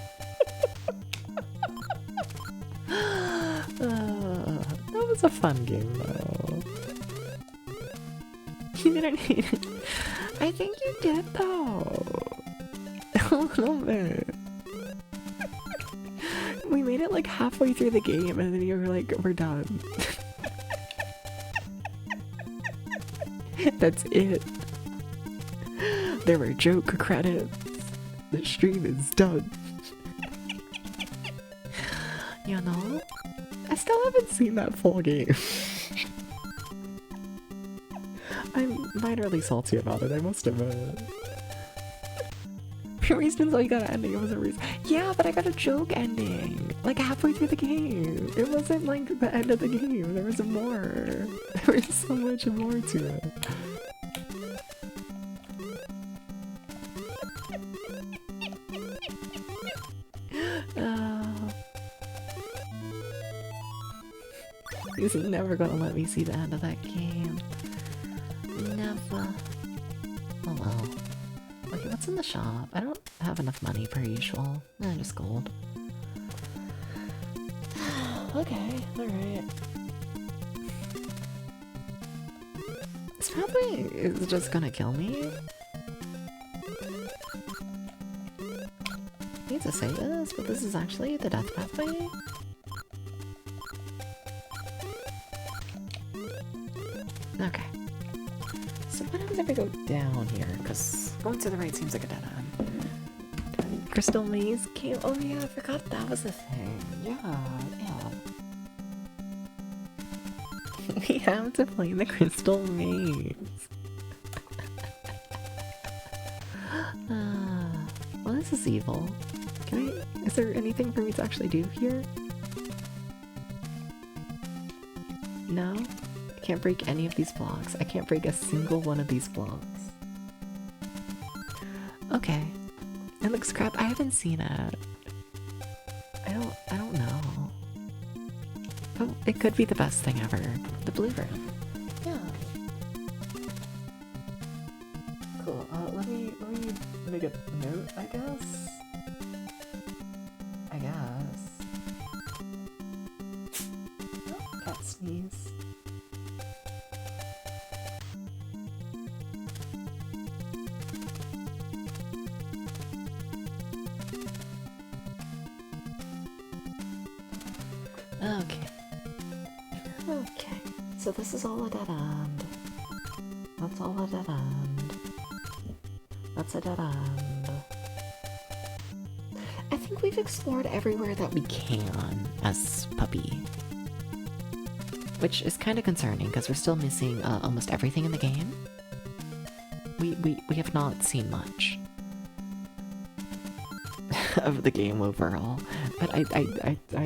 That was a fun game, though. You didn't hate it. I think you did, though. A little bit. We made it like halfway through the game and then you were like, we're done. That's it. There were joke credits. The stream is done. You know? I still haven't seen that full game. I'm minorly salty about it, I must admit. Reasons I got an ending, it was a reason. Yeah, but I got a joke ending. Like halfway through the game. It wasn't like the end of the game. There was more. There was so much more to it. He's never gonna let me see the end of that game. Never. Oh well. Okay, what's in the shop? I don't have enough money per usual. Just gold. Okay, alright. This pathway is just gonna kill me. I need to say this, but this is actually the death pathway. Okay. So what happens if I go down here? Because going to the right seems like a dead end. Crystal Maze came. Oh yeah, I forgot that was a thing. Yeah. We have to play the Crystal Maze. Well, this is evil. Can I? Is there anything for me to actually do here? No? I can't break any of these blocks. I can't break a single one of these blocks. Okay. It looks crap. I haven't seen it. I don't know. But it could be the best thing ever. The blue room. Yeah. Cool. Let me make a note, I guess. Oh, cat sneeze. Okay, so this is all a dead end. That's all a dead end. That's a dead end. think we've explored everywhere that we can as Puppy. Which is kind of concerning, because we're still missing almost everything in the game. We have not seen much of the game overall. But I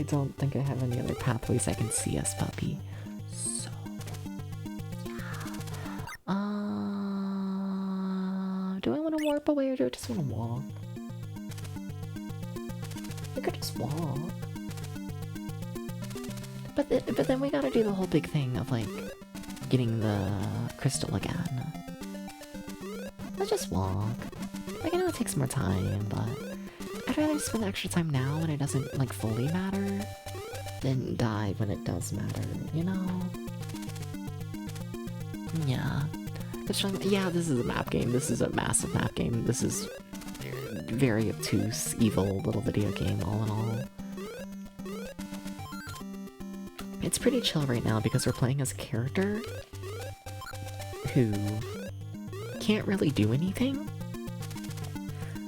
don't think I have any other pathways I can see as Puppy. So... do I want to warp away, or do I just want to walk? I could just walk. But then we gotta do the whole big thing of, like, getting the crystal again. Let's just walk. Like, I know it takes more time, but I'd rather spend the extra time now when it doesn't, like, fully matter than die when it does matter, you know? Yeah. Yeah, this is a map game. This is a massive map game. This is a very obtuse, evil little video game, all in all. It's pretty chill right now because we're playing as a character who can't really do anything,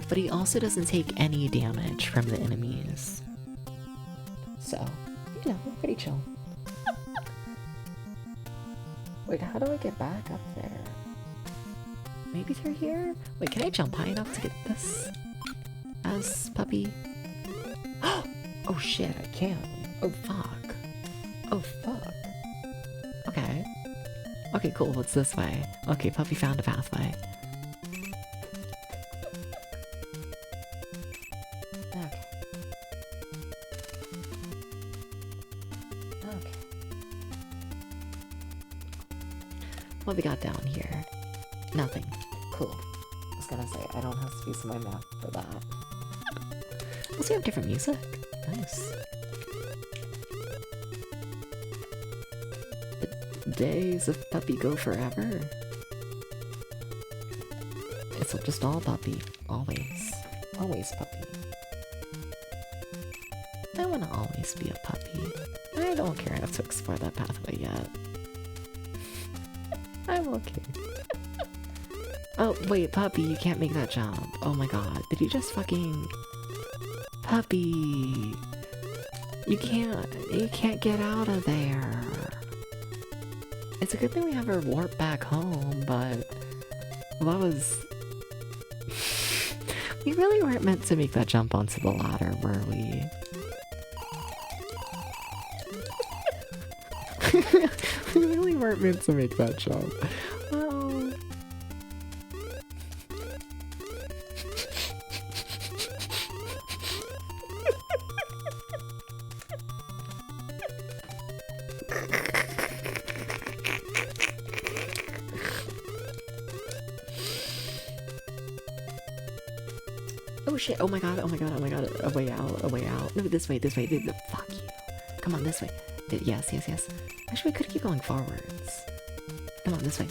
but he also doesn't take any damage from the enemies. So, you know, pretty chill. Wait, how do I get back up there? Maybe through here? Wait, can I jump high enough to get this as Puppy? Oh shit, I can. Oh fuck. Oh fuck. Okay. Okay, cool, what's this way? Okay, Puppy found a pathway. Okay. Okay. What we got down here? Nothing. Cool. I was gonna say, I don't have space on my map for that. Also, we have different music. Nice. The days of Puppy go forever. It's just all Puppy. Always. Always Puppy. I wanna always be a puppy. I don't care enough to explore that pathway yet. I'm okay. Oh, wait, Puppy, you can't make that jump. Oh my god, did you just fucking... Puppy! You can't get out of there. It's a good thing we have her warp back home, but... That was... We really weren't meant to make that jump onto the ladder, were we? We really weren't meant to make that jump. Oh. Oh shit, oh my god, oh my god, oh my god, a way out, a way out. No, this way, fuck you. Come on, this way. Yes. Actually, we could keep going forwards. Come on, this way.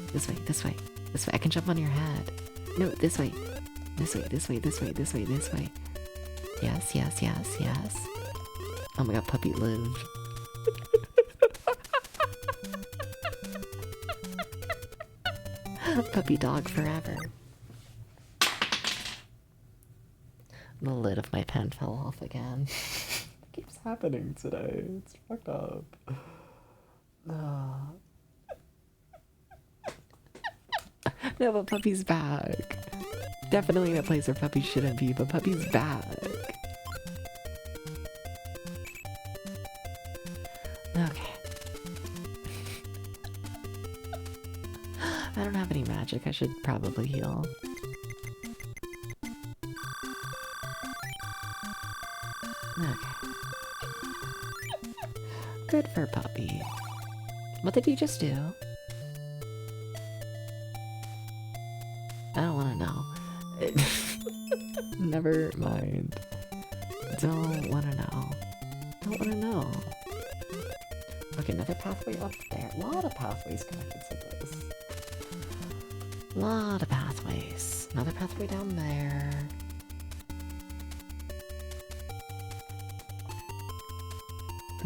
I can jump on your head. No, this way. This way. Yes. Oh my god, Puppy lived. Puppy dog forever. The lid of my pen fell off again. It keeps happening today. It's fucked up. No, but Puppy's back. Definitely in a place where Puppy shouldn't be, but Puppy's back. Okay. I don't have any magic. I should probably heal. Okay. Good for Puppy. What did he just do? I don't want to know. Never mind. Don't want to know. Okay, another pathway up there. A lot of pathways connected to this. Lot of pathways. Another pathway down there.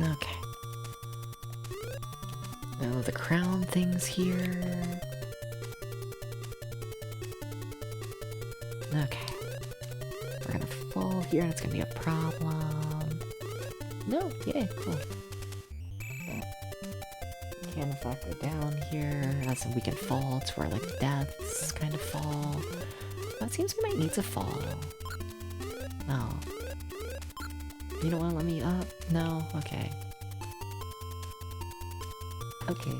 Okay. Oh, the crown thing's here. Okay. We're gonna fall here and it's gonna be a problem. No, yay, cool. Can in fact go down here, as we can fall to where like deaths kind of fall. But it seems we might need to fall. No. You don't wanna let me up? No? Okay. Okay.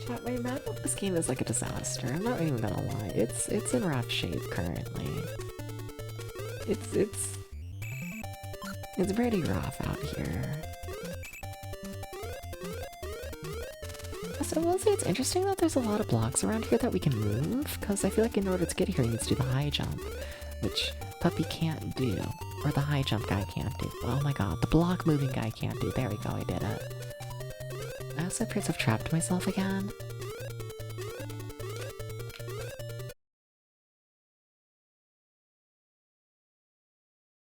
Chat, my map of this game is like a disaster. I'm not even gonna lie. It's in rough shape currently. It's pretty rough out here. So I will say it's interesting that there's a lot of blocks around here that we can move, because I feel like in order to get here he needs to do the high jump, which Puppy can't do, or the high jump guy can't do. Oh my god, the block moving guy can't do. There we go, I did it. I also appear to have trapped myself again.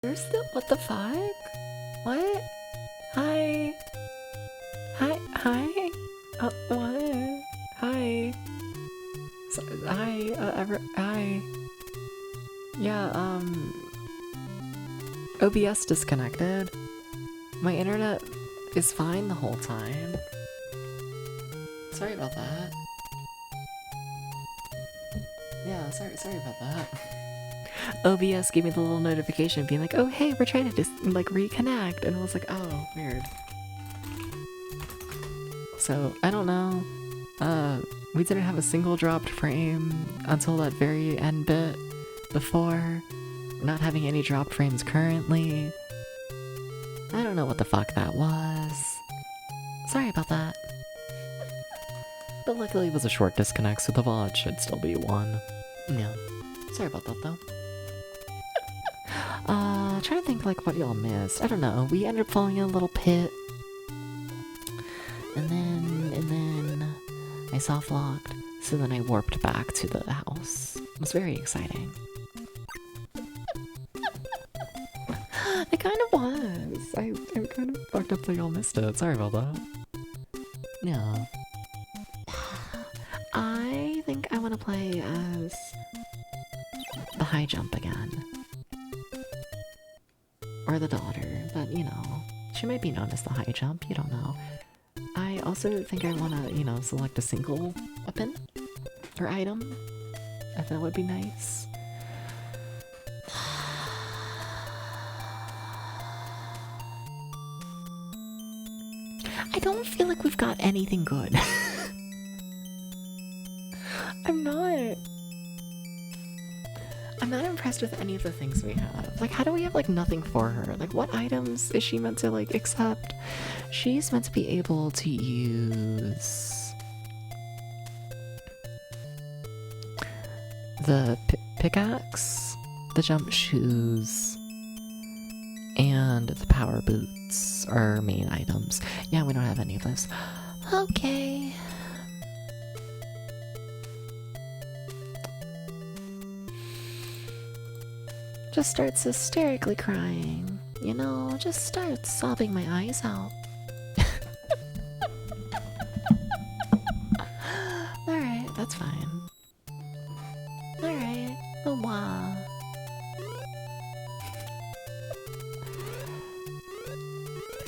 There's the— what the fuck? What? Hi? Hi? Hi? What? Hi? So, hi, hi. Yeah, OBS disconnected. My internet is fine the whole time. Sorry about that. Yeah, sorry about that. OBS gave me the little notification being like, oh hey, we're trying to just like reconnect, and I was like, oh, weird. So, I don't know. We didn't have a single dropped frame until that very end bit before. We're not having any dropped frames currently. I don't know what the fuck that was. Sorry about that. But luckily it was a short disconnect, so the VOD should still be 1. Yeah. Sorry about that though. Trying to think like what y'all missed. I don't know. We ended up falling in a little pit. And then I soft locked, so then I warped back to the house. It was very exciting. It kind of was. I kind of fucked up that y'all missed it. Sorry about that. Yeah. I think I want to play as the high jump again. Or the daughter, but you know, she might be known as the high jump, you don't know. I also think I want to, you know, select a single weapon or item. I thought that would be nice. I don't feel like we've got anything good. I'm not impressed with any of the things we have. Like, how do we have, like, nothing for her? Like, what items is she meant to, like, accept? She's meant to be able to use the pickaxe, the jump shoes, and the power boots are main items. Yeah, we don't have any of those. Okay. Just starts hysterically crying. You know, just starts sobbing my eyes out. Alright, that's fine. Alright. Oh wow.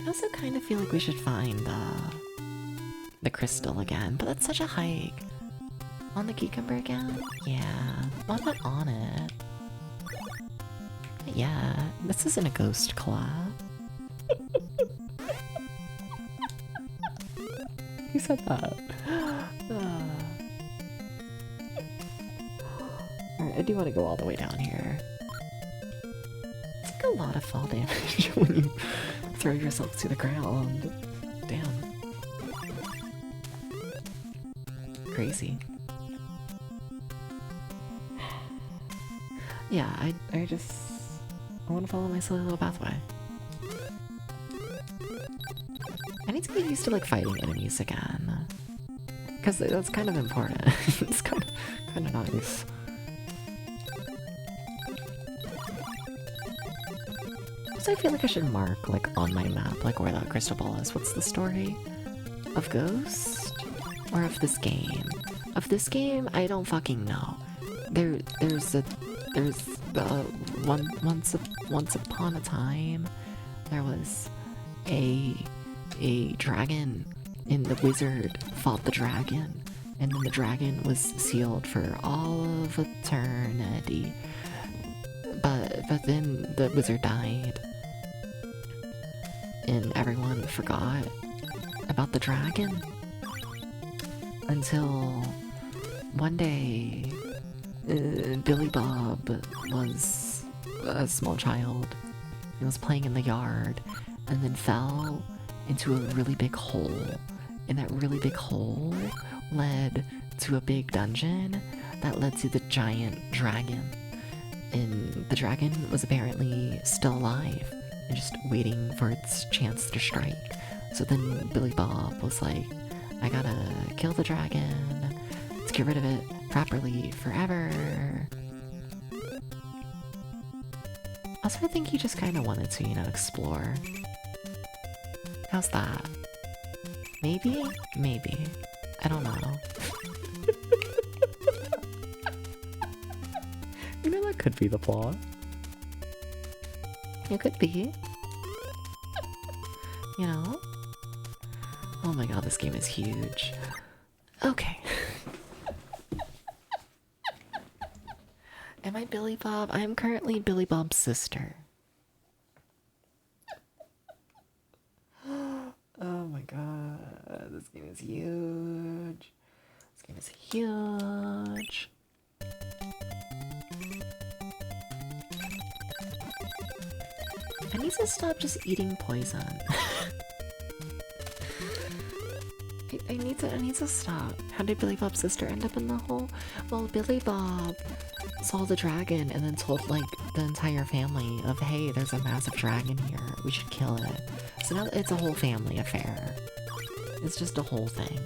I also kind of feel like we should find the crystal again, but that's such a hike. On the cucumber again? Yeah. Well, I'm not on it. Yeah, this isn't a ghost collab. Who said that? Alright, I do want to go all the way down here. It's like a lot of fall damage when you throw yourself to the ground. Damn. Crazy. Yeah, I want to follow my silly little pathway. I need to get used to like fighting enemies again, because that's kind of important. It's kind of nice. Also, I feel like I should mark like on my map like where that crystal ball is. What's the story of Ghost or of this game? Of this game, I don't fucking know. There's once upon a time, there was a dragon, and the wizard fought the dragon, and then the dragon was sealed for all of eternity. But then the wizard died, and everyone forgot about the dragon until one day Billy Bob was a small child. He was playing in the yard and then fell into a really big hole, and that really big hole led to a big dungeon that led to the giant dragon. And the dragon was apparently still alive and just waiting for its chance to strike. So then Billy Bob was like, I gotta kill the dragon to get rid of it properly forever. Also, I think he just kind of wanted to, explore. How's that? Maybe? Maybe. I don't know. That could be the plot. It could be. Oh my god, this game is huge. Okay. Am I Billy Bob? I am currently Billy Bob's sister. Oh my god, this game is huge. This game is huge. I need to stop just eating poison. I need to stop. How did Billy Bob's sister end up in the hole? Well, Billy Bob saw the dragon and then told the entire family of, hey, there's a massive dragon here, we should kill it. So now it's a whole family affair. It's just a whole thing.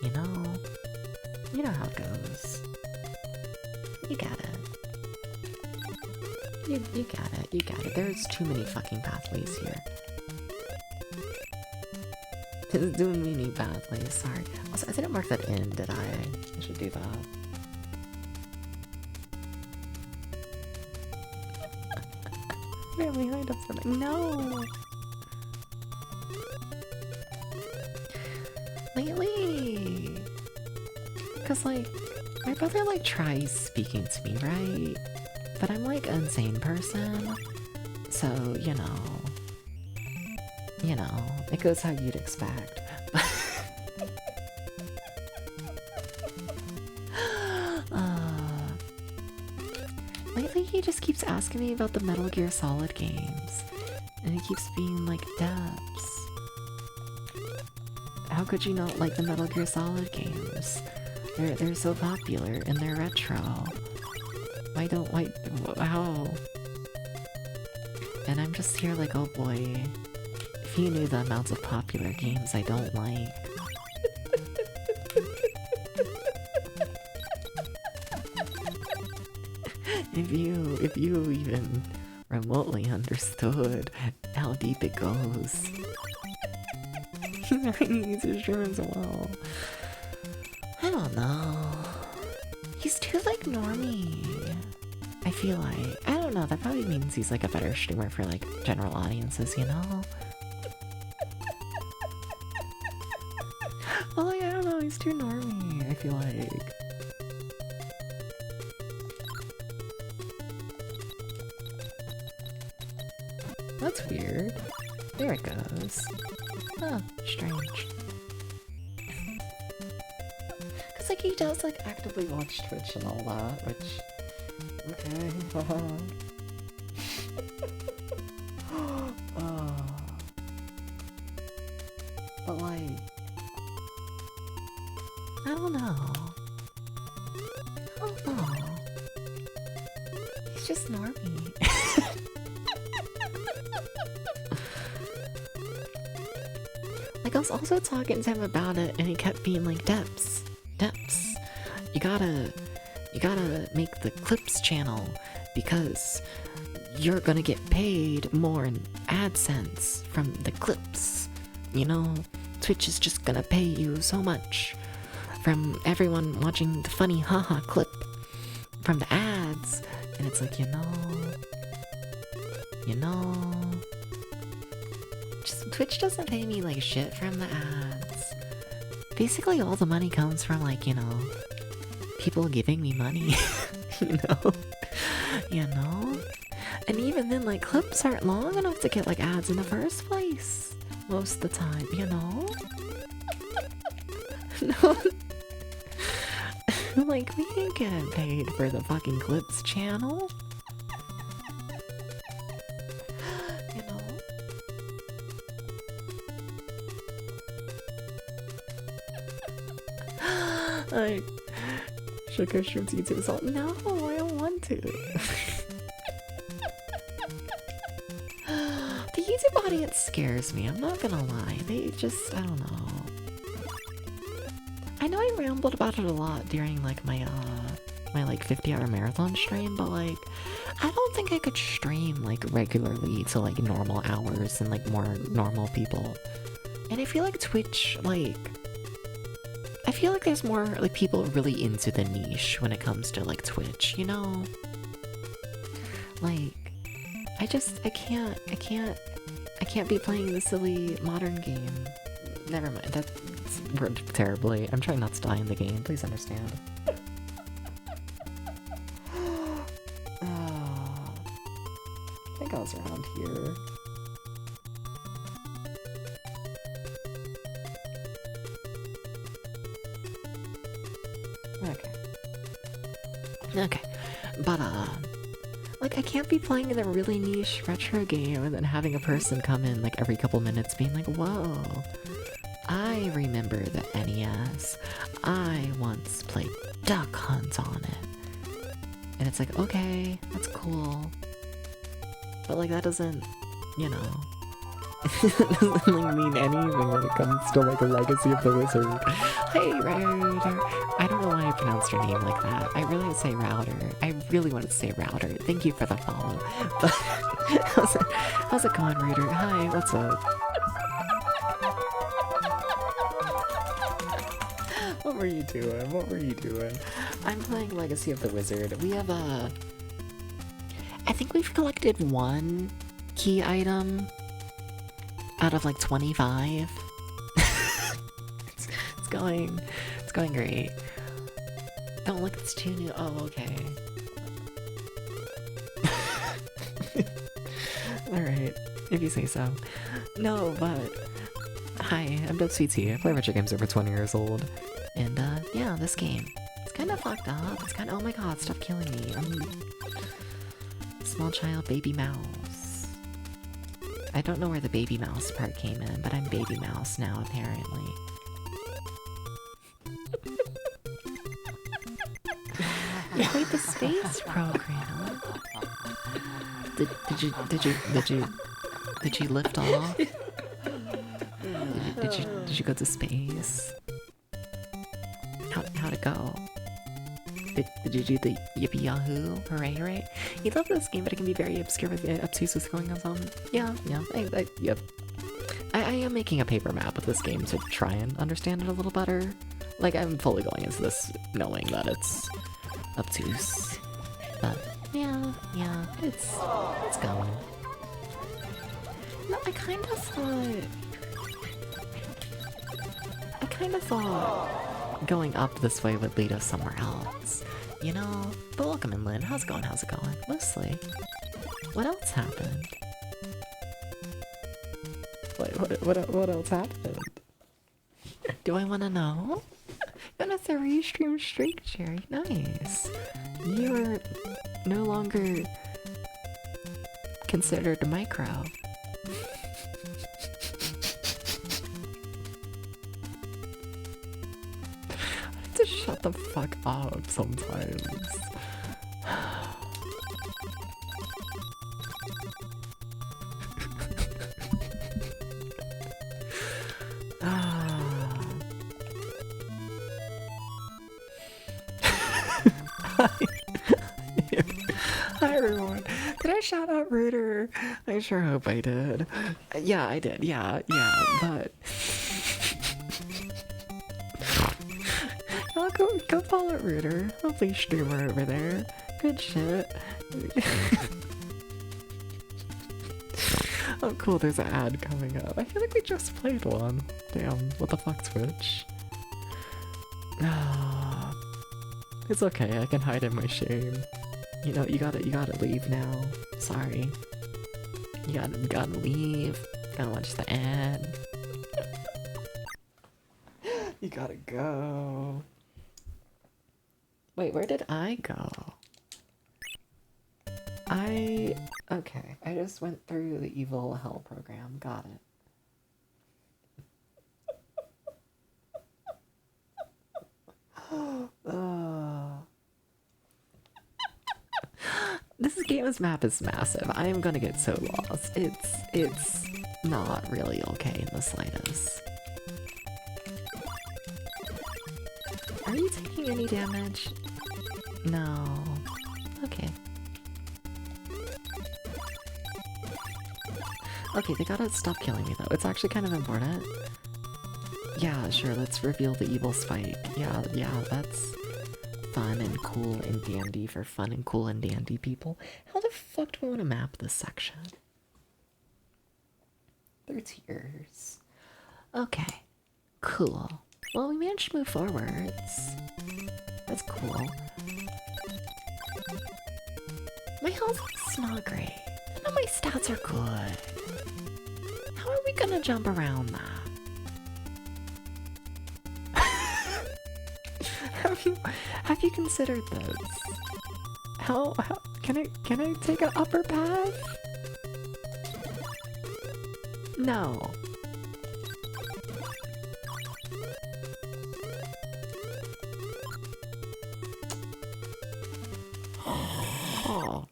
You know how it goes. You get it. You get it. There's too many fucking pathways here. There's too many pathways, sorry. Also, I didn't mark that in, did I? I should do that. Really, I don't something. No! Lately! Cause my brother tries speaking to me, right? But I'm an insane person, so, it goes how you'd expect. Lately he just keeps asking me about the Metal Gear Solid games, and he keeps being like, Debs, how could you not like the Metal Gear Solid games? They're so popular and they're retro. How? And I'm just here like, oh boy, if you knew the amounts of popular games I don't like. If you even remotely understood how deep it goes. I need to stream as well. I don't know. He's too normie. I feel like. I don't know, that probably means he's a better streamer for general audiences, Well, I don't know, he's too normie, I feel like. That's weird. There it goes. Oh, strange. Cause he does actively watch Twitch and all that, which... Okay, but I don't know. I don't know. He's just normie. I was also talking to him about it, and he kept being like, Debs, you gotta make the Clips channel, because you're gonna get paid more in AdSense from the clips. Twitch is just gonna pay you so much from everyone watching the funny haha clip from the ads, and it's like, you know, just Twitch doesn't pay me like shit from the ads. Basically all the money comes from, like, you know, people giving me money. you know, and even then, like, clips aren't long enough to get like ads in the first place most of the time, you know. No. Like, we ain't getting paid for the fucking clips channel. You know? Like, sugar shrimps YouTube salt. No, I don't want to. The YouTube audience scares me, I'm not gonna lie. They just, I don't know. I know I rambled about it a lot during like my like 50-hour marathon stream, but like I don't think I could stream like regularly to like normal hours and like more normal people. And I feel like Twitch, like, I feel like there's more like people really into the niche when it comes to like Twitch, you know? Like, I can't be playing the silly modern game. Never mind, that's worded terribly. I'm trying not to die in the game, please understand. I think I was around here. Okay, but like, I can't be playing in a really niche retro game and then having a person come in like every couple minutes being like, whoa, I remember the NES. I once played Duck Hunt on it. And it's like, okay, that's cool. But like, that doesn't, you know, doesn't like mean anything when it comes to like a Legacy of the Wizard. Hey, Router. I don't know why I pronounced your name like that. I really would say Router. I really wanted to say Router. Thank you for the follow. But how's it going, Router? Hi, what's up? What were you doing? What were you doing? I'm playing Legacy of the Wizard. We have I think we've collected one key item out of like 25. It's going great. Don't look, it's too new. Oh, okay. Alright, if you say so. No, but hi, I'm DubsVT. I play retro games over 20 years old. And yeah, this game. It's kinda fucked up. It's kinda, oh my god, stop killing me. I'm a small child baby mouse. I don't know where the baby mouse part came in, but I'm baby mouse now, apparently. You played the space program. Did you lift off? Did you go to space? How'd it go? Did you do the yippee yahoo? Hooray, hooray. You love this game, but it can be very obscure with obtuse what's going on. Yeah, yep. I am making a paper map of this game to try and understand it a little better. Like, I'm fully going into this knowing that it's obtuse. But yeah, it's going. No, I kind of thought going up this way would lead us somewhere else, you know? But welcome in, Lynn. How's it going? Mostly. What else happened? Wait, what else happened? Do I want to know? You're on a 3-stream streak, Jerry. Nice. You're no longer considered a micro. To shut the fuck up sometimes. Hi everyone. Did I shout out Rooter? I sure hope I did. Yeah, I did. Yeah, but Oh, go follow Rooter. Lovely streamer over there. Good shit. Oh cool, there's an ad coming up. I feel like we just played one. Damn, what the fuck, Twitch? It's okay, I can hide in my shame. You know, you gotta leave now. Sorry. You gotta leave. Gotta watch the ad. You gotta go. Wait, where did I go? Okay, I just went through the evil hell program. Got it. This game's map is massive. I am gonna get so lost. It's not really okay in the slightest. Are you taking any damage? No. Okay. Okay, they gotta stop killing me though. It's actually kind of important. Yeah, sure, let's reveal the evil spike. Yeah, that's fun and cool and dandy for fun and cool and dandy people. How the fuck do we want to map this section? Through tiers. Okay, cool. Well, we managed to move forwards. That's cool. My health is not great. None of my stats are good. How are we gonna jump around that? Have you considered this? How can I take an upper path? No. Oh.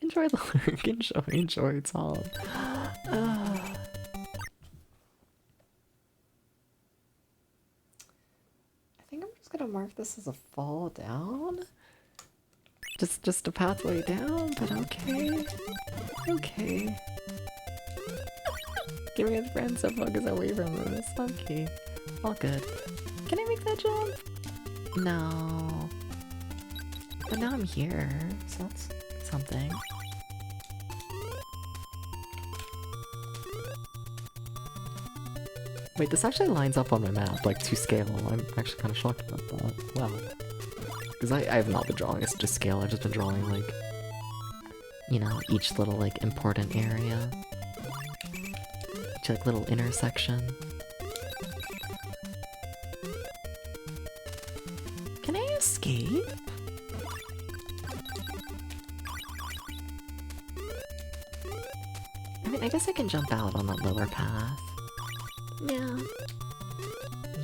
Enjoy the lurk, enjoy Tom. I think I'm just gonna mark this as a fall down. Just a pathway down, but okay. Okay. Giving his friends to focus away from this. Okay. All good. Can I make that jump? No. But now I'm here, so that's something. Wait, this actually lines up on my map, like, to scale. I'm actually kind of shocked about that. Wow. Because I have not been drawing this to scale, I've just been drawing, like, you know, each little, like, important area. Each, like, little intersection. Can I escape? I mean, I guess I can jump out on that lower path. Yeah.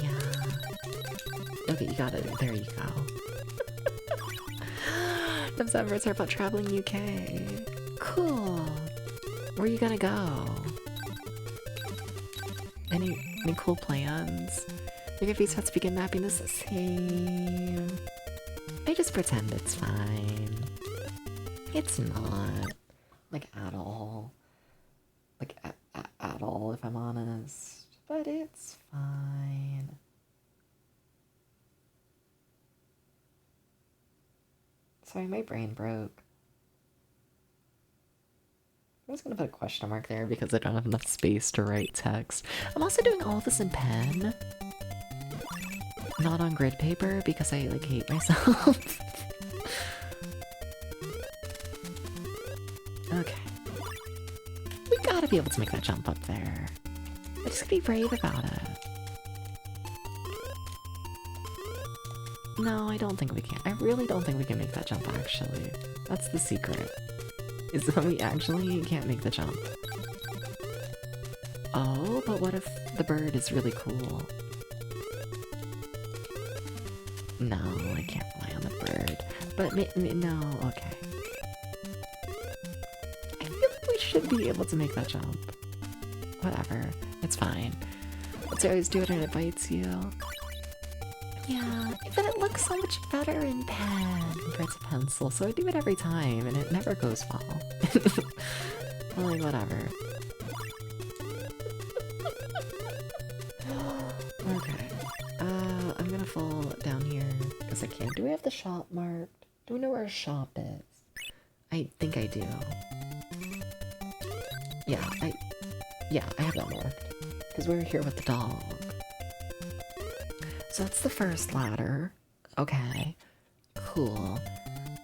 Yeah. Okay, you got it. There you go. Those efforts are about traveling UK. Cool. Where are you gonna go? Any cool plans? Your face has to begin mapping this same. I just pretend it's fine. It's not. Like, at all. Like, at all, if I'm honest. But it's fine. Sorry, my brain broke. I'm just gonna put a question mark there because I don't have enough space to write text. I'm also doing all this in pen. Not on grid paper because I, like, hate myself. Okay. We gotta be able to make that jump up there. I just gotta be brave about it. No, I don't think we can. I really don't think we can make that jump, actually. That's the secret. Is that we actually can't make the jump. Oh, but what if the bird is really cool? No, I can't rely on the bird. But no, okay. I feel like we should be able to make that jump. Whatever, it's fine. Let's always do it and it bites you. Yeah, but it looks so much better in pen compared to pencil, so I do it every time and it never goes well. Like, whatever. Okay. I'm gonna careful down here, because I can't. Do we have the shop marked? Do we know where a shop is? I think I do. Yeah, I have that marked. Because we're here with the dog. So that's the first ladder. Okay. Cool.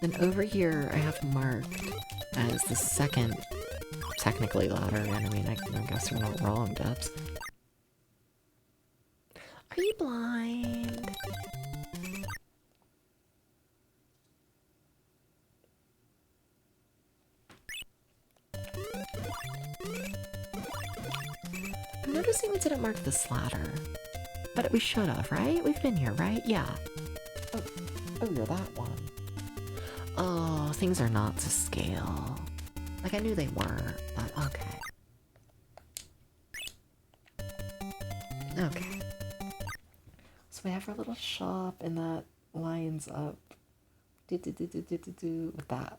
Then over here I have marked as the second, technically ladder, and I mean, I guess we're not wrong, Debs. Are you blind? I'm noticing we didn't mark this ladder. But we should have, right? We've been here, right? Yeah. Oh, you're that one. Oh, things are not to scale. Like, I knew they were, but okay. Okay. So we have our little shop, and that lines up with that.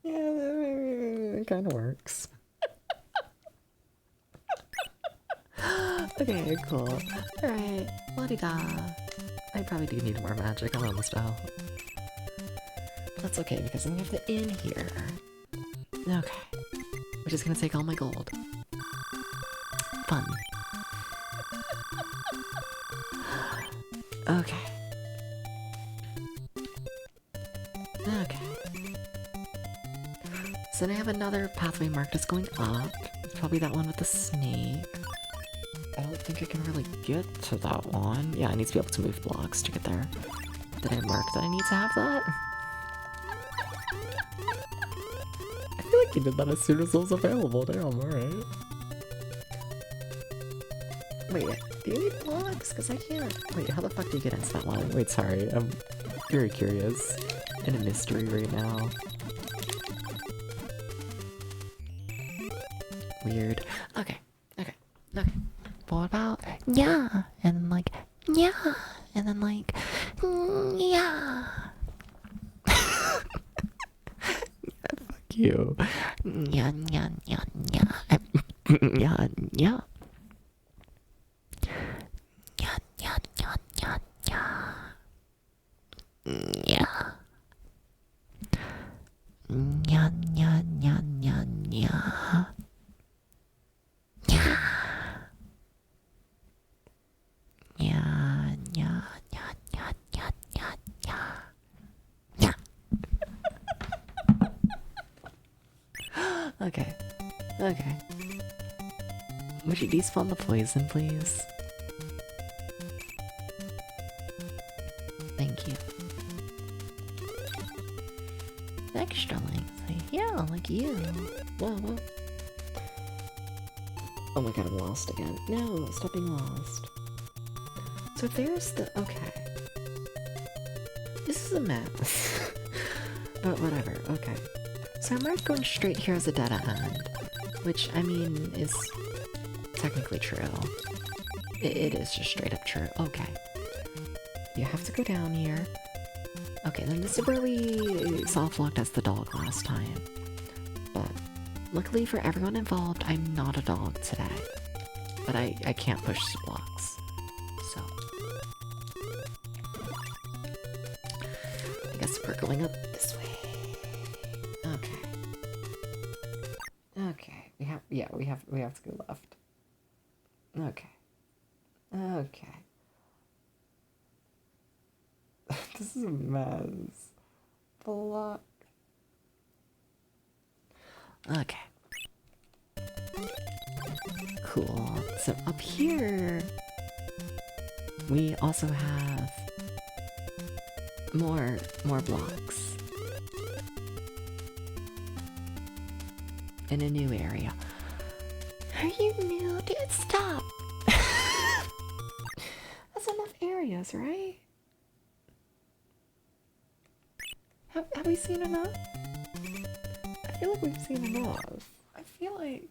Yeah, it kind of works. Okay, cool. Alright, la-di-da. I probably do need more magic, I'm almost out. But that's okay, because then we have the inn here. Okay. Which is gonna take all my gold. Fun. Okay. Okay. So then I have another pathway marked as going up. It's probably that one with the snake. I don't think I can really get to that one. Yeah, I need to be able to move blocks to get there. Did I mark that I need to have that? I feel like you did that as soon as it was available. Damn, alright. Wait, do you need blocks? Because I can't. Wait, how the fuck do you get into that one? Wait, sorry. I'm very curious. In a mystery right now. Weird. Okay. What about yeah, and like yeah, and then like yeah. Fuck you. Yeah. Yeah. Yeah. Yeah. Okay. Would you despawn the poison, please? Thank you. Extra length. Yeah, like you. Whoa. Oh my god, I'm lost again. No, stop being lost. So there's the... Okay. This is a mess. But whatever, okay. So I'm not going straight here as a dead end. Which, I mean, is technically true. It is just straight up true. Okay. You have to go down here. Okay, then this is where we soft-locked as the dog last time. But luckily for everyone involved, I'm not a dog today. But I can't push blocks. So. I guess we're going up this way. Okay. Okay. We have to go left. Okay. This is a mess. Block. Okay. Cool. So up here, we also have more blocks. In a new area. Are you new? Dude, stop! That's enough areas, right? Have we seen enough? I feel like we've seen enough. I feel like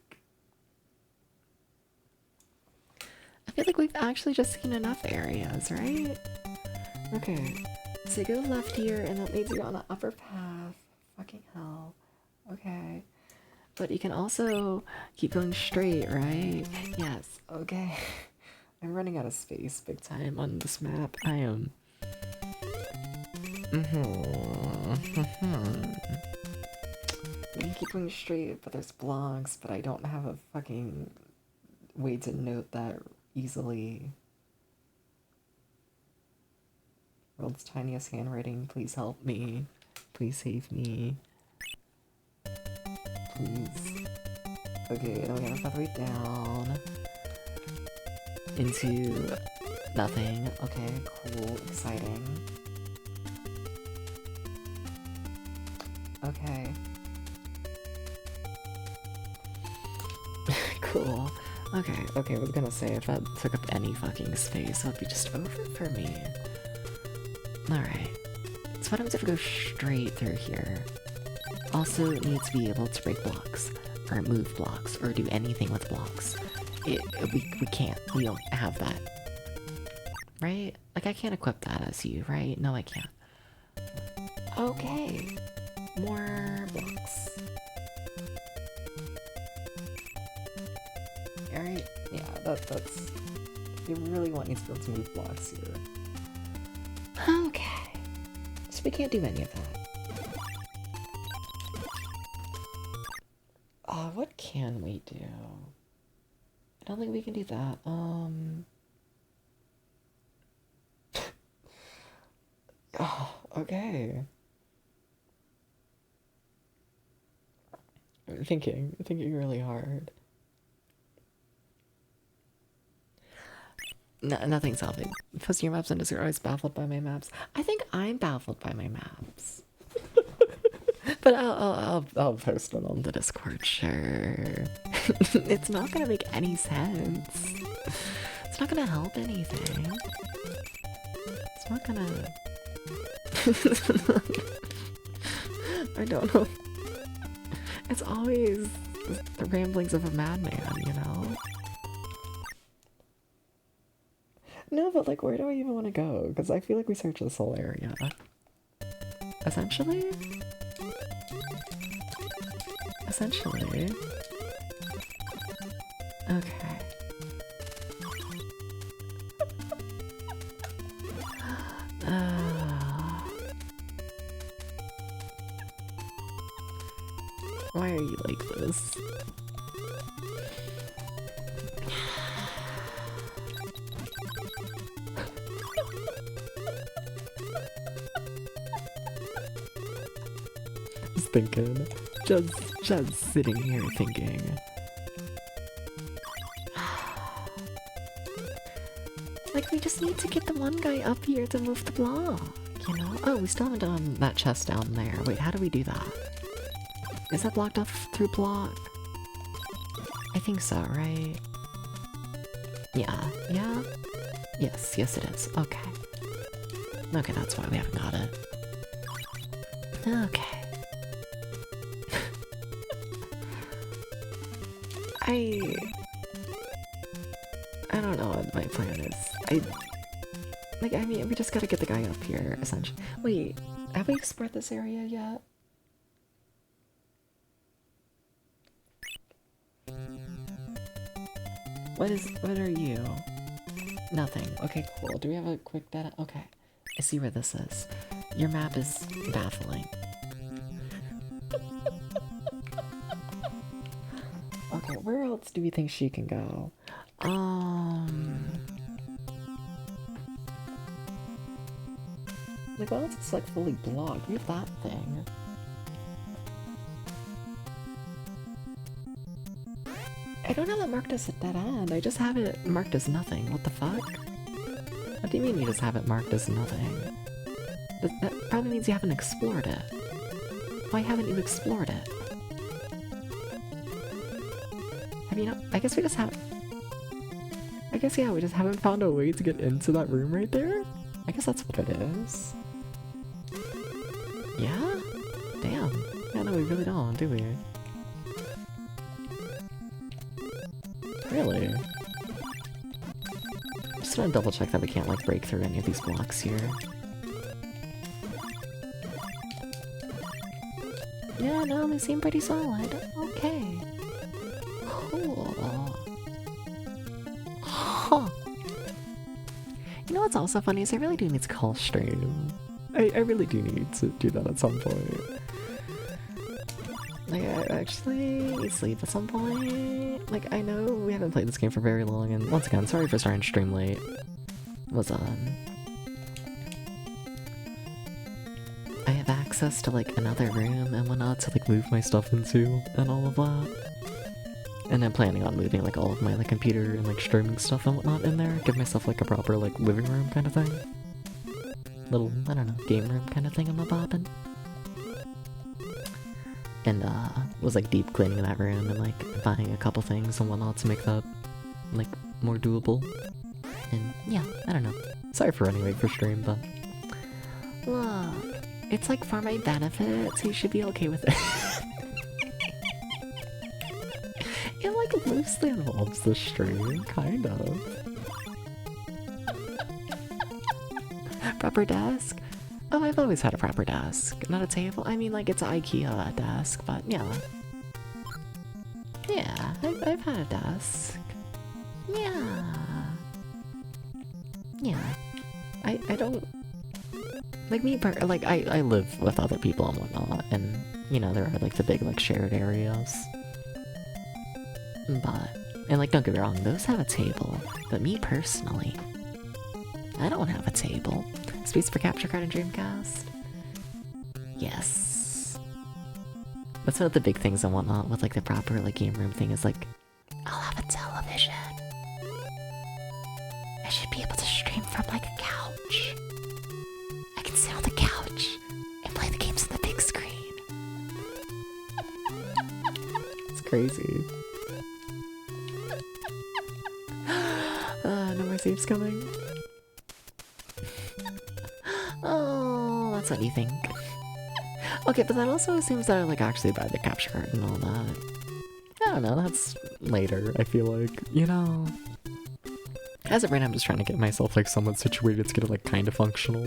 we've actually just seen enough areas, right? Okay. So you go left here, and that leads you on the upper path. Fucking hell. Okay. But you can also keep going straight, right? Yes, okay. I'm running out of space big time on this map. I am. We can keep going straight, but there's blocks, but I don't have a fucking way to note that easily. World's tiniest handwriting, please help me. Please save me. Please. Okay, then we gotta pathway down. Into nothing. Okay, cool, exciting. Okay. Cool. Okay, I was gonna say, if that took up any fucking space, that'd be just over for me. Alright. So what happens if we go straight through here? Also need to be able to break blocks, or move blocks, or do anything with blocks. We can't. We don't have that. Right? Like, I can't equip that as you, right? No, I can't. Okay. More blocks. Alright, yeah, that's... You really want me to be able to move blocks here. Okay. So we can't do any of that. What can we do? I don't think we can do that. Oh, okay. I'm thinking really hard. Nothing's helping. Posting your maps and you're always baffled by my maps. I think I'm baffled by my maps. But I'll post it on the Discord, sure. It's not gonna make any sense. It's not gonna help anything. It's not gonna... I don't know. It's always the ramblings of a madman, you know? No, but like, where do I even want to go? Because I feel like we searched this whole area. Essentially? Okay. Why are you like this? Just thinking. Just sitting here thinking. Like, we just need to get the one guy up here to move the block, you know? Oh, we still haven't done that chest down there. Wait, how do we do that? Is that blocked off through block? I think so, right? Yeah? Yes, it is. Okay. Okay, that's why we haven't got it. Okay. I don't know what my plan is. I mean, we just gotta get the guy up here, essentially. Wait, have we explored this area yet? What are you? Nothing. Okay, cool. Do we have a quick data? Okay. I see where this is. Your map is baffling. Okay, where else do we think she can go? Like, what else is like fully blocked? We have that thing. I don't have it marked as a dead end. I just have it marked as nothing. What the fuck? What do you mean you just have it marked as nothing? That probably means you haven't explored it. Why haven't you explored it? Have you not? I guess we just haven't... I guess, yeah, we just haven't found a way to get into that room right there? I guess that's what it is. Yeah? Damn. Yeah, no, we really don't, do we? Really? Just want to double check that we can't, like, break through any of these blocks here. Yeah, no, they seem pretty solid. Okay. Cool. Huh. You know what's also funny is I really do need to call stream. I really do need to do that at some point. Like, I actually sleep at some point. Like, I know we haven't played this game for very long, and once again, sorry for starting stream late. Was I have access to like another room and whatnot to like move my stuff into and all of that. And I'm planning on moving like all of my like computer and like streaming stuff and whatnot in there. Give myself like a proper like living room kind of thing. Little, I don't know, game room kind of thing I'm bobbing. And was like deep cleaning that room and like buying a couple things and whatnot to make that like more doable. And yeah, I don't know. Sorry for running late for stream, but look, it's like for my benefit, so you should be okay with it. It like loosely involves the stream, kind of. Proper desk? Oh, I've always had a proper desk. Not a table? I mean, like, it's an IKEA desk, but yeah. Yeah, I've had a desk. Yeah. Yeah. I don't... Like, like, I live with other people and whatnot, and, you know, there are, like, the big, like, shared areas. But... And, like, don't get me wrong, those have a table. But me, personally, I don't have a table. Space for capture card and Dreamcast? Yes. That's one of the big things and whatnot with, like, the proper, like, game room thing is, like, I'll have a television. I should be able to stream from, like, a couch. I can sit on the couch and play the games on the big screen. It's crazy. No more saves coming. Oh, that's what you think. Okay, but that also assumes that I like actually buy the capture card and all that. I don't know, that's later, I feel like. You know... As of right now, I'm just trying to get myself like somewhat situated to get it like kind of functional.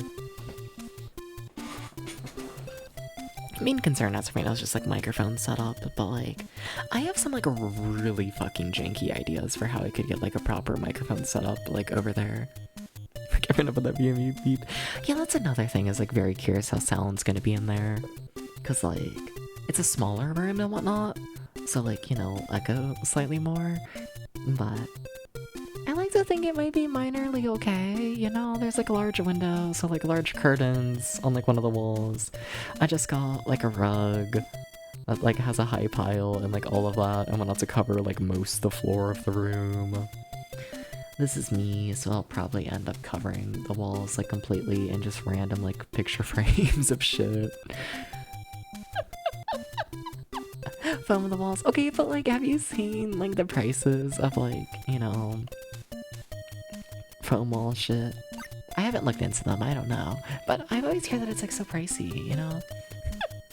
Main concern as of right now is just like microphone setup, but like I have some like really fucking janky ideas for how I could get like a proper microphone setup like over there. Giving up with that VMU beep. Yeah, that's another thing, is like very curious how sound's gonna be in there. Cause like it's a smaller room and whatnot, so like, you know, echo slightly more. But I like to think it might be minorly okay, you know? There's like a large window, so like large curtains on like one of the walls. I just got like a rug that like has a high pile and like all of that, and went out to cover like most of the floor of the room. This is me, so I'll probably end up covering the walls like completely and just random like picture frames of shit. Foam on the walls. Okay, but like, have you seen like the prices of like, you know, foam wall shit? I haven't looked into them, I don't know. But I always hear that it's like so pricey, you know?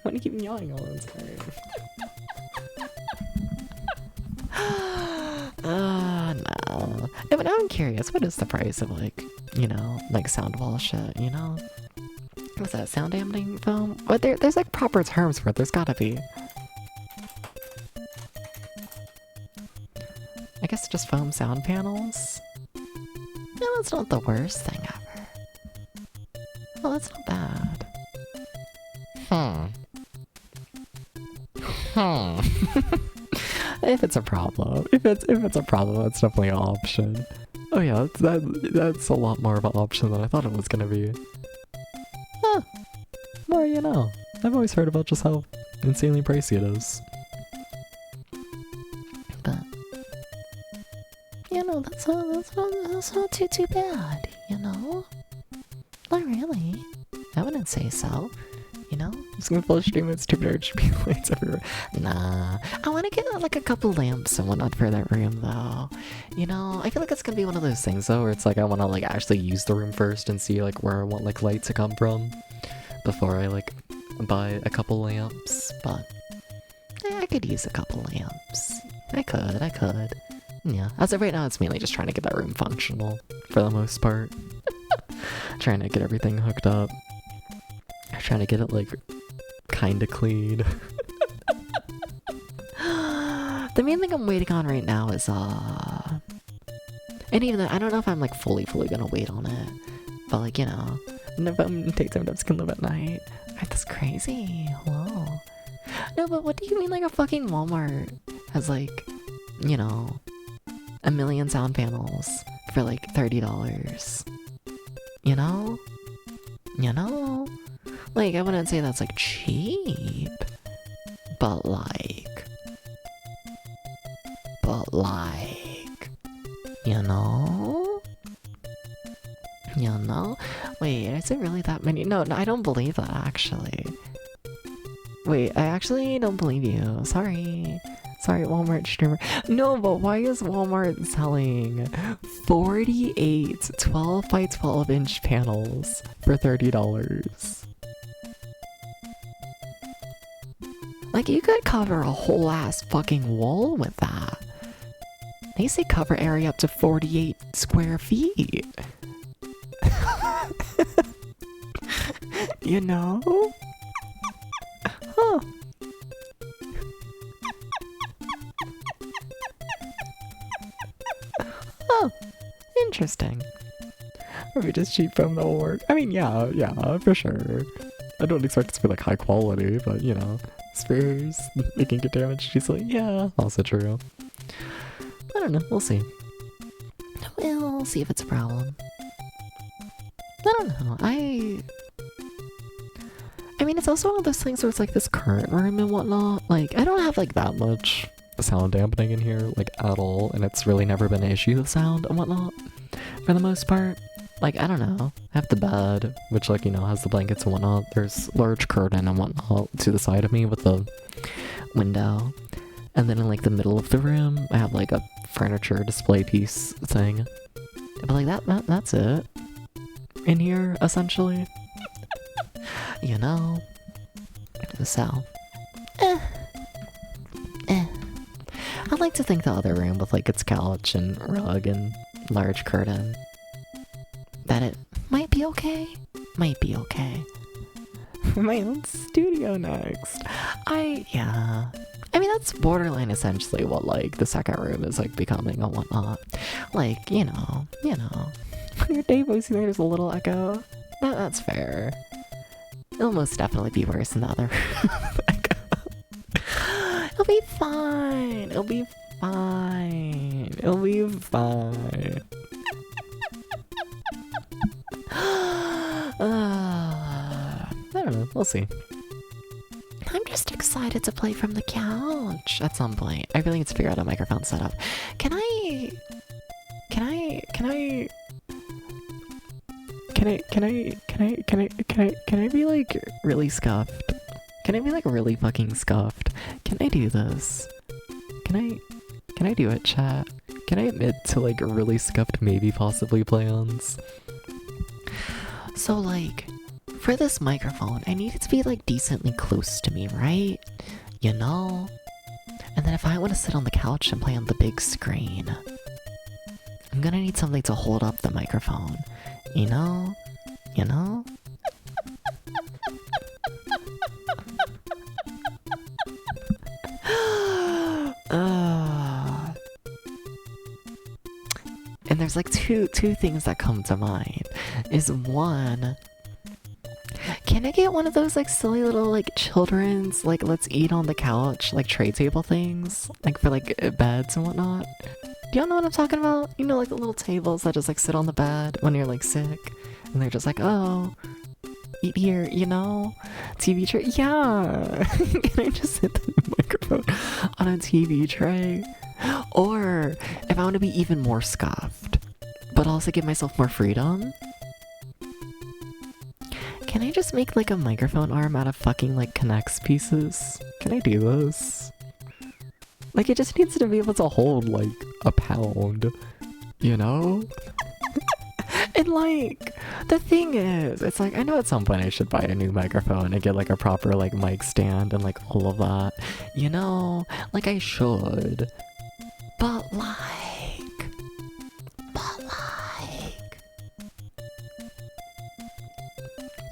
Why do you keep yawning all the time? No. Yeah, but now I'm curious, what is the price of like, you know, like sound wall shit, you know? What's that, sound dampening foam? But there's like proper terms for it, there's gotta be. I guess just foam sound panels? Yeah, that's not the worst thing ever. Well, that's not bad. If it's a problem. If it's a problem, that's definitely an option. Oh yeah, that's a lot more of an option than I thought it was gonna be. Huh. More you know. I've always heard about just how insanely pricey it is. But you know, that's not too bad, you know? Not really. I wouldn't say so. You know? I'm just gonna full stream with stupid RGB lights everywhere. Nah. I wanna get like a couple lamps and whatnot for that room though. You know, I feel like it's gonna be one of those things though where it's like I wanna like actually use the room first and see like where I want like light to come from before I like buy a couple lamps. But I could use a couple lamps. I could. Yeah. As of right now, it's mainly just trying to get that room functional for the most part. Trying to get everything hooked up. Trying to get it like kinda clean. The main thing I'm waiting on right now is And even then, I don't know if I'm like fully gonna wait on it. But like, you know, daytime devs can live at night. That's crazy. Hello. No, but what do you mean like a fucking Walmart has like, you know, a million sound panels for like $30? You know? You know? Like, I wouldn't say that's like cheap. But like, you know? You know? Wait, is it really that many? No, I don't believe that actually. Wait, I actually don't believe you. Sorry. Sorry, Walmart streamer. No, but why is Walmart selling 48 12 by 12 inch panels for $30? Like, you could cover a whole ass fucking wall with that. They say cover area up to 48 square feet. You know? Huh. Oh, interesting. Maybe just cheap foam that will work. I mean, yeah, for sure. I don't expect it to be like high quality, but you know, spheres, they can get damaged easily. Yeah, also true. I don't know, we'll see. We'll see if it's a problem. I don't know, I mean, it's also one of those things where it's like this current room and whatnot. Like, I don't have like that much sound dampening in here, like at all, and it's really never been an issue with sound and whatnot, for the most part. Like, I don't know, I have the bed, which like, you know, has the blankets and whatnot. There's large curtain and whatnot to the side of me with the window. And then in like the middle of the room, I have like a furniture display piece thing. But like that's it. In here, essentially. You know? So. I'd like to think the other room with like its couch and rug and large curtain, that it might be okay. Might be okay. My own studio next. Yeah. I mean, that's borderline essentially what like the second room is like becoming and whatnot. Like, you know. When your day voice, you think there's a little echo. That's fair. It'll most definitely be worse than the other room. It'll be fine. It'll be fine. It'll be fine. I don't know. We'll see. I'm just excited to play from the couch at some point. I really need to figure out a microphone setup. Can I be like really scuffed? Can I be like really fucking scuffed? Can I do this? Can I do it, chat? Can I admit to like really scuffed maybe possibly plans? So like, for this microphone, I need it to be like decently close to me, right? You know? And then if I want to sit on the couch and play on the big screen, I'm gonna need something to hold up the microphone. You know? You know? And there's like two things that come to mind. Is one, can I get one of those like silly little like children's like let's eat on the couch like tray table things, like for like beds and whatnot? Do y'all know what I'm talking about? You know, like the little tables that just like sit on the bed when you're like sick, and they're just like, oh, eat here, you know? TV tray, yeah. Can I just hit the microphone on a TV tray? Or if I want to be even more scuffed, but also give myself more freedom, can I just make like a microphone arm out of fucking like K'NEX pieces? Can I do this? Like, it just needs to be able to hold like a pound, you know? And like, the thing is, it's like, I know at some point I should buy a new microphone and get like a proper like mic stand and like all of that, you know? Like, I should. But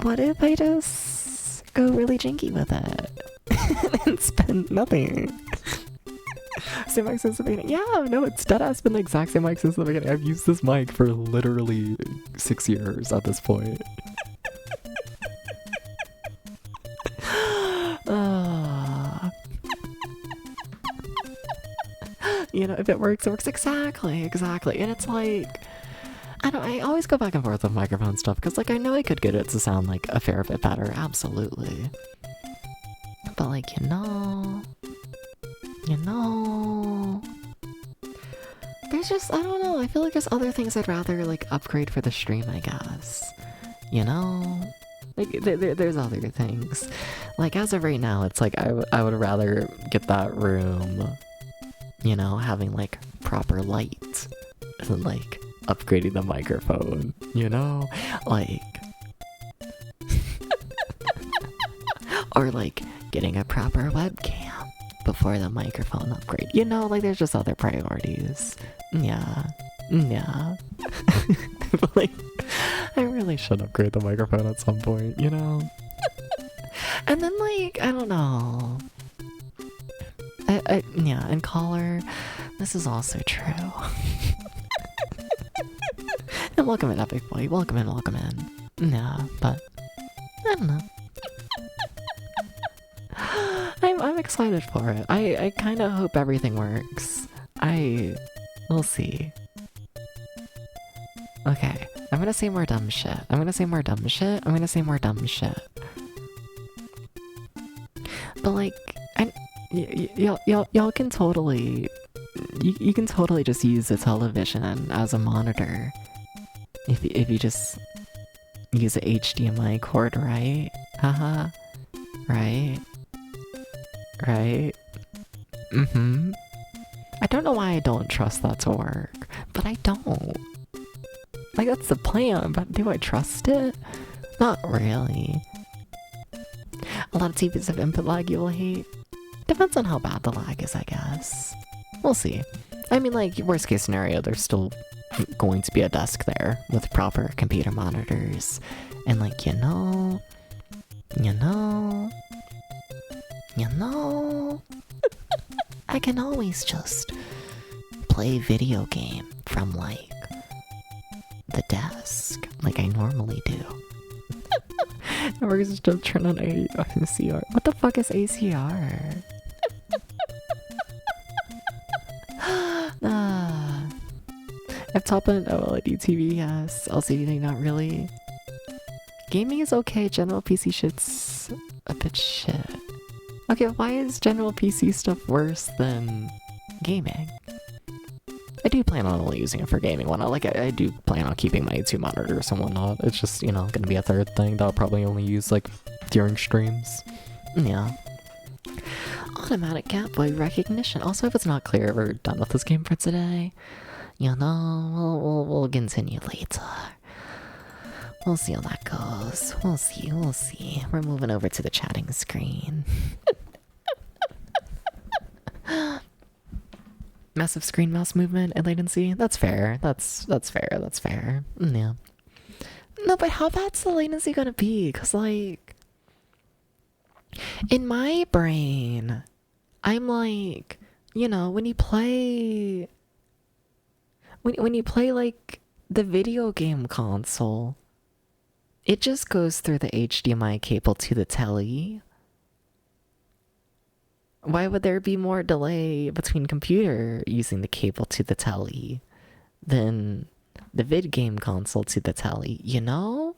what if I just go really jinky with it and spend nothing? same mic since the beginning. Yeah, no, it's deadass been the exact same mic since the beginning. I've used this mic for literally 6 years at this point. You know, if it works, it works. Exactly. And it's like, I always go back and forth with microphone stuff because, like, I know I could get it to sound like a fair bit better, absolutely. But, like, you know, there's just, I don't know, I feel like there's other things I'd rather, like, upgrade for the stream, I guess. You know? Like, there's other things. Like, as of right now, it's like, I would rather get that room, you know, having, like, proper light than, like, upgrading the microphone, you know? Like... or, like, getting a proper webcam before the microphone upgrade. You know, like, there's just other priorities. Yeah. But, like, I really should upgrade the microphone at some point, you know? And then, like, I don't know. Yeah, and caller, this is also true. And welcome in, Epic Boy. Welcome in. Yeah, but I don't know. I'm excited for it. I kind of hope everything works. We'll see. Okay, I'm gonna say more dumb shit. But like, y'all can totally, you can totally just use the television as a monitor. If you just use a HDMI cord, right? Haha. Right? I don't know why I don't trust that to work, but I don't. Like, that's the plan, but do I trust it? Not really. A lot of TVs have input lag you will hate. Depends on how bad the lag is, I guess. We'll see. I mean, like, worst case scenario, there's still going to be a desk there with proper computer monitors. And, like, you know... I can always just play video game from, like, the desk, like I normally do. We're just to turn on ACR. What the fuck is ACR? I've top on OLED TV, yes. LCD, not really. Gaming is okay, general PC shit's a bit shit. Okay, why is general PC stuff worse than gaming? I do plan on only using it for gaming whatnot. Like, I do plan on keeping my 2 monitors and whatnot. It's just, you know, gonna be a third thing that I'll probably only use, like, during streams. Yeah. Automatic Catboy recognition. Also, if it's not clear, we're done with this game for today. You know, we'll continue later. We'll see how that goes. We'll see. We're moving over to the chatting screen. Massive screen mouse movement and latency. That's fair. That's fair. Yeah. No, but how bad's the latency gonna be? Cause like, in my brain, I'm like, you know, when you play like the video game console, it just goes through the HDMI cable to the telly. Why would there be more delay between computer using the cable to the telly than the vid game console to the telly, you know?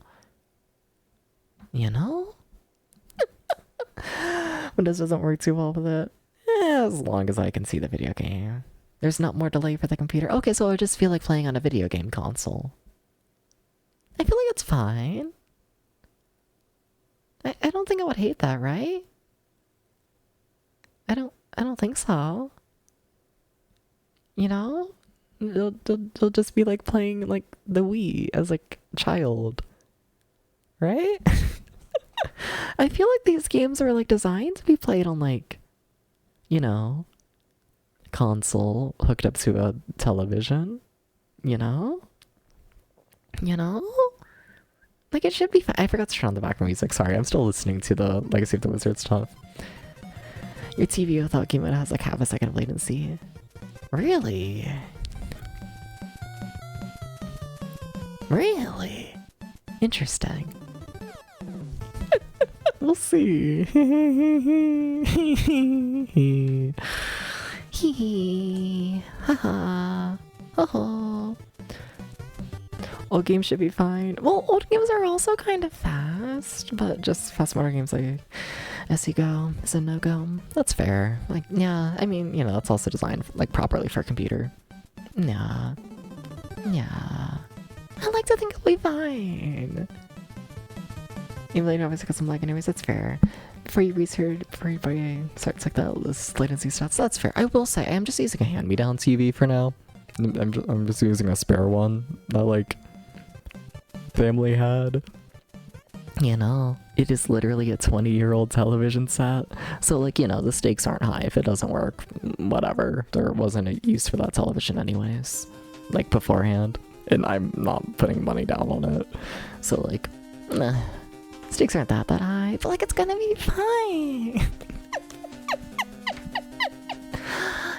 Windows doesn't work too well with it. As long as I can see the video game. There's not more delay for the computer. Okay, so I just feel like playing on a video game console. I feel like it's fine. I don't think I would hate that, right? I don't think so. You know? They'll just be like playing like the Wii as like a child. Right? I feel like these games are like designed to be played on like, you know, console hooked up to a television. You know? Like it should be fine. I forgot to turn on the background music. Sorry, I'm still listening to the Legacy of the Wizard stuff. Your TV without game mode has like half a second of latency. Really? Really? Interesting. We'll see. Hee haha. Oh. Old games should be fine. Well, old games are also kind of fast, but just fast motor games like as you go is a no-go. That's fair. Like, yeah, I mean, you know, it's also designed like properly for a computer. Yeah. Yeah. I like to think it'll be fine. Even though you know, obviously because I'm like, anyways, that's fair. Before you starts like that, this latency stats, that's fair. I will say, I am just using a hand-me-down TV for now. I'm just using a spare one that like family had. You know, it is literally a 20-year-old television set. So like, you know, the stakes aren't high if it doesn't work. Whatever. There wasn't a use for that television anyways. Like beforehand. And I'm not putting money down on it. So like, stakes aren't that high. But like, it's gonna be fine.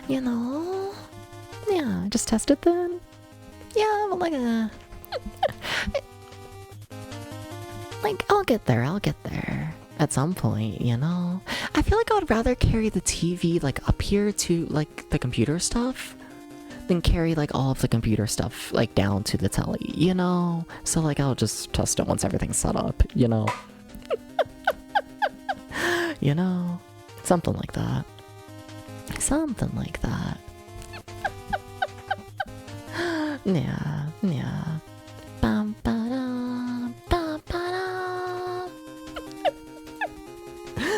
You know? Yeah, just test it then. Yeah, but like, like, I'll get there at some point, you know? I feel like I would rather carry the TV, like, up here to, like, the computer stuff than carry, like, all of the computer stuff, like, down to the telly, you know? So, like, I'll just test it once everything's set up, you know? You know? Something like that. Something like that. Yeah, yeah. Bum, ba-da, bum, ba-da.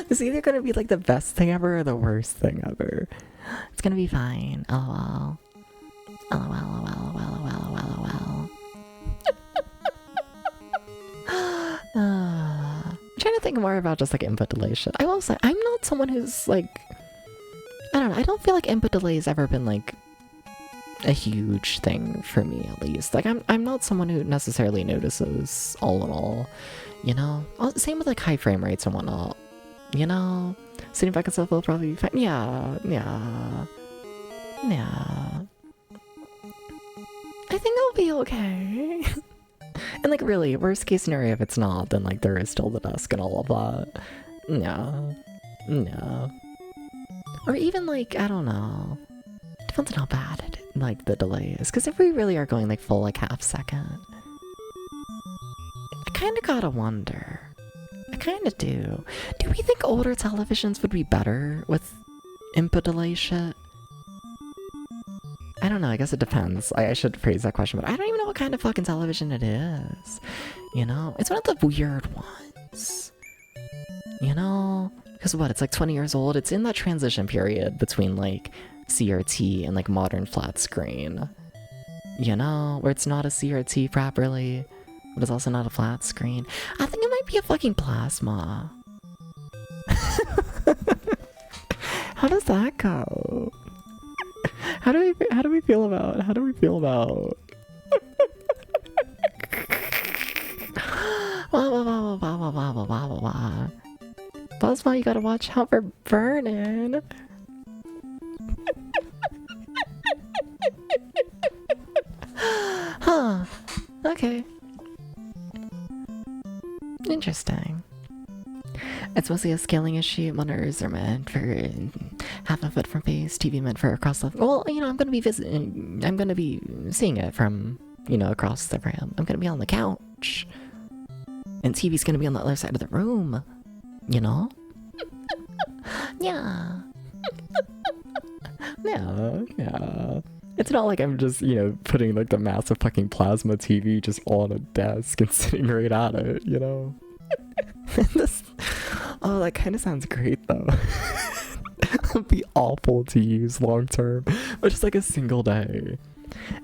It's either gonna be like the best thing ever or the worst thing ever. It's gonna be fine. LOL. LOL, LOL, LOL, LOL, LOL. I'm trying to think more about just like input delay shit. I will say, I'm not someone who's like, I don't know, I don't feel like input delay has ever been like a huge thing for me, at least. Like, I'm not someone who necessarily notices all in all, you know? Same with like high frame rates and whatnot, you know? Sitting back and stuff will probably be fine. Yeah, yeah, yeah. I think it'll be okay. And like, really, worst case scenario, if it's not, then like there is still the desk and all of that. Yeah, yeah. Or even like, I don't know. Depends on how bad it, like the delay is. Because if we really are going like full like half second, I kind of gotta wonder. I kind of do. Do we think older televisions would be better with input delay shit? I don't know, I guess it depends. I should phrase that question, but I don't even know what kind of fucking television it is. You know? It's one of the weird ones. You know? Because what, it's like 20 years old? It's in that transition period between like CRT and like modern flat screen. You know? Where it's not a CRT properly, but it's also not a flat screen. I think it might be a fucking plasma. How does that go? How do we feel about Plasma, you gotta watch out for burning. Huh. Okay. Interesting. It's mostly a scaling issue. Monitors are meant for half a foot from face, TV meant for across the... Well, you know, I'm gonna be seeing it from, you know, across the room. I'm gonna be on the couch. And TV's gonna be on the other side of the room. You know? Yeah. Yeah. It's not like I'm just, you know, putting like the massive fucking plasma TV just on a desk and sitting right at it, you know? Oh, that kind of sounds great though. It'd be awful to use long term, but just like a single day.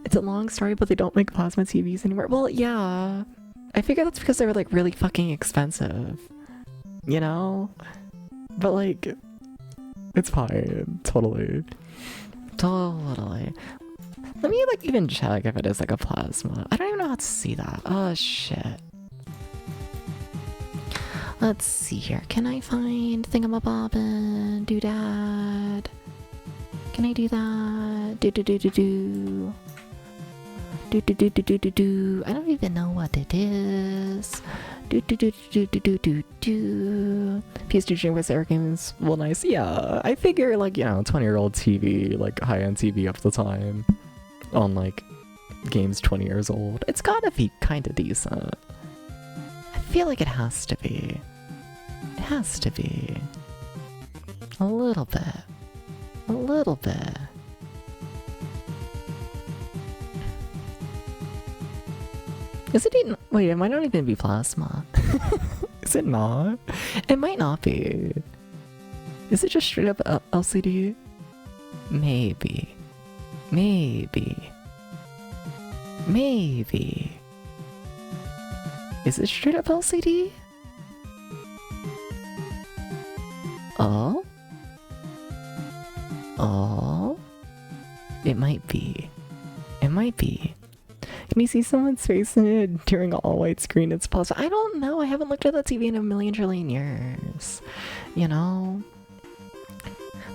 It's a long story, but they don't make plasma TVs anymore. Well, yeah. I figure that's because they were like really fucking expensive. You know? But like, it's fine. Totally. Let me like even check if it is like a plasma. I don't even know how to see that. Oh shit. Let's see here. Can I find Thingamabobbin? Doodad? Can Can I do that? Do do do do do. Do do do do do do do. I don't even know what it is. Do do do do do do do do. PS2 Dreamcast Air games. Well, nice. Yeah, I figure like 20-year-old TV, like high-end TV of the time, on like games 20 years old. It's gotta be kind of decent. I feel like it has to be. It has to be. A little bit. A little bit. Is it even— wait, it might not even be plasma. Is it not? It might not be. Is it just straight up LCD? Maybe. Maybe. Maybe. Is it straight up LCD? Oh? Oh? It might be. It might be. Can you see someone's face in it during an all-white screen? It's possible. I don't know. I haven't looked at that TV in a million trillion years. You know?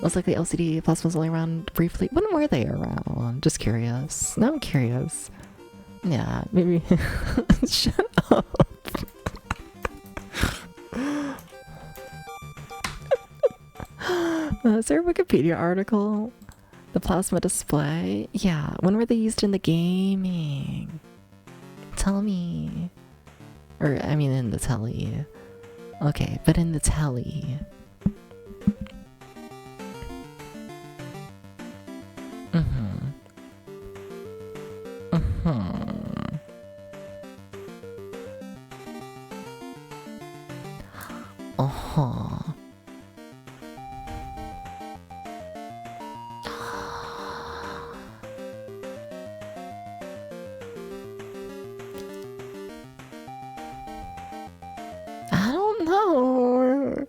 Looks like the LCD Plus was only around briefly. When were they around? Just curious. Now I'm curious. Yeah, maybe. Shut up. Is there a Wikipedia article? The plasma display? Yeah, when were they used in the gaming? Tell me. Or, I mean, in the telly. Okay, but in the telly. I don't know.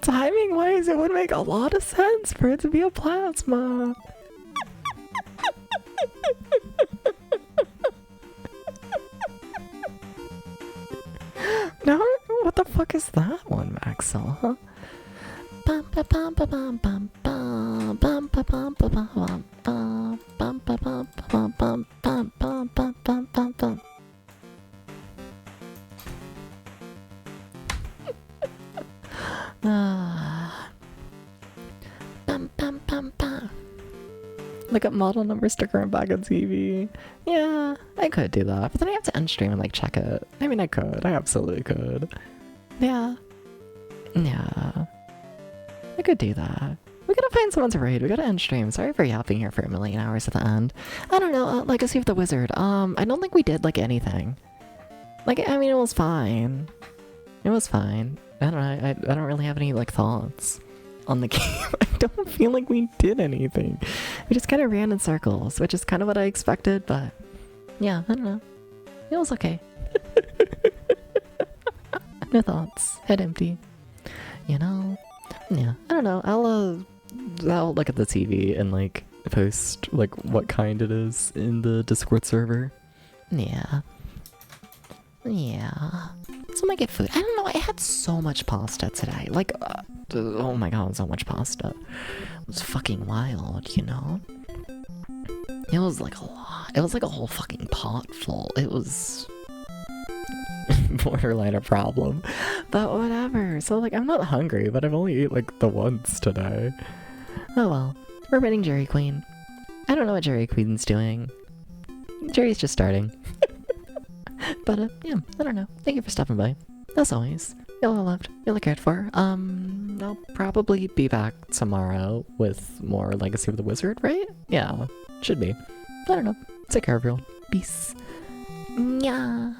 Timing wise, it would make a lot of sense for it to be a plasma. Now, what the fuck is that one, Maxwell? Huh? Bum ba bum ba bum bum bum bum ba bum ba bum bum bum ba bum bum bum bum bum bum bum bum bum. Bum bum bum bum. Look at model number, sticker, and back of TV. Yeah, I could do that, but then I have to end stream and like check it. I mean, I could. I absolutely could. Yeah. Yeah. I could do that. We gotta find someone to raid. We gotta end stream. Sorry for yapping here for a million hours at the end. I don't know. Legacy of the Wizard. I don't think we did like anything. Like, I mean, it was fine. It was fine. I don't know. I don't really have any like thoughts on the game. I don't feel like we did anything. We just kind of ran in circles, which is kind of what I expected, but yeah, I don't know. It was okay. No thoughts. Head empty. You know? Yeah, I don't know. I'll look at the TV and like post like what kind it is in the Discord server. Yeah. Yeah. So I might get food. I don't know. I had so much pasta today. Like, oh my god, so much pasta. It was fucking wild, you know? It was like a lot. It was like a whole fucking pot full. It was borderline a problem. But whatever. So like, I'm not hungry, but I've only ate like the once today. Oh well. We're raiding Jerry Queen. I don't know what Jerry Queen's doing. Jerry's just starting. But yeah, I don't know. Thank you for stopping by. As always, you're all loved, you're all cared for. I'll probably be back tomorrow with more Legacy of the Wizard, right? Yeah, should be. I don't know. Take care, everyone. Peace. Yeah.